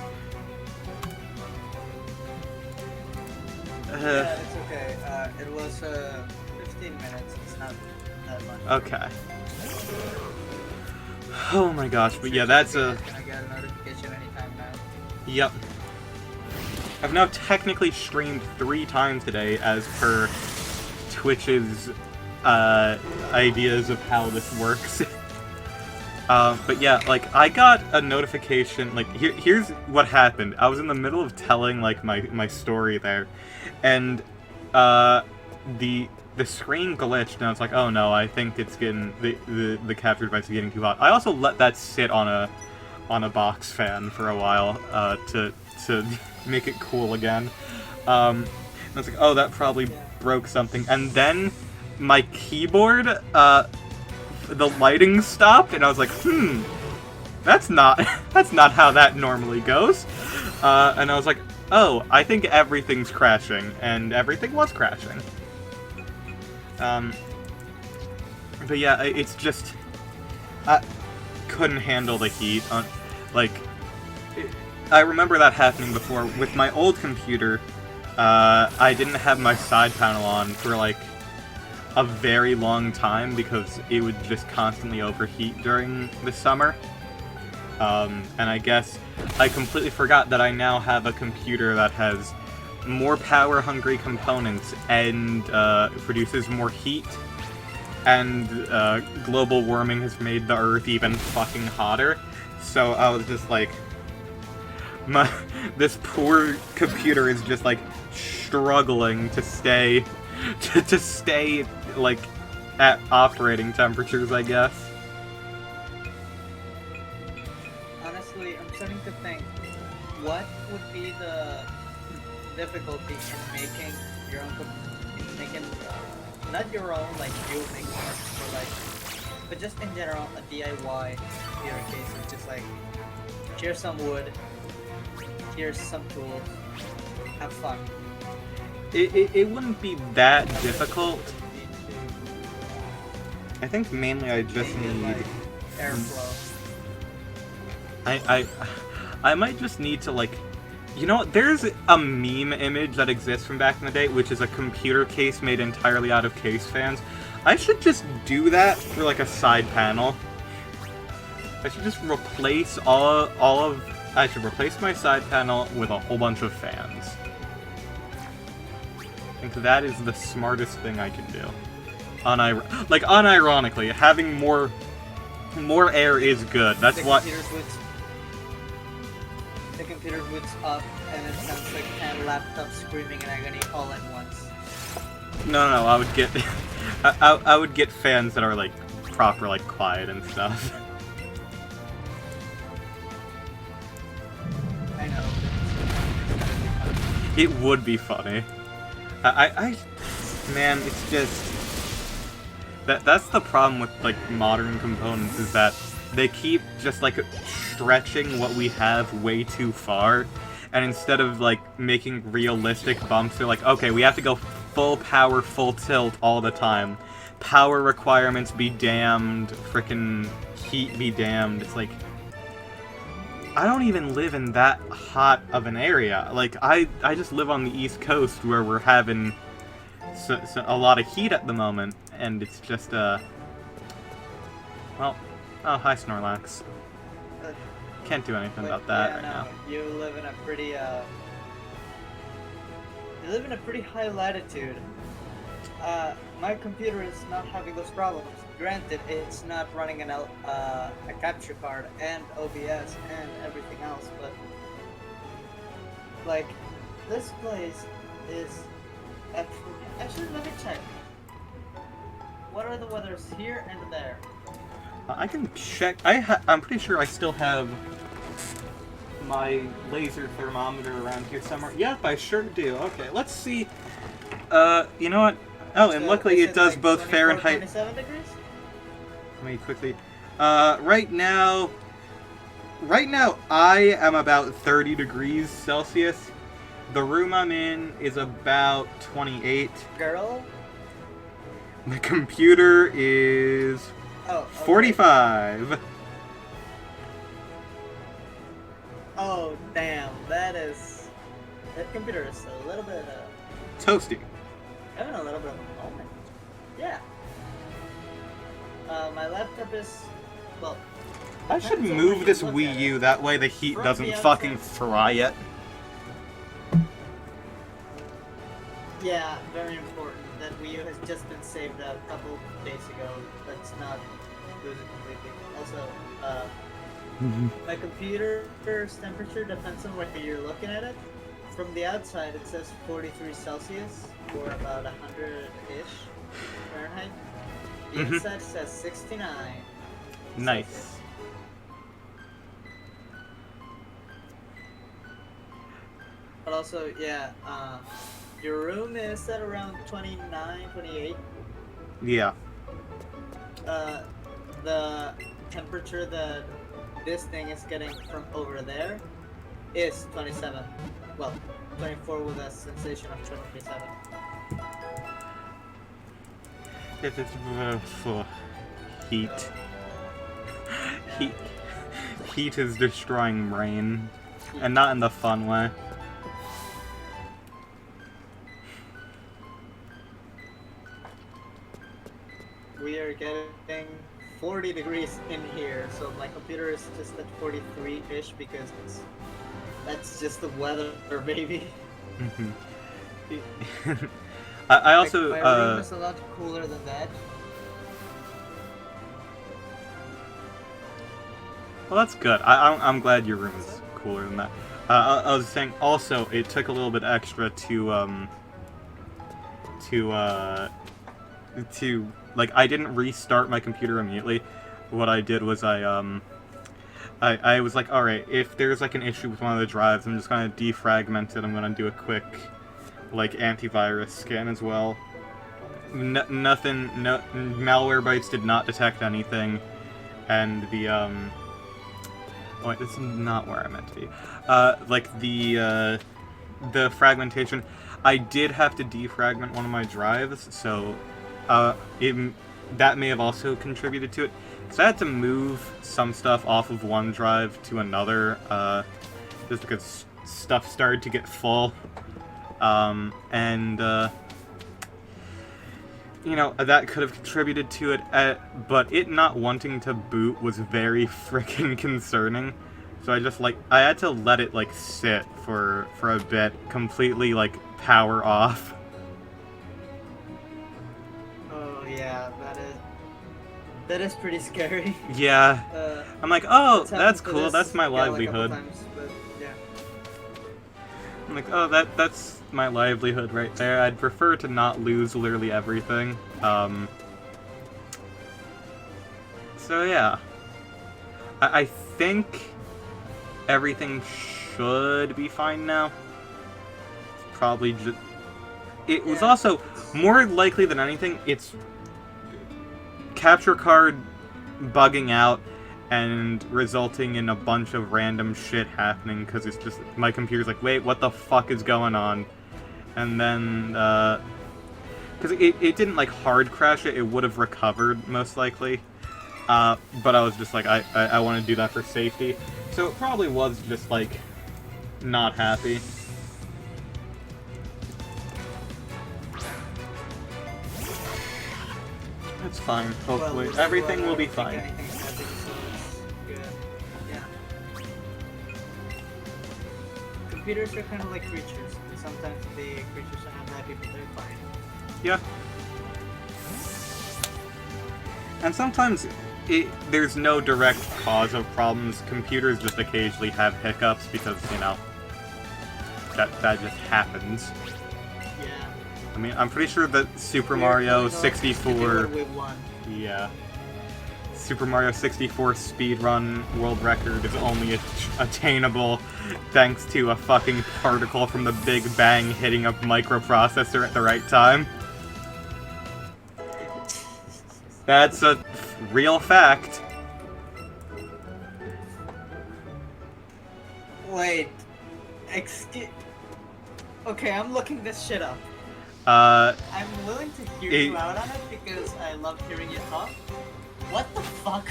Yeah, it's okay. It was 15 minutes. It's not that much. Okay. Oh my gosh, but yeah, that's a... Can I get a notification anytime now? Yep. I've now technically streamed 3 times today, as per Twitch's ideas of how this works. But yeah, like, I got a notification, like, here's what happened. I was in the middle of telling, like, my story there, and, the screen glitched, and I was like, oh no, I think it's getting, the capture device is getting too hot. I also let that sit on a box fan for a while, to make it cool again. And I was like, oh, that probably broke something. And then my keyboard, the lighting stopped, and I was like, that's not how that normally goes. And I was like, oh, I think everything's crashing, and everything was crashing. But yeah, it's just, I couldn't handle the heat. I remember that happening before. With my old computer, I didn't have my side panel on for, like, a very long time because it would just constantly overheat during the summer. And I guess I completely forgot that I now have a computer that has more power-hungry components and produces more heat, and global warming has made the Earth even fucking hotter. So I was just like, this poor computer is just like struggling to stay, to stay like at operating temperatures, I guess. Honestly, I'm starting to think, what would be the difficulty in making your own, not your own, like, building parts, or like, but just in general, a DIY computer case is just like, here's some wood, here's some tools, have fun. It wouldn't be that difficult. I think mainly I just need like airflow. I might just need to, like, you know what, there's a meme image that exists from back in the day, which is a computer case made entirely out of case fans. I should just do that for, like, a side panel. I should just replace I should replace my side panel with a whole bunch of fans. I think that is the smartest thing I can do. Unironically, having more air is good. That's why. The computer boots up, and it sounds like 10 laptops screaming in agony all at once. No, I would get, I would get fans that are, like, proper, like, quiet and stuff. I know. It would be funny. Man, it's just that's the problem with, like, modern components, is that they keep just, like, stretching what we have way too far, and instead of, like, making realistic bumps, they're like, okay, we have to go full power, full tilt all the time. Power requirements be damned, frickin' heat be damned. It's like, I don't even live in that hot of an area. Like, I just live on the East Coast, where we're having a lot of heat at the moment, and it's just, well, oh, hi, Snorlax. Can't do anything about that right now. You live in a pretty, high latitude. My computer is not having those problems. Granted, it's not running a capture card and OBS and everything else, but, like, this place is actually, let me check. What are the weathers here and there? I can check. I'm pretty sure I still have my laser thermometer around here somewhere. Yep, I sure do. Okay, let's see. You know what? Oh, and luckily it does, like, both Fahrenheit. 27 degrees? Let me quickly. Right now I am about 30 degrees Celsius. The room I'm in is about 28. Girl? The computer is 45. Oh, damn. That computer is a little bit, toasty. Having a little bit of a moment. Yeah. My laptop is, well... I should move this Wii U, that way the heat doesn't fucking fry it. Yeah, very important. that Wii U has just been saved a couple days ago. Let's not lose it completely. Also, my computer's temperature depends on where you're looking at it. From the outside, it says 43 Celsius, or about 100-ish Fahrenheit. The inside says 69. Nice. Celsius. But also, yeah, your room is at around 29, 28. Yeah. The temperature that this thing is getting from over there is 27. Well, 24 with a sensation of 27. It is for heat. Heat. Heat is destroying brain, and not in the fun way. We are getting 40 degrees in here, so my computer is just at 43-ish because that's just the weather, baby. I also like, my room is a lot cooler than that. well, that's good. I'm glad your room is cooler than that. I was saying also it took a little bit extra to like I didn't restart my computer immediately. What I did was I was like, all right, if there's like an issue with one of the drives, I'm just gonna defragment it. I'm gonna do a quick like antivirus scan as well. Nothing, no Malwarebytes did not detect anything, and the oh wait, this is not where I meant to be. Like the fragmentation, I did have to defragment one of my drives, so that may have also contributed to it. So I had to move some stuff off of one drive to another, just because stuff started to get full. You know, that could have contributed to it, but it not wanting to boot was very freaking concerning. So I had to let it, like, sit for a bit, completely, like, power off. Oh yeah, that is pretty scary. Yeah. I'm like, oh, that's happened to cool, this that's my gal a couple livelihood. times, but yeah. I'm like, oh, that's my livelihood right there. I'd prefer to not lose literally everything. So yeah. I think everything should be fine now. It's probably just... It was also, more likely than anything, it's capture card bugging out and resulting in a bunch of random shit happening, because it's just, my computer's like, wait, what the fuck is going on? And then, because it didn't, like, hard crash it, it would have recovered, most likely. But I was just like, I want to do that for safety. So it probably was just, like, not happy. It's fine, hopefully. Well, everything will be I don't fine. think anything's happening, so it's good. Yeah. Computers are kind of like creatures. Sometimes the creatures are not happy, but they're fine. Yeah. And sometimes there's no direct cause of problems. Computers just occasionally have hiccups because, you know, that just happens. Yeah. I mean, I'm pretty sure that Super Mario 64... Yeah. Super Mario 64 speedrun world record is only attainable thanks to a fucking particle from the Big Bang hitting a microprocessor at the right time. That's a real fact. Wait. Excuse... Okay, I'm looking this shit up. I'm willing to hear you out on it because I love hearing you talk. What the fuck?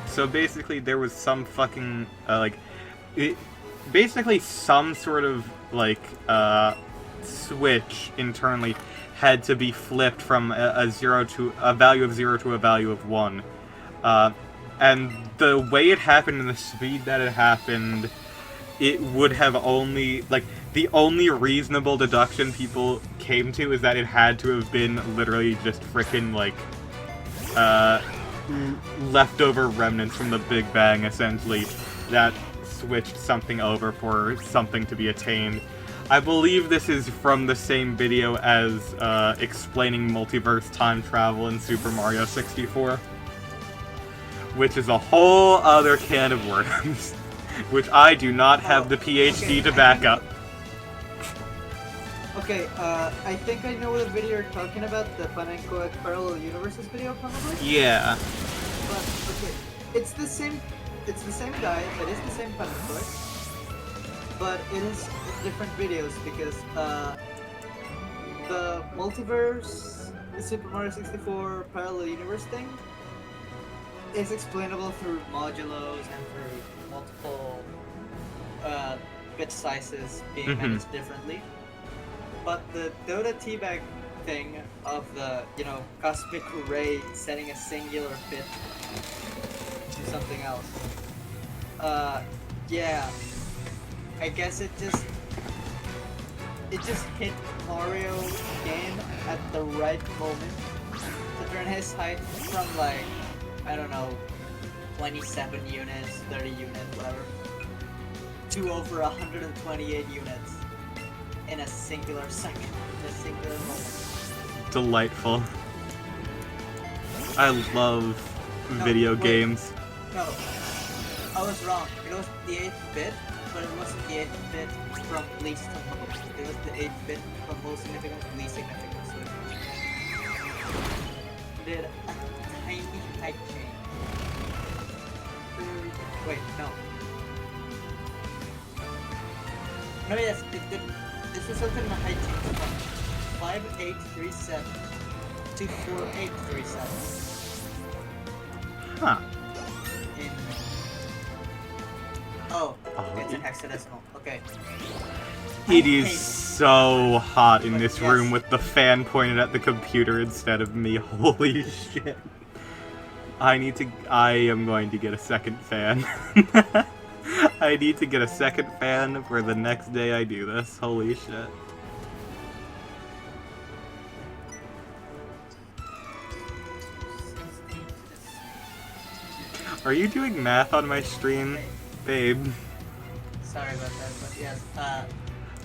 So basically there was some fucking, basically some sort of, like, switch internally had to be flipped from a value of 0 to a value of 1. And the way it happened and the speed that it happened, it would have only, like, The only reasonable deduction people came to is that it had to have been literally just frickin' like leftover remnants from the Big Bang, essentially, that switched something over for something to be attained. I believe this is from the same video as explaining multiverse time travel in Super Mario 64, which is a whole other can of worms, which I do not have the PhD to back up. Okay, I think I know what video you're talking about, the Fun and Coed Parallel Universes video, probably? Yeah. But, okay, it's the same guy, it is the same Fun and Coed, but it is different videos, because, the multiverse, the Super Mario 64 Parallel Universe thing, is explainable through modulos and through multiple, bit sizes being managed differently. But the Dota Teabag thing of the, cosmic ray setting a singular bit to something else. Yeah. I guess it just hit Mario game at the right moment to turn his height from like, I don't know, 27 units, 30 units, whatever, to over 128 units. In a singular second, in a singular moment. Delightful. I love video games. No, I was wrong. It was the 8th bit, but it wasn't the 8th bit from least to most. It was the 8th bit from most significant to least significant. So it did a tiny height change. Wait, no. No, yes, it did. This resulted in a height change from 5837 to 4837. Huh. It's an hexadecimal. Okay. It is so hot in this room with the fan pointed at the computer instead of me. Holy shit. I am going to get a second fan. I need to get a second fan for the next day I do this. Holy shit. Are you doing math on my stream, babe? Sorry about that, but yes,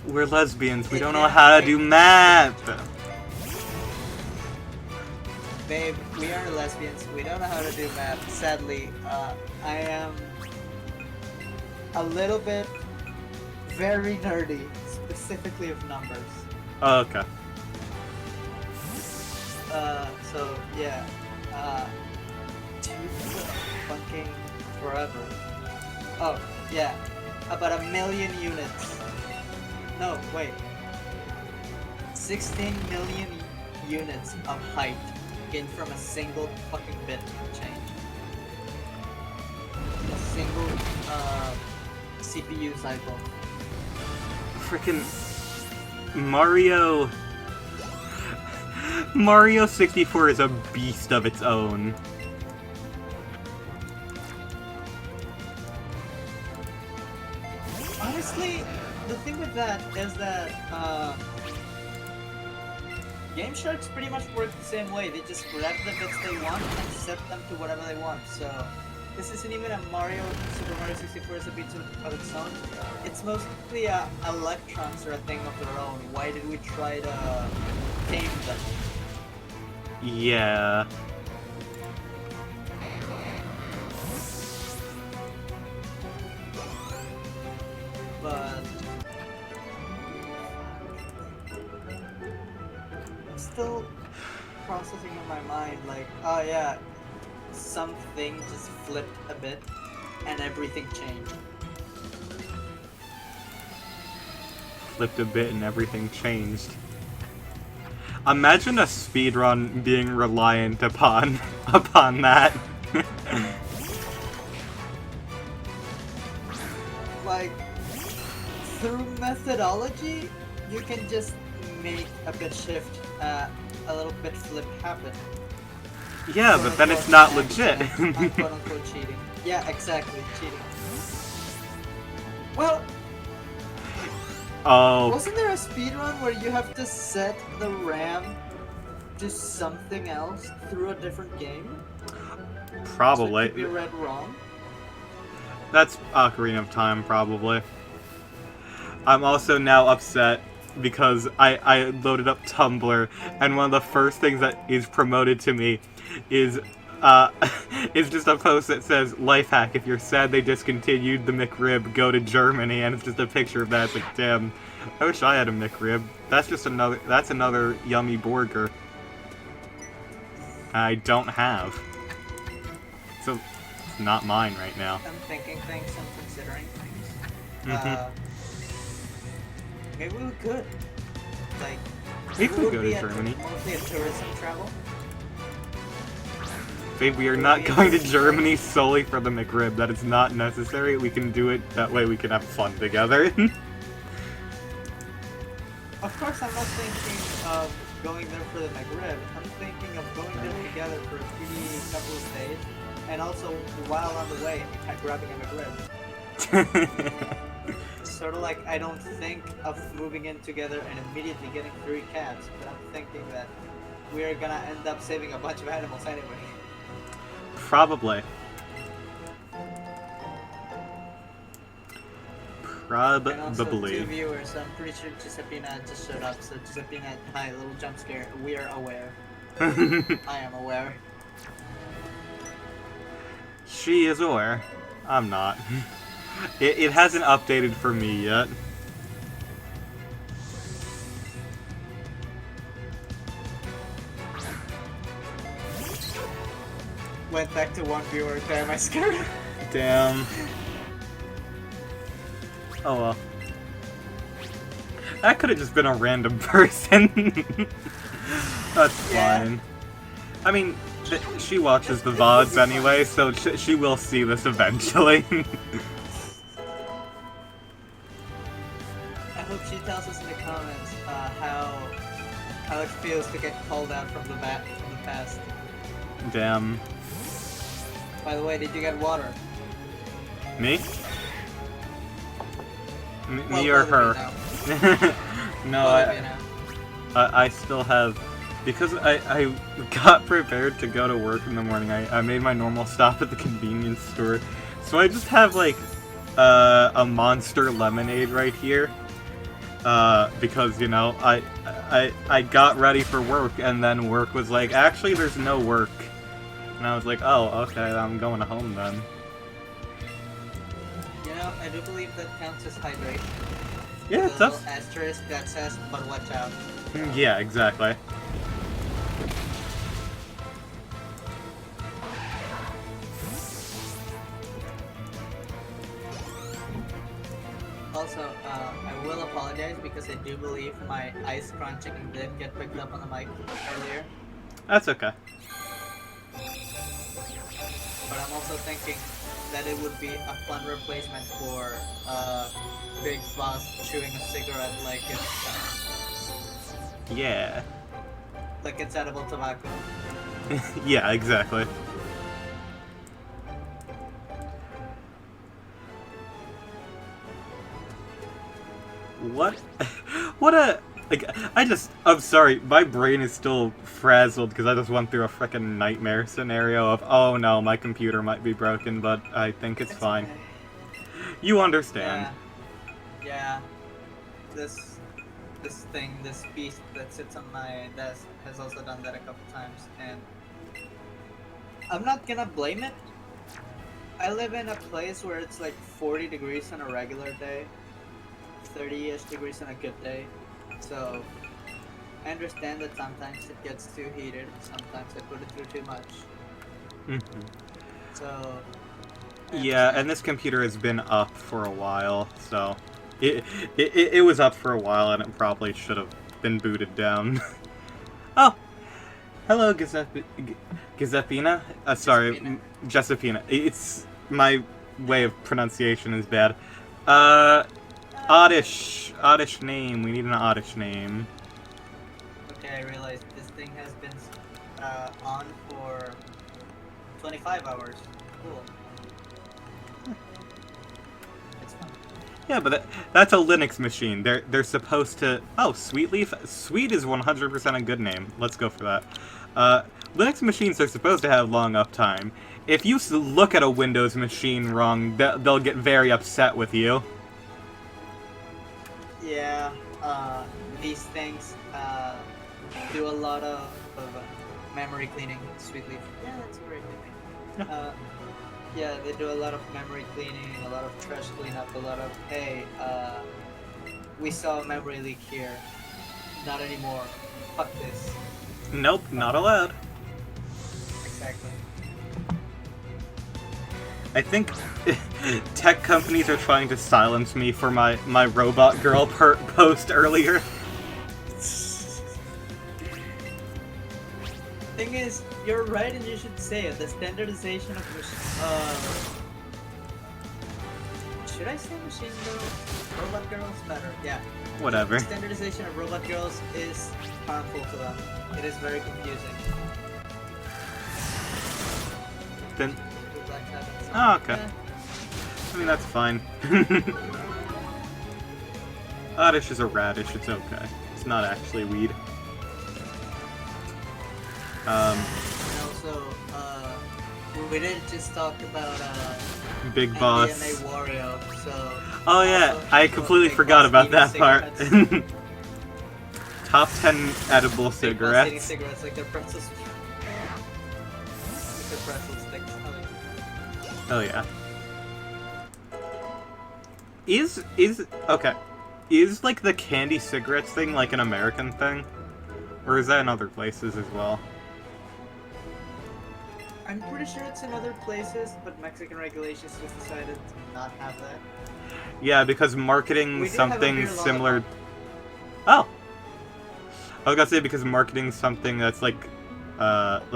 we're lesbians, we don't know how to do math! Babe, we are lesbians, we don't know how to do math. Sadly, I am a little bit very nerdy, specifically of numbers. Oh, okay. So, yeah, fucking forever. Oh, yeah, about 1 million units. No, wait. 16 million units of height gained from a single fucking bit change. A single, CPU cycle. Frickin' Mario 64 is a beast of its own. Honestly, the thing with that is that Game Sharks pretty much work the same way. They just grab the bits they want and set them to whatever they want. So this isn't even a Super Mario 64 is a beat of its own. It's mostly electrons are a thing of their own. Why did we try to tame them? Yeah. But I'm still processing in my mind, like, oh yeah, something just flipped a bit and everything changed. Flipped a bit and everything changed. Imagine a speedrun being reliant upon that. Like, through methodology, you can just make a bit shift, a little bit flip happen. Yeah, but then it's not legit. Quote unquote cheating. Yeah, exactly, cheating. Well, Oh, Wasn't there a speedrun where you have to set the RAM to something else through a different game? So it probably. could be read wrong? That's Ocarina of Time, probably. I'm also now upset because I loaded up Tumblr, and one of the first things that is promoted to me is uh, is just a post that says, "Life hack, if you're sad they discontinued the McRib, go to Germany," and it's just a picture of that. It's like, damn, I wish I had a McRib. That's another yummy burger I don't have. So, it's not mine right now. I'm thinking things, I'm considering things. Mhm. Maybe we could. Like, We it could would go be to Germany. Mostly a tourism travel. Babe, we are not going to Germany solely for the McRib. That is not necessary. We can do it that way. We can have fun together. Of course, I'm not thinking of going there for the McRib. I'm thinking of going there together for a couple of days, and also while on the way, grabbing a McRib. Sort of like I don't think of moving in together and immediately getting 3 cats, but I'm thinking that we are gonna end up saving a bunch of animals anyway. Probably. And also 2 Probably. viewers. I'm pretty sure Giuseppina just showed up. So Giuseppina, hi, little jump scare. We are aware. I am aware. She is aware. I'm not. It hasn't updated for me yet. Went back to 1 viewer. Damn, I scared. Damn. Oh well. That could have just been a random person. That's Yeah. fine. I mean, she watches the VODs anyway, so she will see this eventually. I hope she tells us in the comments how it feels to get called out from the past. Damn. By the way, did you get water? Me? Well, Me or both her? of you now. No, Both of you now. I still have, because I got prepared to go to work in the morning. I made my normal stop at the convenience store, so I just have like a Monster lemonade right here. Because you know I got ready for work, and then work was like, actually there's no work, and I was like, oh okay, I'm going home then. You know, I do believe that counts as hydration. Yeah, it The does. little asterisk that says, but watch out. Yeah, exactly. Also, I will apologize because I do believe my ice crunching did get picked up on the mic earlier. That's okay. But I'm also thinking that it would be a fun replacement for Big Boss chewing a cigarette Yeah. like it's edible tobacco. Yeah, exactly. What? What a... Like, I'm sorry, my brain is still frazzled because I just went through a frickin' nightmare scenario of, oh no, my computer might be broken, but I think it's fine. Okay. You understand. Yeah. This beast that sits on my desk has also done that a couple times, and I'm not gonna blame it. I live in a place where it's like 40 degrees on a regular day, 30-ish degrees on a good day, so I understand that sometimes it gets too heated, sometimes I put it through too much. Mhm. So Yeah, and this computer has been up for a while, so... It was up for a while, and it probably should have been booted down. Oh! Hello, Giuseppina? Sorry, Giuseppina. It's... my way of pronunciation is bad. Oddish name. We need an oddish name. Okay, I realized this thing has been on for 25 hours. Cool. It's fun. Yeah, but that's a Linux machine. They're supposed to... Oh, Sweet Leaf? Sweet is 100% a good name. Let's go for that. Linux machines are supposed to have long uptime. If you look at a Windows machine wrong, they'll get very upset with you. Yeah, these things do a lot of memory cleaning. Sweet Leaf. Yeah, that's a great name. Yeah, they do a lot of memory cleaning, a lot of trash cleanup, a lot of, hey, we saw a memory leak here. Not anymore. Fuck this. Nope, not allowed. Exactly. I think tech companies are trying to silence me for my robot girl post earlier. Thing is, you're right and you should say it. The standardization of should I say machine girls? Robot girls? Better, yeah. Whatever. Standardization of robot girls is harmful to them. It is very confusing. Then... Oh, okay. I mean, that's fine. Oddish is a radish, it's okay. It's not actually weed. And also, we didn't just talk about Big Boss. MDMA Wario, so... Oh yeah, I completely forgot about that part. Top 10 edible cigarettes. Cigarettes, like they're pretzels. They're pretzel sticks. Oh yeah. Okay. Is like the candy cigarettes thing like an American thing? Or is that in other places as well? I'm pretty sure it's in other places, but Mexican regulations just decided to not have that. Yeah, because marketing something similar... Lollipop. Oh! I was gonna say because marketing something that's like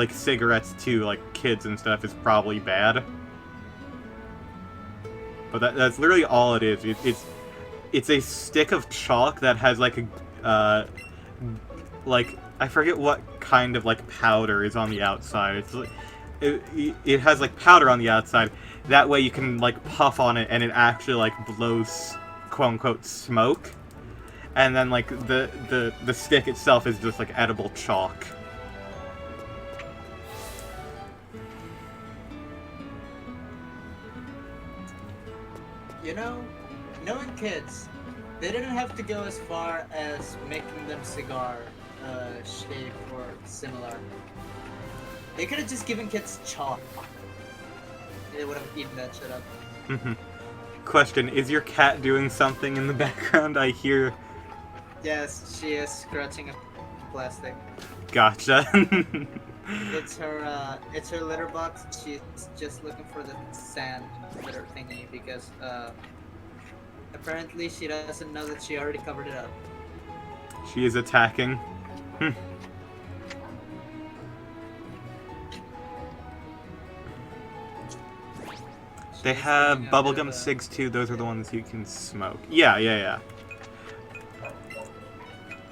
cigarettes to like kids and stuff is probably bad. But that's literally all it is. It's a stick of chalk that has like a like I forget what kind of like powder is on the outside. It's like, it has like powder on the outside. That way you can like puff on it and it actually like blows quote unquote smoke. And then like the stick itself is just like edible chalk. You know, knowing kids, they didn't have to go as far as making them cigar shape or similar. They could have just given kids chalk. They would have eaten that shit up. Mm-hmm. Question, is your cat doing something in the background? I hear... Yes, she is scratching a plastic. Gotcha. It's her litter box. She's just looking for the sand litter thingy because apparently she doesn't know that she already covered it up. She is attacking. They have bubblegum cigs too. Those are the ones you can smoke. Yeah.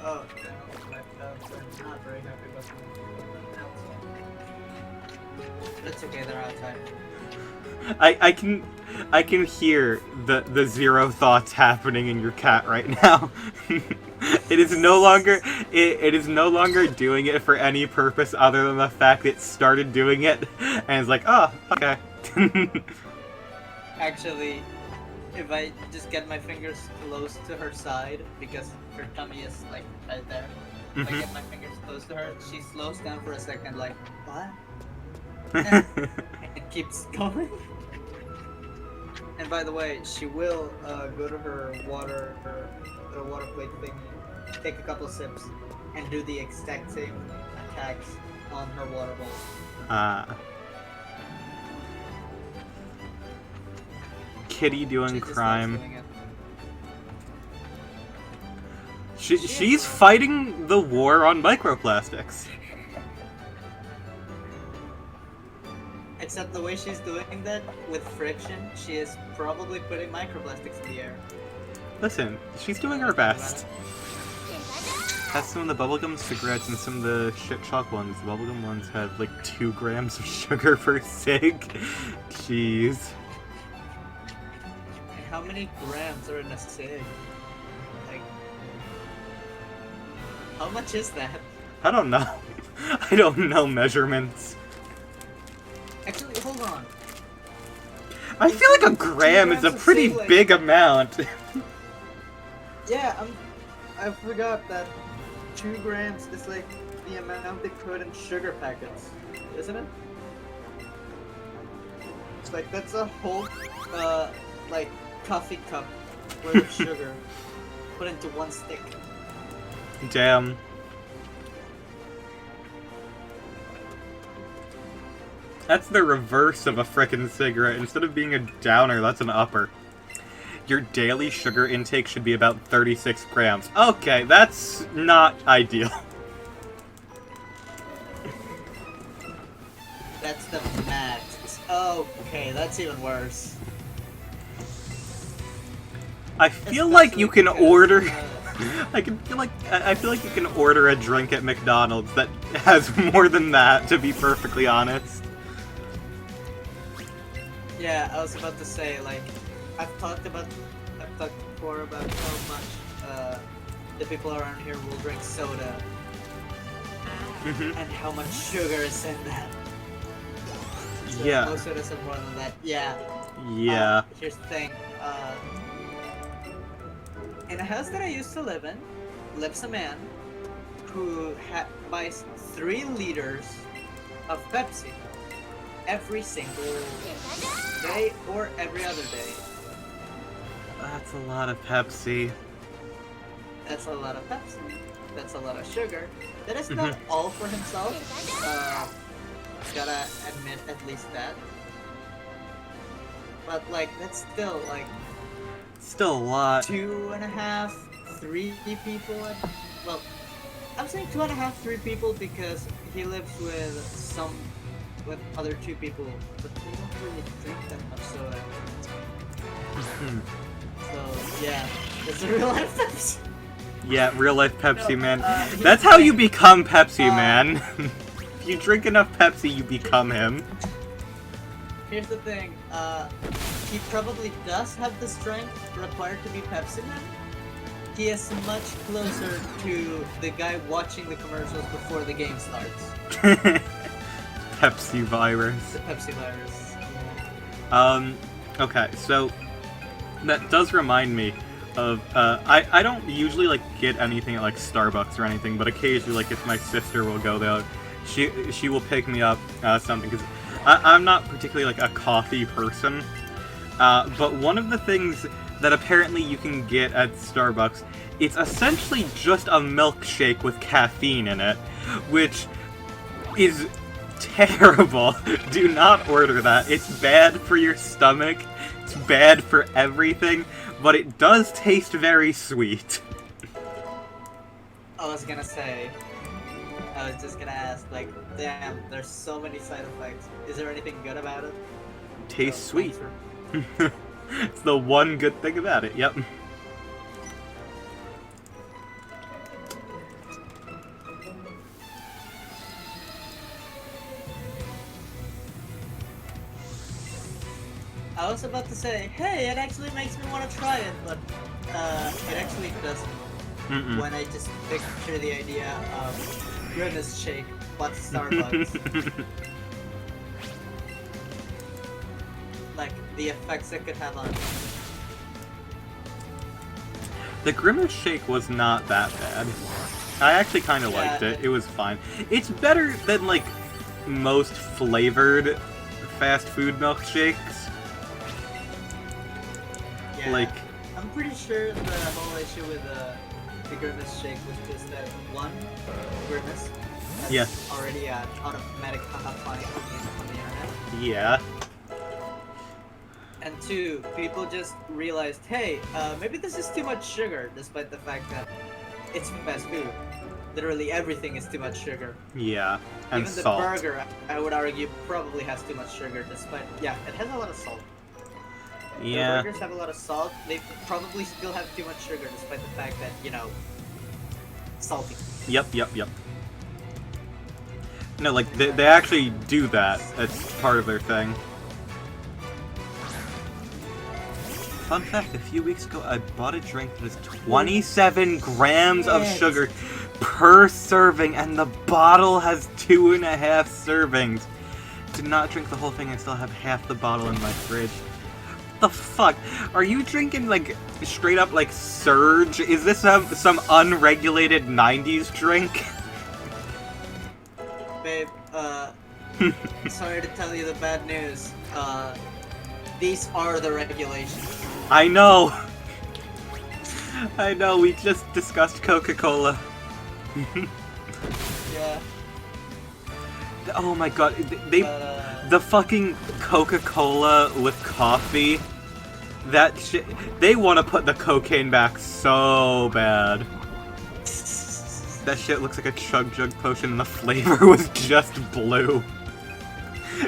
Oh, I'm not very happy about them. It's okay, they're outside. I can hear the zero thoughts happening in your cat right now. It is no longer doing it for any purpose other than the fact it started doing it and it's like, oh, okay. Actually, if I just get my fingers close to her side, because her tummy is like right there, if I get my fingers close to her, she slows down for a second like, what? And it keeps going. And by the way, she will go to her water plate thing, take a couple sips, and do the exact same attacks on her water bowl. Kitty doing She just crime. loves doing it. She's fighting the war on microplastics. Except the way she's doing that with friction, she is probably putting microplastics in the air. Listen, she's doing her best. That's some of the bubblegum cigarettes and some of the shit chalk ones. The bubblegum ones have like 2 grams of sugar per cig. Jeez. How how many grams are in a cig? Like, how much is that? I don't know. I don't know measurements. Actually, hold on. I feel like a gram is a pretty big amount. Yeah, I forgot that 2 grams is like the amount they put in sugar packets, isn't it? It's like that's a whole, like coffee cup worth of sugar put into one stick. Damn. That's the reverse of a frickin' cigarette. Instead of being a downer, that's an upper. Your daily sugar intake should be about 36 grams. Okay, that's not ideal. That's the max. Okay, that's even worse. I feel like you can order... I feel like you can order a drink at McDonald's that has more than that, to be perfectly honest. Yeah, I was about to say, like, I've talked before about how much the people around here will drink soda and how much sugar is in that. So Yeah. most sodas have more than that. Yeah. Yeah. Here's the thing. In a house that I used to live in, lives a man who buys 3 liters of Pepsi every single day or every other day. That's a lot of Pepsi. That's a lot of Pepsi. That's a lot of sugar. That is not all for himself. Gotta admit at least that. But like, that's still like... Still a lot. 2.5, 3 people. Well, I'm saying 2.5, 3 people because he lives with other 2 people, but they don't really drink that much soda. So yeah, it's a real life Pepsi. Yeah, real life Pepsi, No, man. here's That's the how thing. you become Pepsi, man. If you drink enough Pepsi, you become him. Here's the thing, he probably does have the strength required to be Pepsi Man. He is much closer to the guy watching the commercials before the game starts. Pepsi virus. The Pepsi virus. Okay, so that does remind me of, I don't usually, like, get anything at, like, Starbucks or anything, but occasionally, like, if my sister will go there, she will pick me up, something, because I'm not particularly, like, a coffee person, but one of the things that apparently you can get at Starbucks, it's essentially just a milkshake with caffeine in it, which is terrible. Do not order that. It's bad for your stomach. It's bad for everything, but it does taste very sweet. I was just gonna ask, like, damn, there's so many side effects. Is there anything good about it? Tastes So, sweet. thanks It's the one good thing about it, yep. I was about to say, hey, it actually makes me want to try it, but it actually doesn't. When I just picture the idea of Grimace Shake, but Starbucks. Like, the effects it could have on me. The Grimace Shake was not that bad. I actually kind of liked it. It was fine. It's better than, like, most flavored fast food milkshakes. Yeah, Like, I'm pretty sure the whole issue with the Grimace Shake was just that one Grimace that's yeah. already an automatic flying on the internet. Yeah. And 2, people just realized, hey, maybe this is too much sugar, despite the fact that it's fast food. Literally everything is too much sugar. Yeah. And even salt. the burger, I would argue, probably has too much sugar, despite... Yeah, it has a lot of salt. Yeah. The burgers have a lot of salt. They probably still have too much sugar, despite the fact that, you know, salty. Yep. No, like, they actually do that. That's part of their thing. Fun fact, a few weeks ago I bought a drink that is 27 grams of sugar per serving, and the bottle has 2.5 servings. Did not drink the whole thing, I still have half the bottle in my fridge. What the fuck? Are you drinking, like, straight up, like, Surge? Is this some unregulated 90s drink? Babe, sorry to tell you the bad news. These are the regulations. I know! I know, we just discussed Coca-Cola. Yeah. Oh my god, the fucking Coca-Cola with coffee, that shit, they want to put the cocaine back so bad. That shit looks like a Chug Jug potion and the flavor was just blue.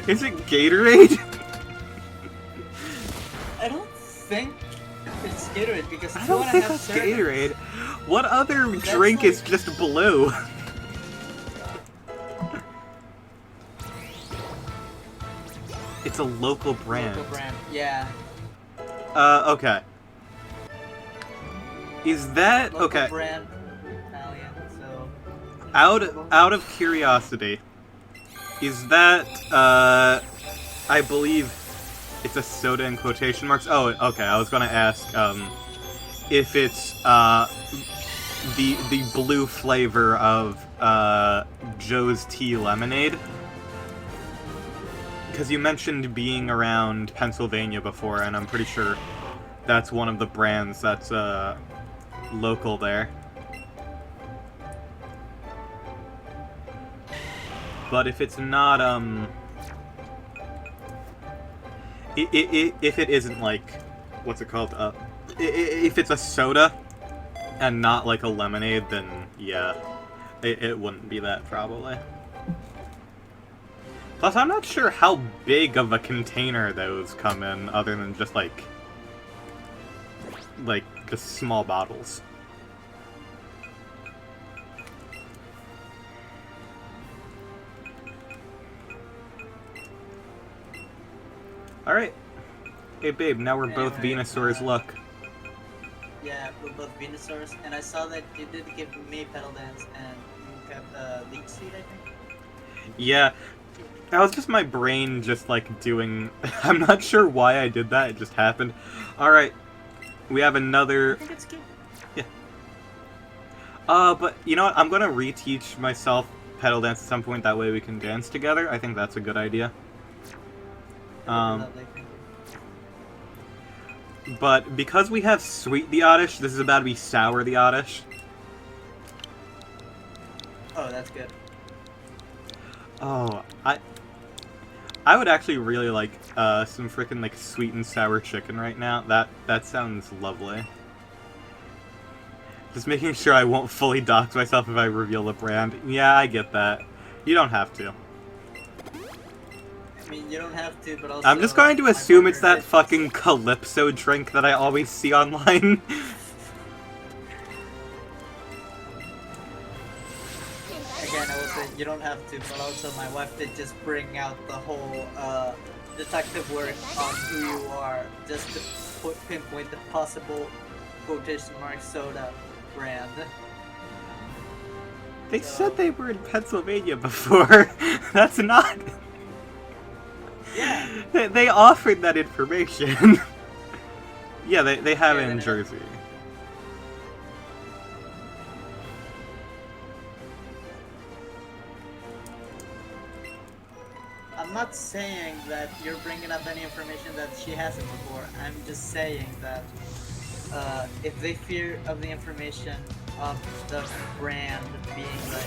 Is it Gatorade? I don't think it's Gatorade because I don't think that's Gatorade. What other drink is just blue? It's a local brand. Local brand, yeah. Okay. Is that Local okay? brand, Italian, so. Out of curiosity, is that I believe it's a soda in quotation marks. Oh, okay. I was gonna ask if it's the blue flavor of Joe's Tea Lemonade. Because you mentioned being around Pennsylvania before, and I'm pretty sure that's one of the brands that's local there. But if it's not, if it isn't like, what's it called? If it's a soda and not like a lemonade, then yeah, it wouldn't be that probably. Plus, I'm not sure how big of a container those come in, other than just like just small bottles. Alright. Hey babe, now we're both Venusaurs, look. Yeah, we're both Venusaurs, and I saw that you did give me Pedal Dance, and you kept Leech Seed, I think? Yeah. That was just my brain just, like, doing... I'm not sure why I did that, it just happened. Alright. We have another... I think it's good. Yeah. But, you know what? I'm gonna reteach myself Pedal Dance at some point, that way we can dance together. I think that's a good idea. But because we have Sweet the Oddish, this is about to be Sour the Oddish. Oh, that's good. Oh, I would actually really like some freaking like sweet and sour chicken right now. That sounds lovely. Just making sure I won't fully dox myself if I reveal the brand. Yeah, I get that. You don't have to. I mean, you don't have to, but also... I'm just going to assume it's that fucking Calypso drink that I always see online. Again, I will say you don't have to, but also my wife did just bring out the whole detective work on who you are, just to pinpoint the possible quotation mark soda brand. They said they were in Pennsylvania before. That's not... Yeah. They offered that information. Yeah, they have it in Jersey. I'm not saying that you're bringing up any information that she hasn't before. I'm just saying that if they fear of the information of the brand being like,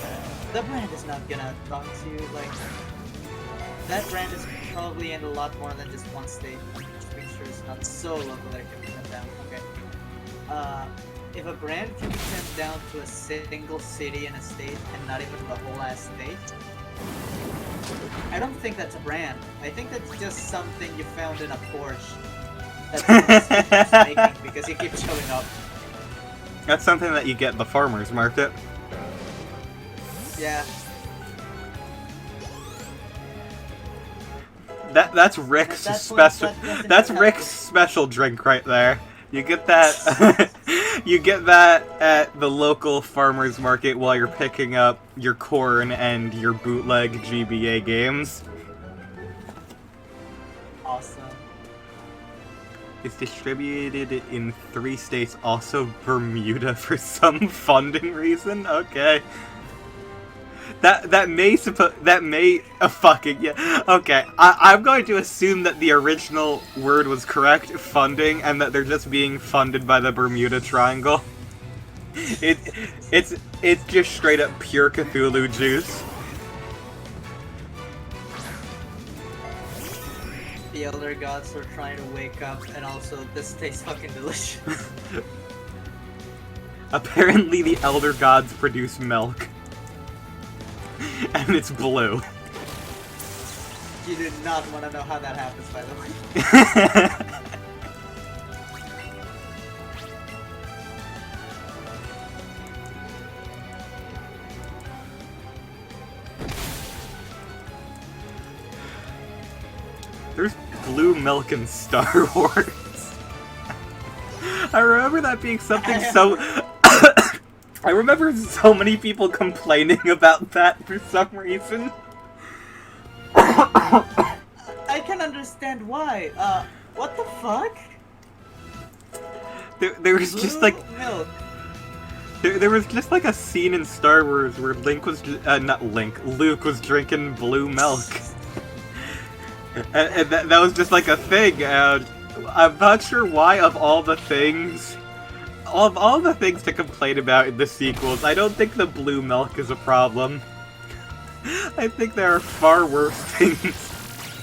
the brand is not gonna talk to you, like, that brand is probably in a lot more than just one state. Just make sure it's not so local that it can be pinned down. Okay. If a brand can be pinned down to a single city and a state and not even the whole ass state, I don't think that's a brand. I think that's just something you found in a Porsche that's making because you keep showing up. That's something that you get at the farmer's market. Yeah. That's Rick's That's special. doesn't That's count. Rick's special drink right there. You get that. You get that at the local farmers market while you're picking up your corn and your bootleg GBA games. Awesome. It's distributed in 3 states, also Bermuda for some funding reason. Okay. That may fucking yeah. Okay, I'm going to assume that the original word was correct, funding, and that they're just being funded by the Bermuda Triangle. It's just straight up pure Cthulhu juice. The elder gods were trying to wake up, and also this tastes fucking delicious. Apparently, the elder gods produce milk. And it's blue. You do not want to know how that happens, by the way. There's blue milk in Star Wars. I remember that being something so... I remember so many people complaining about that for some reason. I can understand why. What the fuck? There was just like... milk. There was just like a scene in Star Wars where Luke was drinking blue milk. And that was just like a thing, and I'm not sure why of all the things... Of all the things to complain about in the sequels, I don't think the blue milk is a problem. I think there are far worse things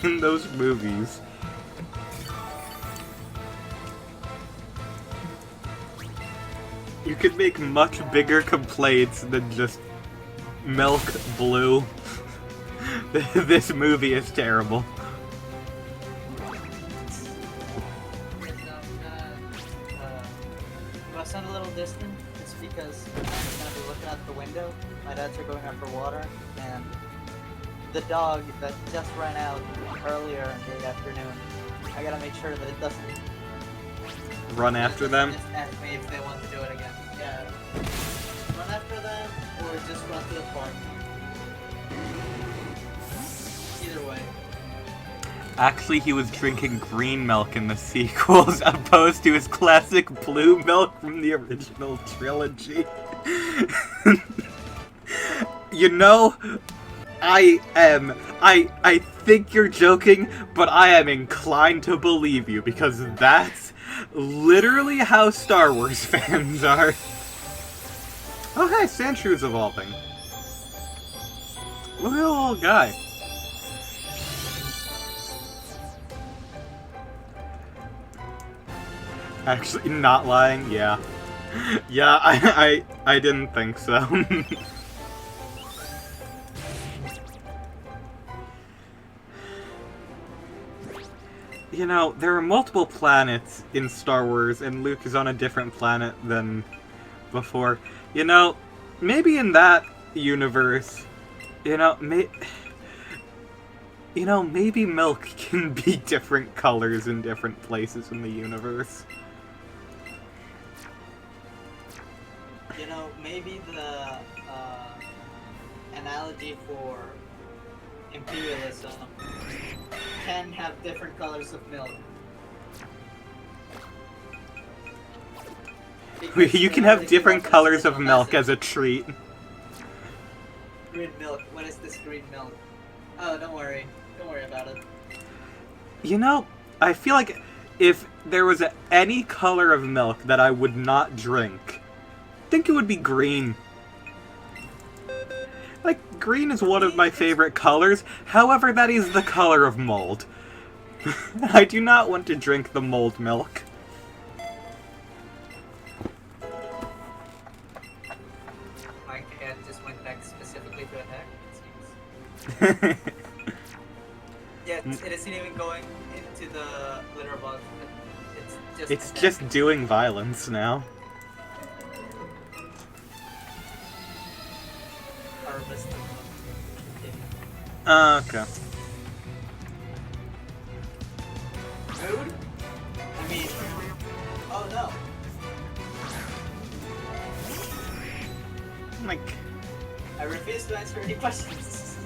in those movies. You could make much bigger complaints than just milk blue. This movie is terrible. If I sound a little distant, it's because I'm gonna be looking out the window. My dads are going out for water, and the dog that just ran out earlier in the afternoon, I gotta make sure that it doesn't Run after them? just ask me if they want to do it again. Yeah. Run after them, or just run to the park. Either way. Actually, he was drinking green milk in the sequels, opposed to his classic blue milk from the original trilogy. You know, I think you're joking, but I am inclined to believe you, because that's literally how Star Wars fans are. Oh hey, Sandshrews evolving. Look at the little guy. Actually, not lying, yeah. Yeah, I didn't think so. You know, there are multiple planets in Star Wars, and Luke is on a different planet than before. You know, maybe in that universe, maybe milk can be different colors in different places in the universe. You know, maybe the analogy for imperialism can have different colors of milk. Because You can have different colors of milk as a treat. Green milk. What is this green milk? Oh, don't worry. Don't worry about it. You know, I feel like if there was any color of milk that I would not drink, I think it would be green. Like, green is one of my favorite colors, however, that is the color of mold. I do not want to drink the mold milk. My cat just went back specifically to attack, it seems. Yeah, it isn't even going into the litter box. It's just doing violence now. Harvest. Okay. Like, I refuse to answer any questions.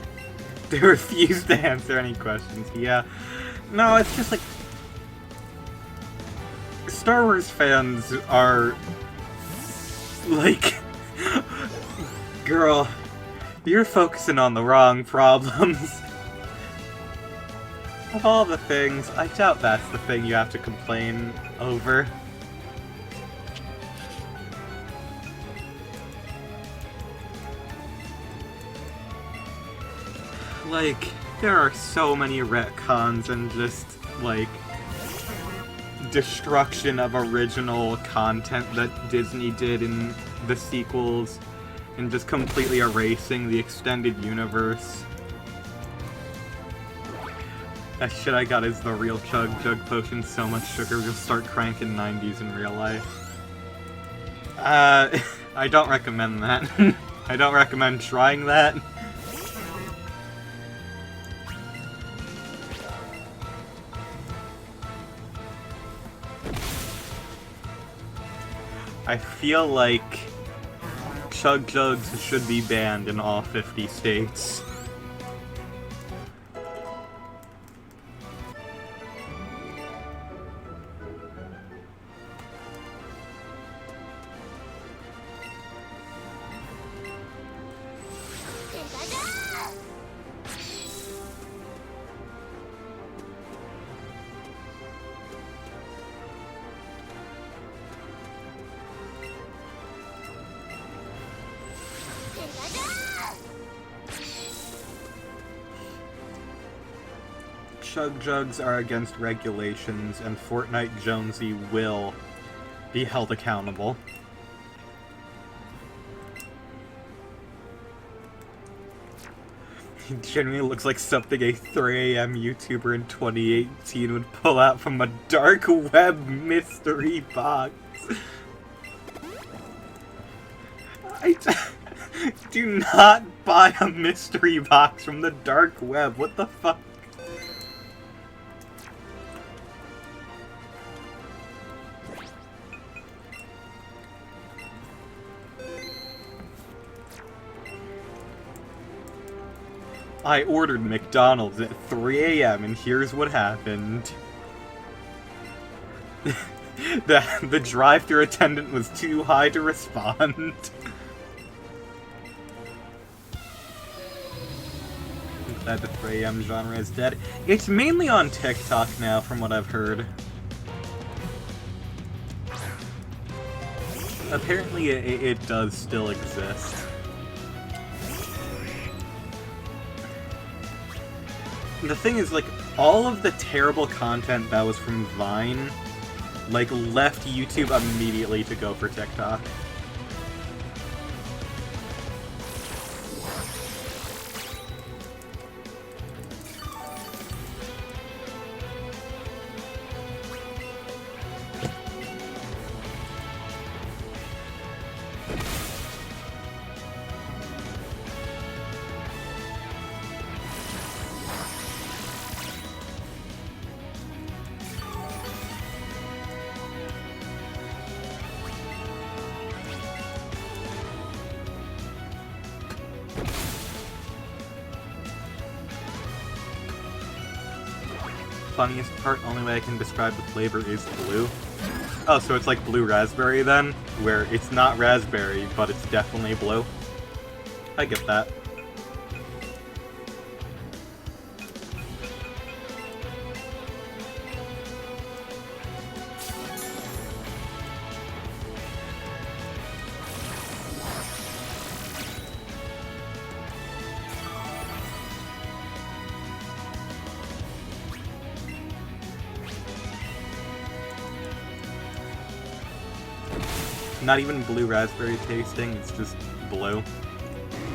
they refuse to answer any questions. Yeah. No, it's just like Star Wars fans are like, girl, you're focusing on the wrong problems. Of all the things, I doubt that's the thing you have to complain over. Like, there are so many retcons and just, like, destruction of original content that Disney did in the sequels, and just completely erasing the extended universe. That shit I got is the real Chug Jug potion, so much sugar you'll start cranking 90s in real life. I don't recommend that. I don't recommend trying that. I feel like Chug Jugs should be banned in all 50 states. Chug Jugs are against regulations, and Fortnite Jonesy will be held accountable. He genuinely looks like something a 3 AM YouTuber in 2018 would pull out from a dark web mystery box. Do not buy a mystery box from the dark web. What the fuck? I ordered McDonald's at 3 AM and here's what happened. The drive-thru attendant was too high to respond. I'm glad the 3 AM genre is dead. It's mainly on TikTok now, from what I've heard. Apparently it does still exist. The thing is, like, all of the terrible content that was from Vine, like, left YouTube immediately to go for TikTok. Funniest part, only way I can describe the flavor is blue. Oh, so it's like blue raspberry then? Where it's not raspberry, but it's definitely blue. I get that. Not even blue raspberry tasting, it's just blue.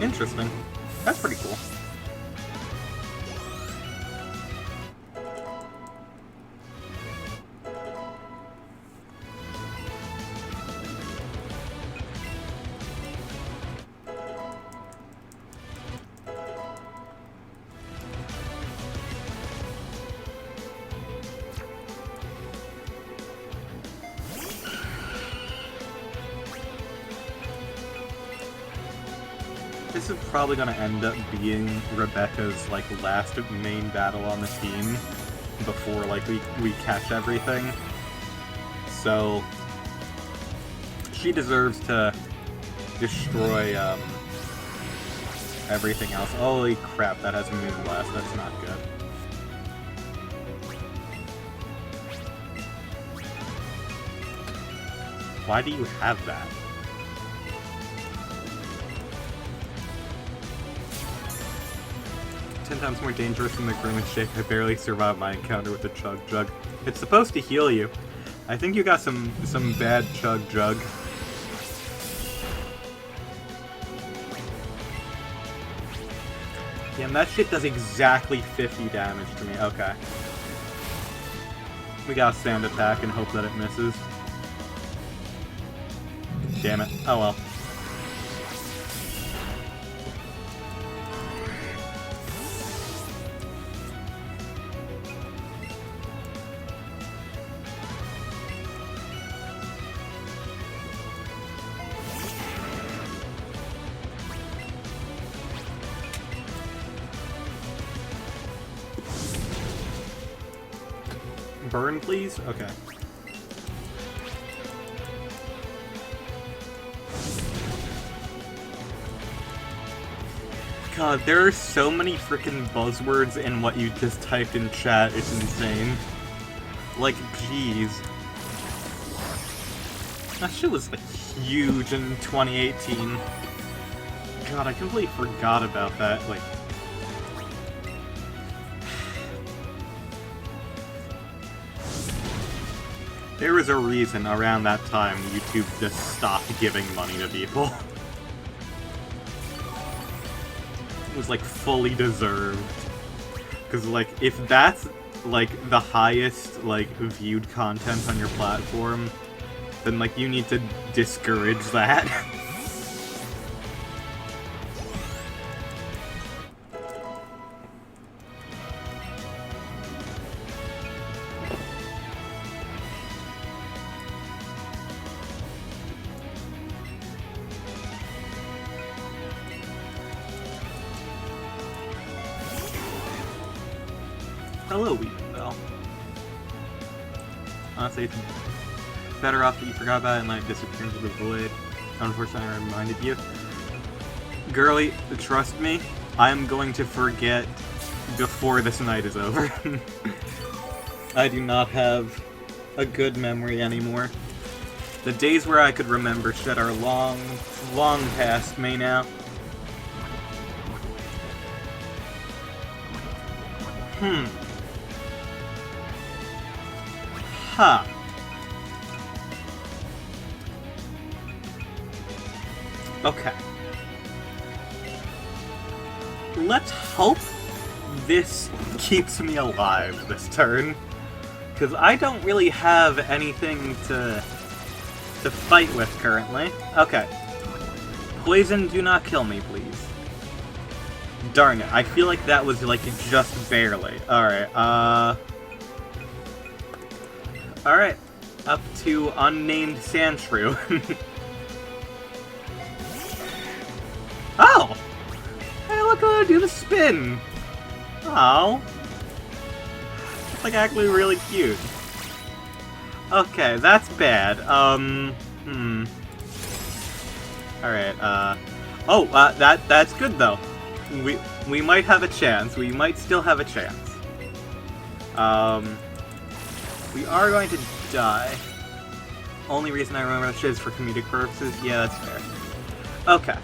Interesting. That's pretty cool. this is probably gonna end up being Rebecca's, like, last main battle on the team before, like, we catch everything. So, she deserves to destroy, everything else. Holy crap, that has a Moonblast. That's not good. Why do you have that? Ten times more dangerous than the Grimace Shake. I barely survived my encounter with the Chug Jug. It's supposed to heal you. I think you got some bad Chug Jug. Damn, that shit does exactly 50 damage to me. Okay. We gotta Sand Attack and hope that it misses. Damn it. Oh well. Burn, please? Okay. God, there are so many freaking buzzwords in what you just typed in chat, it's insane. Like, jeez. That shit was, like, huge in 2018. God, I completely forgot about that, like... There was a reason around that time YouTube just stopped giving money to people. It was, like, fully deserved. Because, like, if that's, like, the highest, like, viewed content on your platform, then, like, you need to discourage that. Hello, Weaving. Honestly, it's better off that you forgot about it and let it disappear into the void. Unfortunately, I reminded you. Girly, trust me, I am going to forget before this night is over. I do not have a good memory anymore. The days where I could remember shit are long, long past me now. Huh. Okay. Let's hope this keeps me alive this turn. Because I don't really have anything to fight with currently. Okay. Poison, do not kill me, please. Darn it, I feel like that was, like, just barely. Alright, Alright, up to unnamed Sandshrew. Oh! Hey, look, I do the spin! Oh. It's, like, actually really cute. Okay, that's bad. Alright, that's good, though. We might have a chance. We might still have a chance. We are going to die. Only reason I remember that shit is for comedic purposes. Yeah, that's fair. Okay.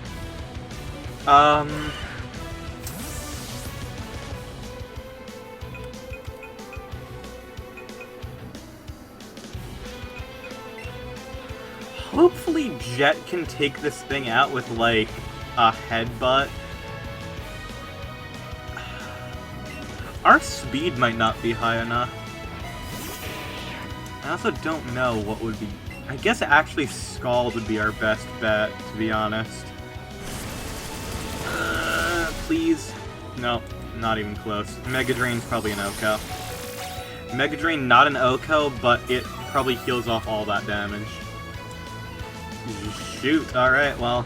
Hopefully Jet can take this thing out with, like, a headbutt. Our speed might not be high enough. I also don't know what would be... I guess actually Scald would be our best bet, to be honest. Please? No, not even close. Mega Drain's probably an OHKO. Mega Drain not an OHKO, but it probably heals off all that damage. Shoot, alright, well...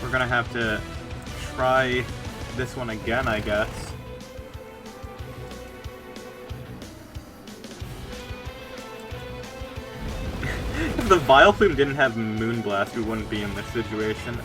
We're gonna have to try this one again, I guess. If the Vileplume didn't have Moonblast, we wouldn't be in this situation.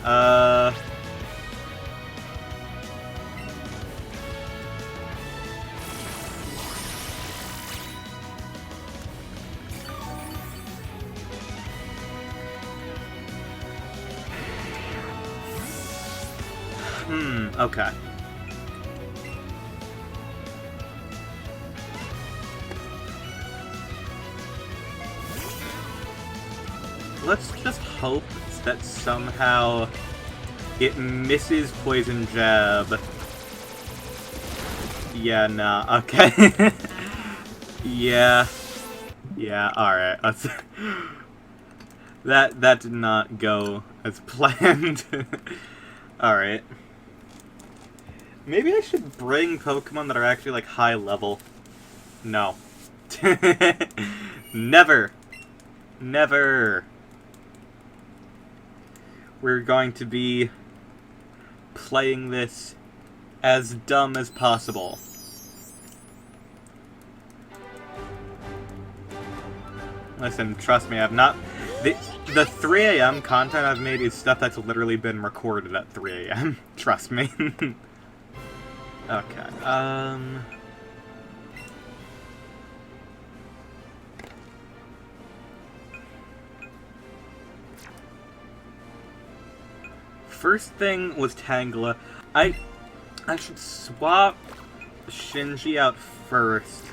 Okay. Let's just hope that somehow it misses Poison Jab. Yeah, nah, okay. Yeah. Yeah, alright. Let's... That did not go as planned. Alright. Maybe I should bring Pokemon that are actually, like, high level. No. Never. Never. We're going to be playing this as dumb as possible. Listen, trust me, I've not... The 3 a.m. content I've made is stuff that's literally been recorded at 3 a.m. Trust me. Okay, first thing was Tangela. I should swap Shinji out first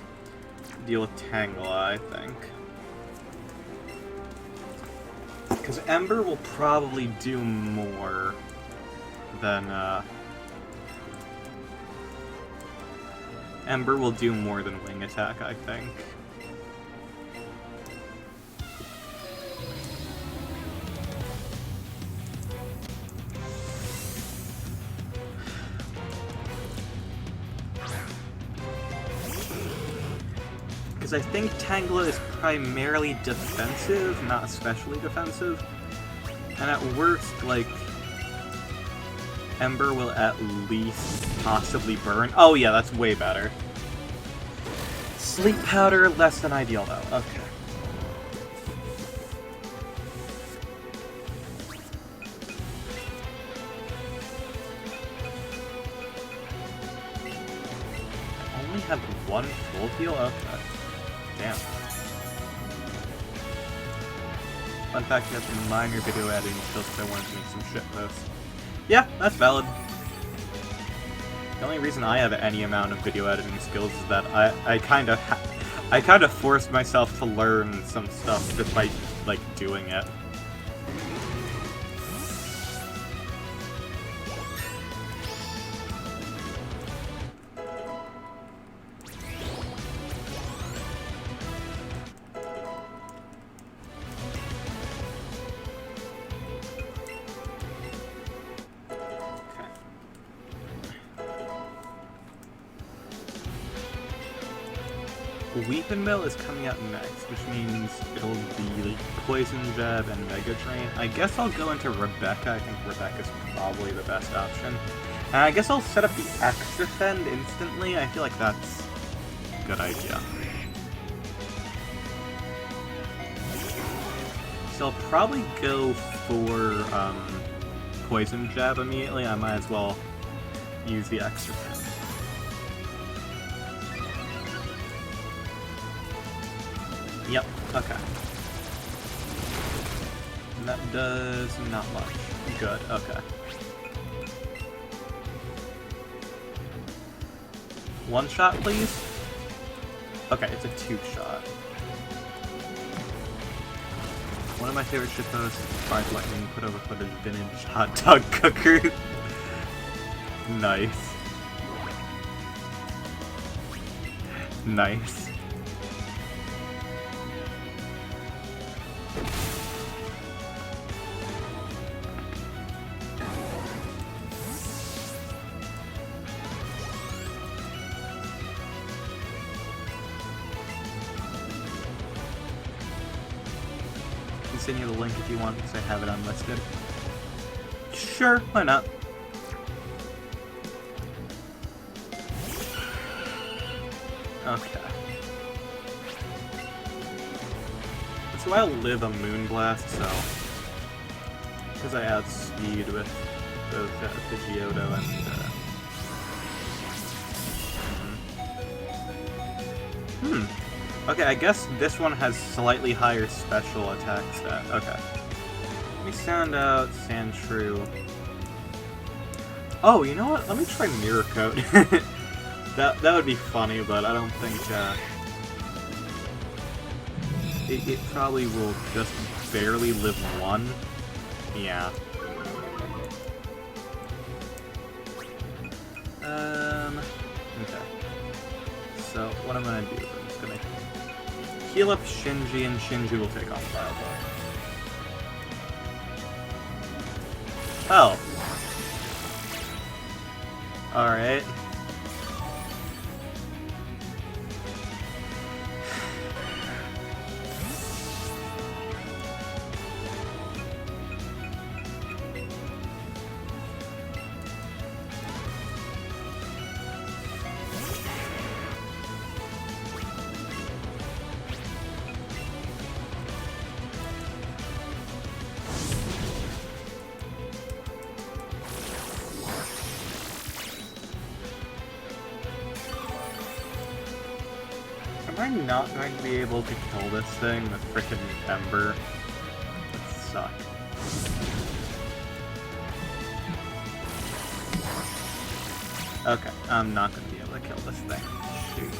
to deal with Tangela, I think. Because Ember will probably do more than, Ember will do more than Wing Attack, I think. Because I think Tangela is primarily defensive, not especially defensive. And at worst, like, Ember will at least possibly burn. Oh yeah, that's way better. Sleep Powder, less than ideal though. Okay. I only have one full heal? Okay. Damn. Fun fact, you have some minor video editing skills because I wanted to make some shit posts. Yeah, that's valid. The only reason I have any amount of video editing skills is that I kind of forced myself to learn some stuff just by, like, doing it. Weepin' Mill is coming out next, which means it'll be like Poison Jab and Mega Drain. I guess I'll go into Rebecca. I think Rebecca's probably the best option. And I guess I'll set up the Extra Fend instantly. I feel like that's a good idea. So I'll probably go for Poison Jab immediately. I might as well use the Extra Fend. Yep, okay. And that does not much. Good, okay. One shot, please? Okay, it's a two shot. One of my favorite shitposts is Fried Lightning put over for the vintage hot dog cooker. Nice. Nice. Send you the link if you want, because I have it unlisted. Sure, why not? Okay. So I'll live a Moonblast, so... Because I have speed with both Pidgeotto and... Okay, I guess this one has slightly higher special attack stat. Okay. Let me sound out Sandshrew. Oh, you know what? Let me try Mirror Coat. that would be funny, but I don't think, it probably will just barely live one. Yeah. Okay. So, what I'm gonna do is I'm just gonna heal up Shinji, and Shinji will take on File Blow. Oh. Alright. Am I not going to be able to kill this thing with frickin' Ember? That suck. Okay, I'm not going to be able to kill this thing. Shoot.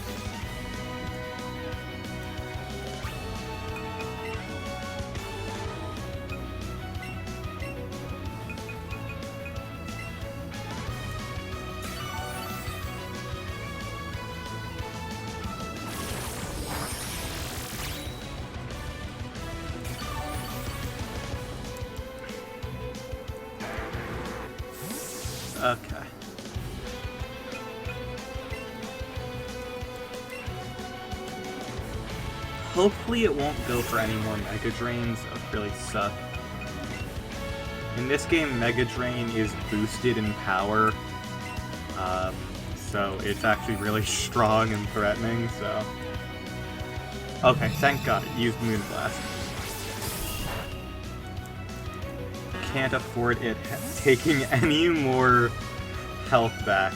Okay. Hopefully it won't go for any more Mega Drains. That would really suck. In this game, Mega Drain is boosted in power, so it's actually really strong and threatening, so... Okay, thank god, it used Moonblast. Can't afford it taking any more health back.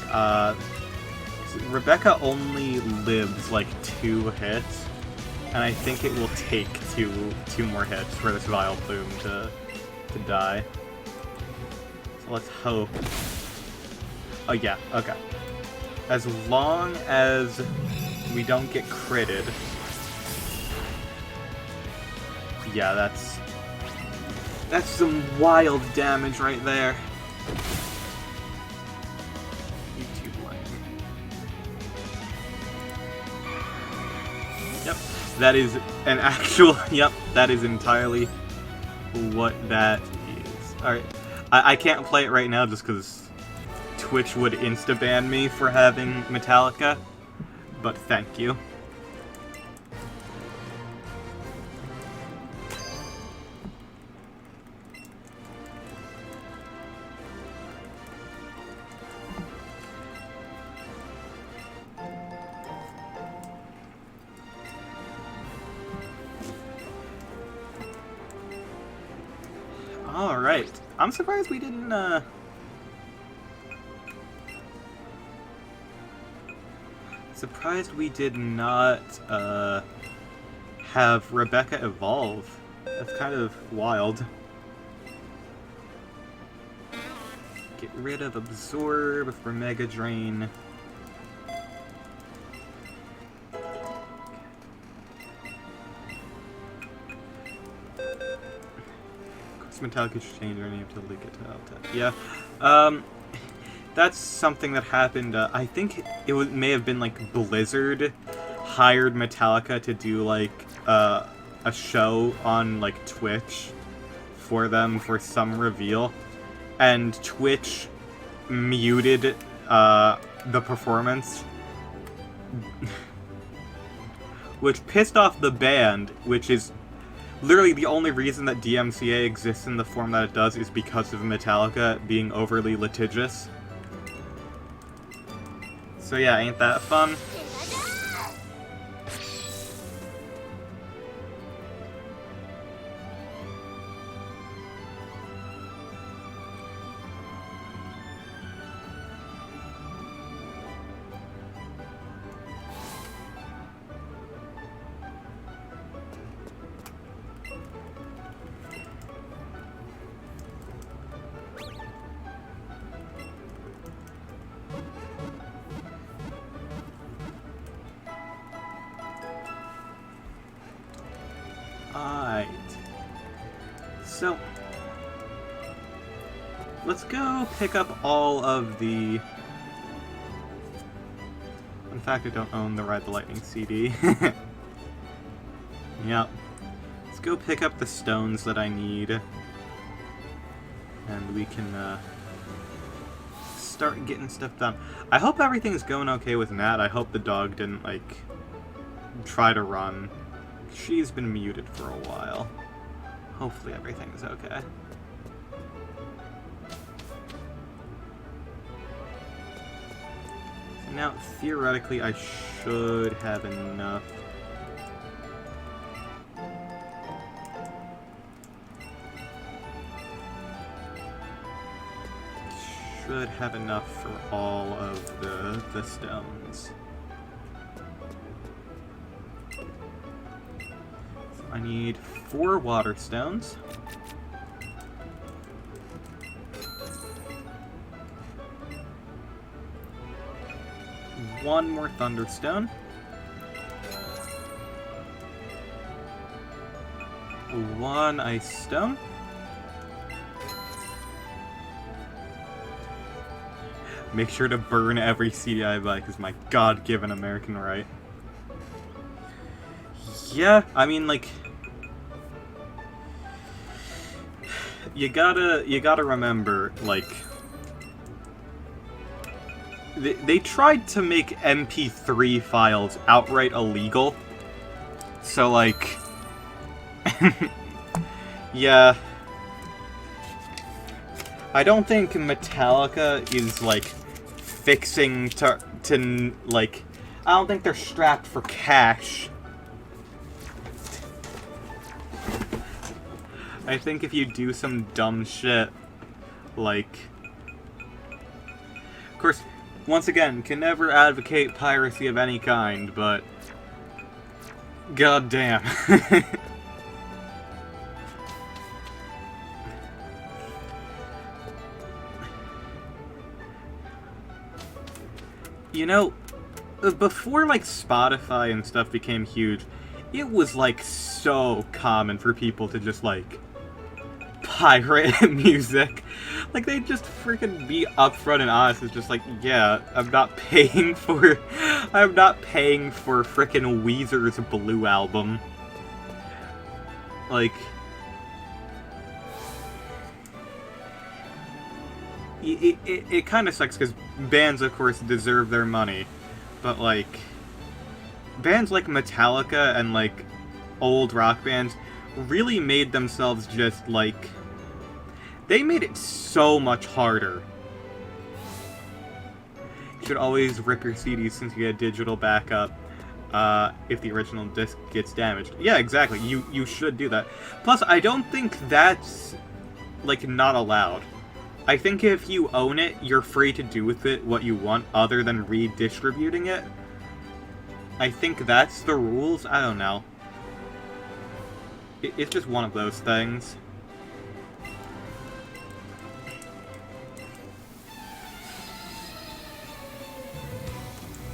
Rebecca only lives like 2 hits, and I think it will take two more hits for this Vile Plume to die. So let's hope. Oh yeah, okay. As long as we don't get critted. Yeah, that's some wild damage right there. YouTube lag. Yep, that is an actual... Yep, that is entirely what that is. Alright, I can't play it right now just because Twitch would insta-ban me for having Metallica, but thank you. Alright. I'm surprised we didn't, Surprised we did not, have Rebecca evolve. That's kind of wild. Get rid of Absorb for Mega Drain. Metallica change or any to leak it out. Yeah. That's something that happened. I think it may have been like Blizzard hired Metallica to do like a show on like Twitch for them for some reveal, and Twitch muted the performance, which pissed off the band, which is literally the only reason that DMCA exists in the form that it does is because of Metallica being overly litigious. So yeah, ain't that fun? Alright. So, let's go pick up all of the... In fact, I don't own the Ride the Lightning CD. Yep. Let's go pick up the stones that I need. And we can, start getting stuff done. I hope everything's going okay with Nat. I hope the dog didn't, like, try to run. She's been muted for a while. Hopefully everything is okay. So now, theoretically, I should have enough. Should have enough for all of the stones. I need 4 water stones. 1 more thunderstone. 1 ice stone. Make sure to burn every CD I buy, because my God-given American right. Yeah, I mean, like, you gotta remember, like, they tried to make MP3 files outright illegal, so, like, yeah, I don't think Metallica is, like, fixing to, like, I don't think they're strapped for cash. I think if you do some dumb shit, like... Of course, once again, can never advocate piracy of any kind, but... God damn. You know, before, like, Spotify and stuff became huge, it was, like, so common for people to just, like... pirate music. Like, they just freaking be upfront and honest. It's just like, yeah, I'm not paying for freaking Weezer's Blue album. Like, it kind of sucks because bands, of course, deserve their money, but like, bands like Metallica and like old rock bands really made themselves just like, they made it so much harder. You should always rip your CDs since you get digital backup if the original disc gets damaged. Yeah, exactly. You should do that. Plus, I don't think that's, like, not allowed. I think if you own it, you're free to do with it what you want other than redistributing it. I think that's the rules. I don't know. It's just one of those things.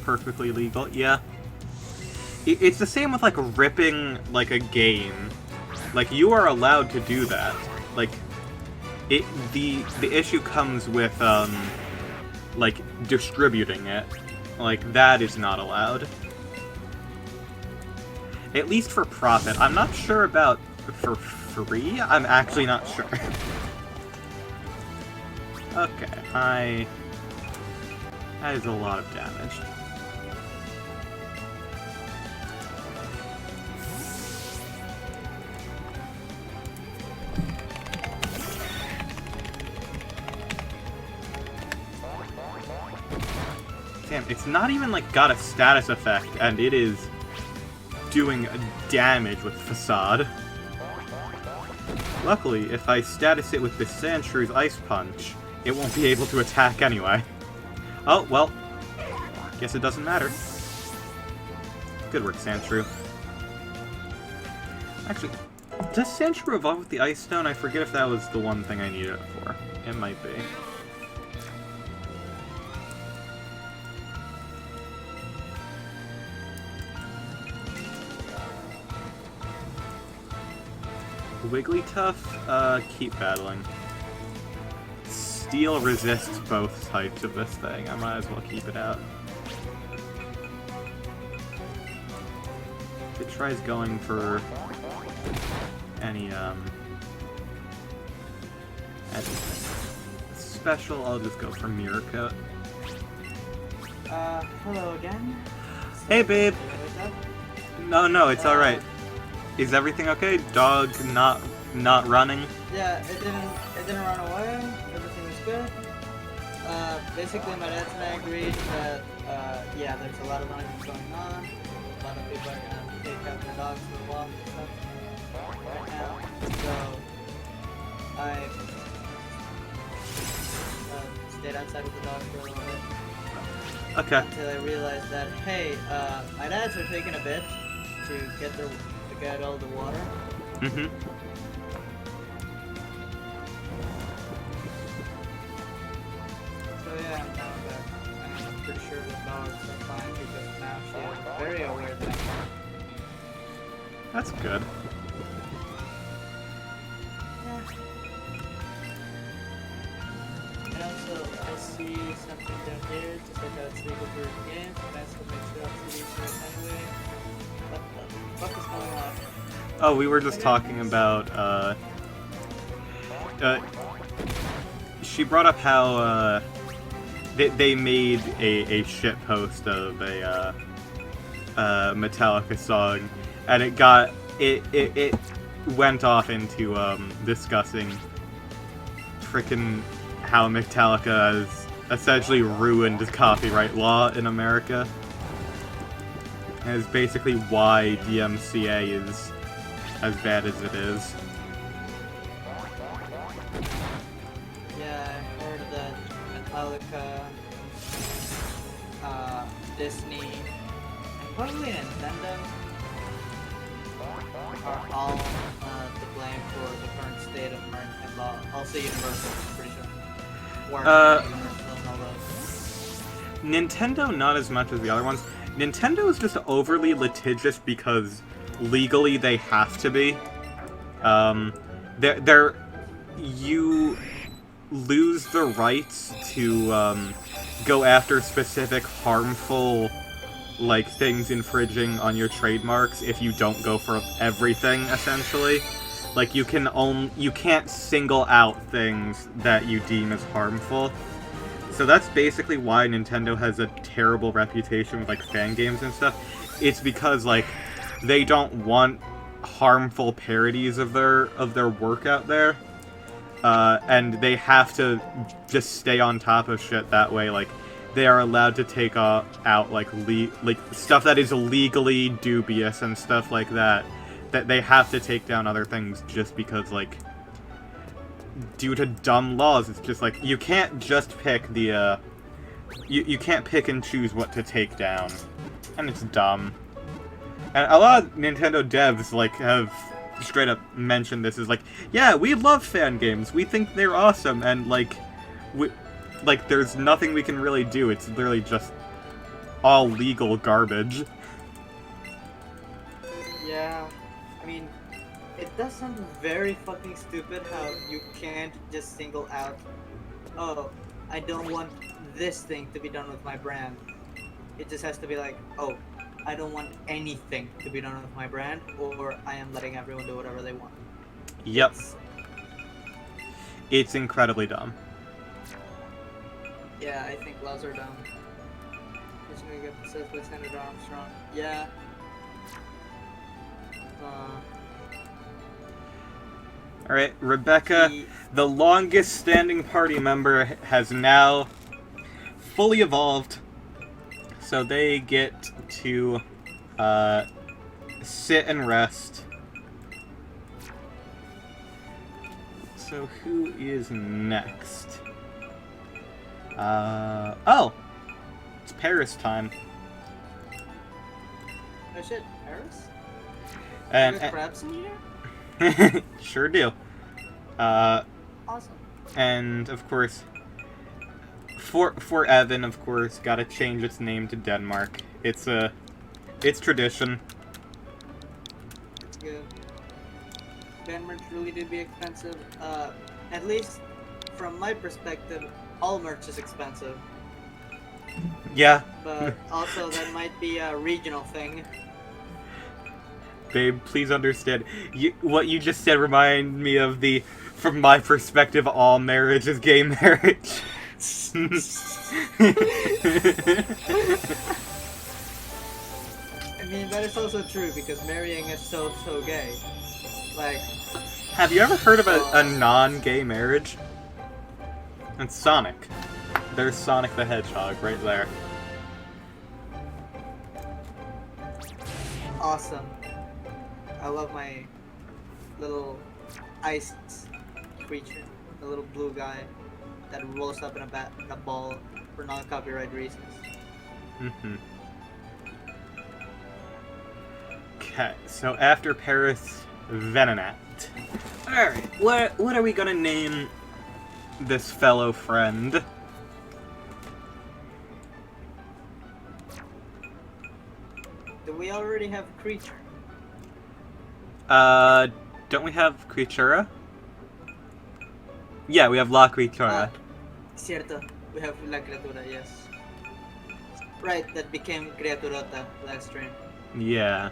Perfectly legal, yeah. It's the same with, like, ripping, like, a game. Like, you are allowed to do that. Like, the issue comes with, like, distributing it. Like, that is not allowed. At least for profit. I'm not sure about for free? I'm actually not sure. Okay, that is a lot of damage. Damn, it's not even, like, got a status effect, and it is doing damage with Facade. Luckily, if I status it with the Sandshrews Ice Punch, it won't be able to attack anyway. Oh, well, guess it doesn't matter. Good work, Sandshrew. Actually, does Sandshrew evolve with the Ice Stone? I forget if that was the one thing I needed it for. It might be. Wigglytuff, keep battling. Steel resists both types of this thing. I might as well keep it out. If it tries going for any special, I'll just go for Mirror Coat. Hello again. Hey, babe. No, it's alright. Is everything okay? Dog not running? Yeah, it didn't run away. Everything is good. Basically, my dad and I agreed that yeah, there's a lot of running going on. A lot of people are gonna take out their dogs for a walk and stuff right now. So I stayed outside with the dog for a little bit. Okay. Until I realized that hey, my dads are taking a bit to get all the water. Mm-hmm. So yeah, I'm now back. And I'm pretty sure the dogs are fine because now she is very aware that I'm here. That's good. Yeah. And also, I see something down here to say that it's legal for games, and I still make sure I'm seeing it anyway. What the fuck is going on? Oh, we were just talking about, she brought up how, they made a shitpost of a, Metallica song, and it went off into, discussing frickin' how Metallica has essentially ruined copyright law in America. And is basically why DMCA is as bad as it is. Yeah, I heard that Metallica, Disney, and probably Nintendo are all to blame for the current state of American law. Also Universal, I'm pretty sure. Warner, Universal, and all those. Nintendo, not as much as the other ones. Nintendo is just overly litigious because legally they have to be. You lose the rights to go after specific harmful like things infringing on your trademarks if you don't go for everything, essentially. Like you can't single out things that you deem as harmful. So that's basically why Nintendo has a terrible reputation with like fan games and stuff. It's because like they don't want harmful parodies of their work out there. And they have to just stay on top of shit that way. Like they are allowed to take out like stuff that is legally dubious and stuff like that. That they have to take down other things just because like due to dumb laws. It's just like you can't just pick the you can't pick and choose what to take down, and it's dumb. And a lot of Nintendo devs like have straight up mentioned this as like, yeah, we love fan games, we think they're awesome, and like there's nothing we can really do. It's literally just all legal garbage. Yeah, I mean, it does sound very fucking stupid how you can't just single out, oh, I don't want this thing to be done with my brand. It just has to be like, oh, I don't want anything to be done with my brand, or I am letting everyone do whatever they want. Yep. It's incredibly dumb. Yeah, I think laws are dumb. Just gonna get possessed by Senator Armstrong. Yeah. Alright, Rebecca, the longest standing party member, has now fully evolved. So they get to sit and rest. So who is next? Oh! It's Paris time. Oh shit, Paris? And, There's crabs in here? sure do. Awesome. And of course, for Evan, of course, gotta change its name to Denmark. It's tradition. It's good. Denmark really did be expensive. At least from my perspective, all merch is expensive. Yeah. But also that might be a regional thing. Babe, please understand. What you just said reminded me of from my perspective, all marriage is gay marriage. I mean, that is also true because marrying is so gay. Like, have you ever heard of a non-gay marriage? It's Sonic. There's Sonic the Hedgehog right there. awesome. I love my little ice creature, the little blue guy that rolls up in a ball for non-copyright reasons. Mm-hmm. Okay, so after Paris, Venonat. Alright, what are we gonna name this fellow friend? Do we already have creature? Don't we have Creatura? Yeah, we have La Creatura. Cierto. We have La Criatura, yes. Right, that became Criaturota last stream. Yeah.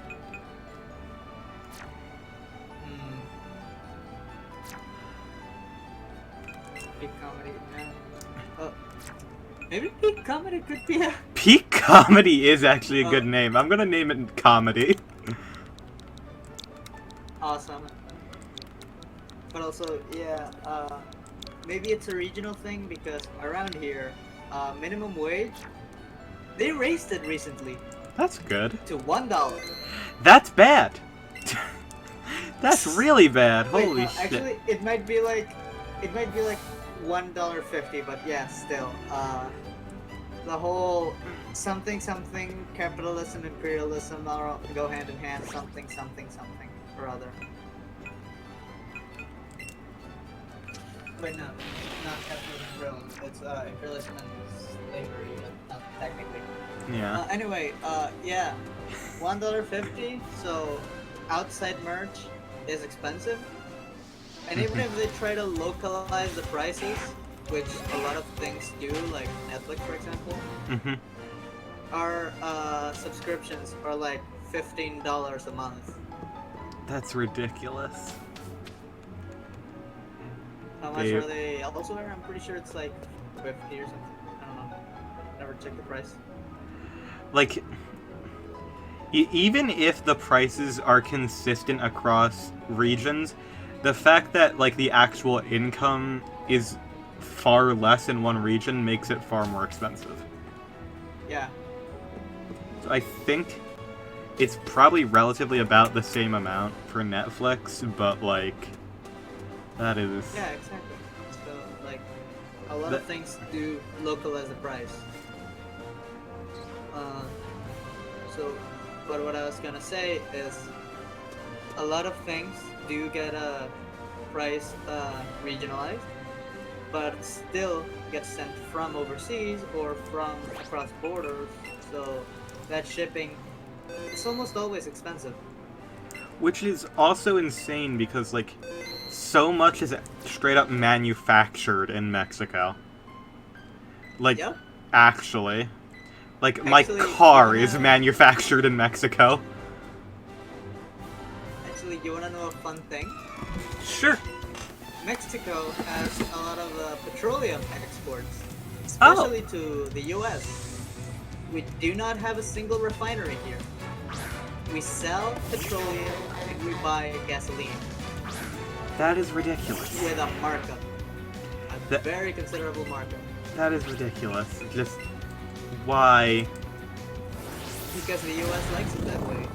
Peak comedy, no. Oh. Maybe peak comedy could be a... Peak Comedy is actually a good name. I'm gonna name it Comedy. Awesome. But also, yeah, maybe it's a regional thing because around here, minimum wage, they raised it recently That's good. to $1. That's bad. That's really bad. Wait, Holy no, shit. actually, it might be like $1.50, but yeah, still, the whole something capitalism, imperialism all go hand in hand, something or other. Wait, no, not capitalism, imperialism. It's imperialism and slavery, but not technically. Yeah. Anyway, yeah, $1.50. So outside merch is expensive, and even if they try to localize the prices, which a lot of things do, like Netflix, for example, Mm-hmm. our subscriptions are like $15 a month. That's ridiculous. How much are they elsewhere? I'm pretty sure it's like 50 or something. I don't know. Never checked the price. Like, even if the prices are consistent across regions, the fact that, like, the actual income is far less in one region makes it far more expensive. Yeah. So I think it's probably relatively about the same amount for Netflix, but, like, that is... Yeah, exactly. So, like, a lot of things do localize the price. But what I was gonna say is, a lot of things do get a price regionalized, but still get sent from overseas or from across borders. So that shipping is almost always expensive. Which is also insane because, like, so much is straight up manufactured in Mexico. Like, Yep. actually. Like, my Actually, car you is wanna- manufactured in Mexico. Actually, you wanna know a fun thing? Sure. Mexico has a lot of petroleum exports, Oh. especially to the US. We do not have a single refinery here. We sell petroleum and we buy gasoline That is ridiculous. with a markup. A That- very considerable markup. That is ridiculous. Just, why? Because the US likes it that way.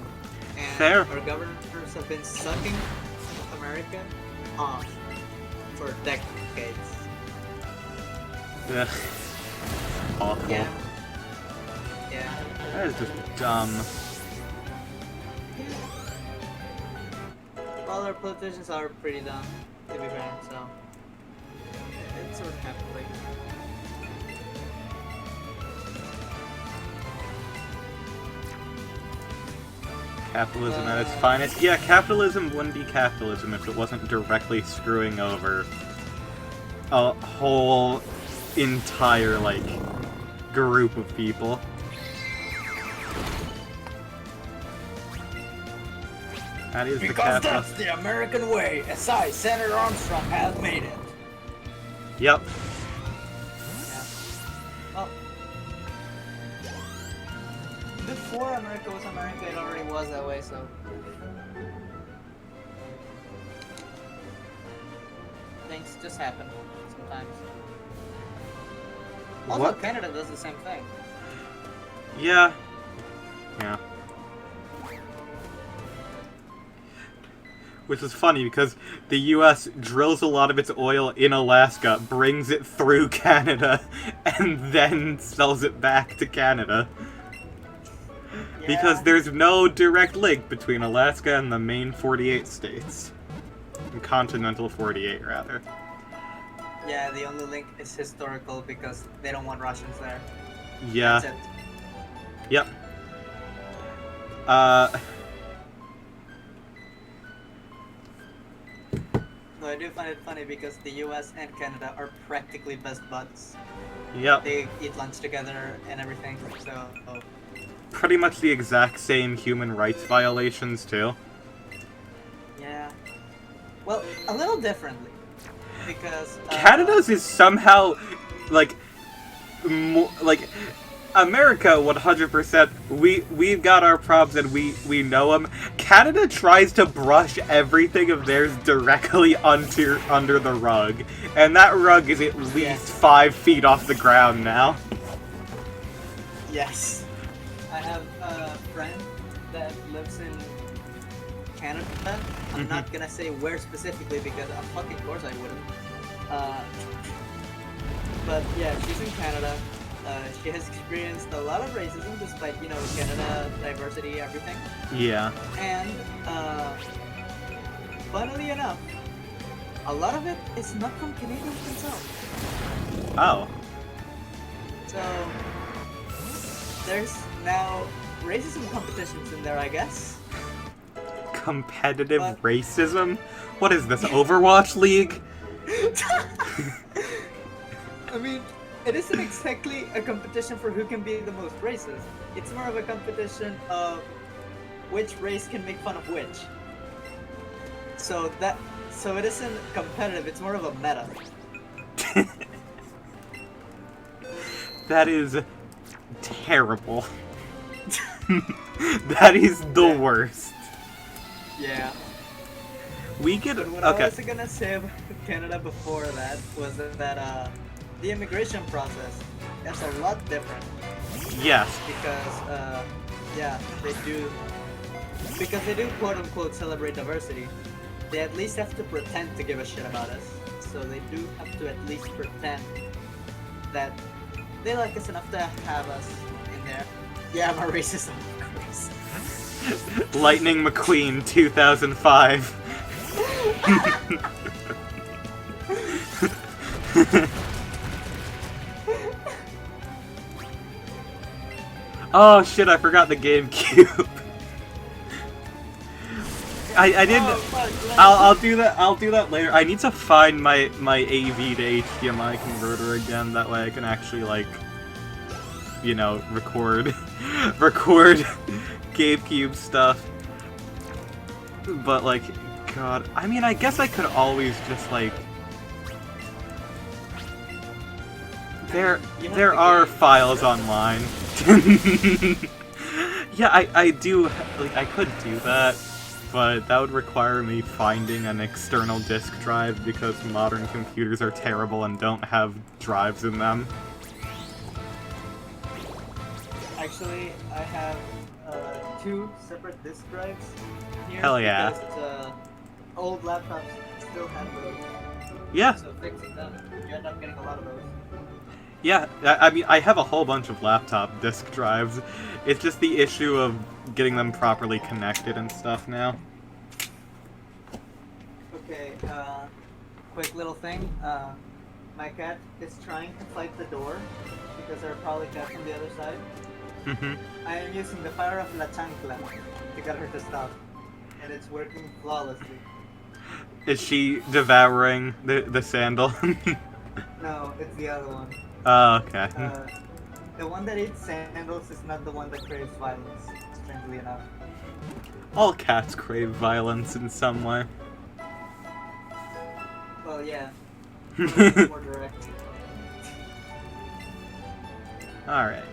And Fair. our governors have been sucking America off for decades. Ugh. Awful. Yeah. Yeah. That is just dumb. Well, our politicians are pretty dumb, to be fair, so it's sort of happening. Capitalism at its finest. Yeah, capitalism wouldn't be capitalism if it wasn't directly screwing over a whole entire, like, group of people. That is Because the that's the American way, as I, Senator Armstrong, have made it. Yep. Yeah. Well, before America was America, it already was that way, so... Things just happen, sometimes. Also, What? Canada does the same thing. Yeah. Yeah. Which is funny because the US drills a lot of its oil in Alaska, brings it through Canada, and then sells it back to Canada. Yeah. Because there's no direct link between Alaska and the main 48 states. Continental 48, rather. Yeah, the only link is historical because they don't want Russians there. Yeah. That's it. Yep. Though I do find it funny because the US and Canada are practically best buds. Yep. They eat lunch together and everything, so... Pretty much the exact same human rights violations, too. Yeah. Well, a little differently. Because... Canada's is somehow, like, like, America, 100%, we've got our problems and we know them. Canada tries to brush everything of theirs directly under the rug. And that rug is at least 5 feet off the ground now. Yes. I have a friend that lives in Canada. I'm not gonna say where specifically because of fucking course I wouldn't. But yeah, she's in Canada. She has experienced a lot of racism despite, you know, Canada, diversity, everything. Yeah. And, funnily enough, a lot of it is not from Canadians themselves. Oh. So, there's now racism competitions in there, I guess. Competitive But- racism? What is this, Overwatch League? I mean, it isn't exactly a competition for who can be the most racist. It's more of a competition of which race can make fun of which. So it isn't competitive, it's more of a meta. That is terrible. That is the worst. Yeah. We could... But what I Okay. was gonna say about Canada before that was that the immigration process is a lot different. Yes. Because yeah, they do quote unquote celebrate diversity. They at least have to pretend to give a shit about us. So they do have to at least pretend that they like us enough to have us in there. Yeah, I'm a racist, of course. Lightning McQueen 2005. Oh shit, I forgot the GameCube. I didn't. Oh, fuck, I'll do that. I'll do that later. I need to find my AV to HDMI converter again. That way I can actually, like, you know, record GameCube stuff. But like, God, I mean, I guess I could always just like. There are files online. Yeah, I do. Like, I could do that. But that would require me finding an external disk drive because modern computers are terrible and don't have drives in them. Actually, I have 2 separate disk drives here. Hell yeah. Because old laptops still have those. Yeah. So fixing them, you end up getting a lot of those. Yeah, I mean, I have a whole bunch of laptop disk drives. It's just the issue of getting them properly connected and stuff now. Okay, quick little thing. My cat is trying to fight the door because there are probably cats on the other side. Mm-hmm. I am using the power of La Chancla to get her to stop, and it's working flawlessly. Is she devouring the sandal? No, it's the other one. Oh, okay. The one that eats sandals is not the one that craves violence, strangely enough. All cats crave violence in some way. Well, yeah. More direct. Alright.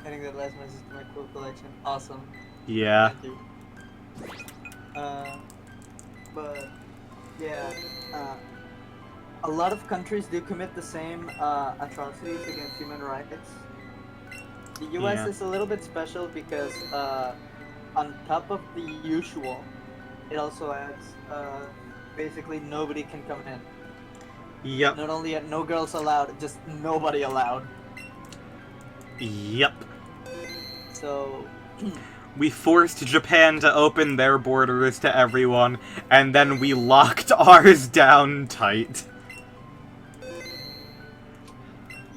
Adding that last message to my cool collection. Awesome. Yeah. Thank you. But yeah, a lot of countries do commit the same atrocities against human rights. The U.S. Yeah. is a little bit special because on top of the usual, it also adds basically nobody can come in. Yep. Not only no girls allowed, just nobody allowed. Yep. So We forced Japan to open their borders to everyone, and then we locked ours down tight.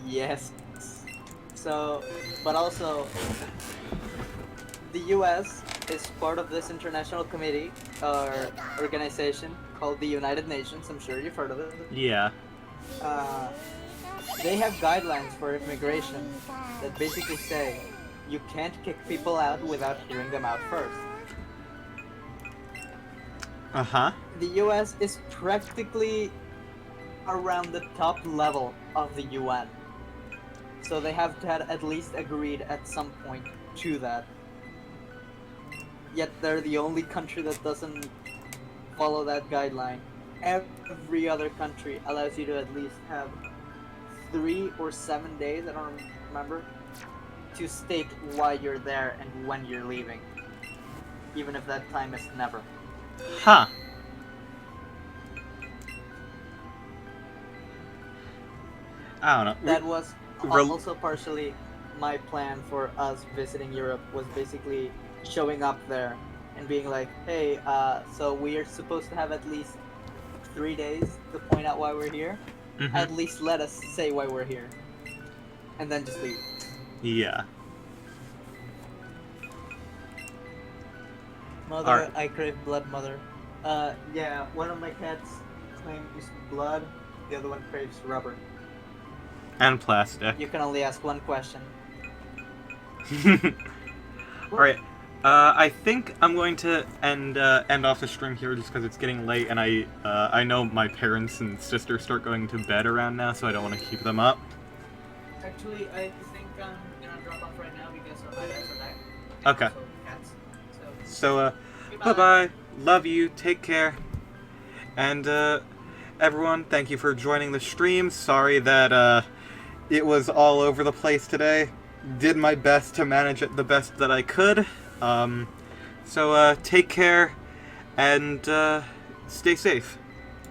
yes. So, but also, the U.S. is part of this international committee or organization called the United Nations. I'm sure you've heard of it. Yeah. They have guidelines for immigration that basically say you can't kick people out without hearing them out first. Uh-huh. The U.S. is practically around the top level of the UN. So they have to have at least agreed at some point to that. Yet they're the only country that doesn't follow that guideline. Every other country allows you to at least have 3 or 7 days, I don't remember, to state why you're there and when you're leaving. Even if that time is never. Huh. I don't know. That was Rel- also partially my plan for us visiting Europe, was basically showing up there and being like, hey, so we are supposed to have at least 3 days to point out why we're here. Mhm. At least let us say why we're here. And then just leave. Yeah. Mother, Alright. I crave blood, mother. Yeah, one of my cats claims blood, the other one craves rubber. And plastic. You can only ask one question. Alright. I think I'm going to end off the stream here just because it's getting late, and I know my parents and sister start going to bed around now, so I don't want to keep them up. Actually, I think I'm gonna drop off right now because my dad's are back. Okay. Also cats. So, Goodbye. bye-bye. Love you. Take care. And, everyone, thank you for joining the stream. Sorry that, it was all over the place today. Did my best to manage it the best that I could. So, take care, and, stay safe.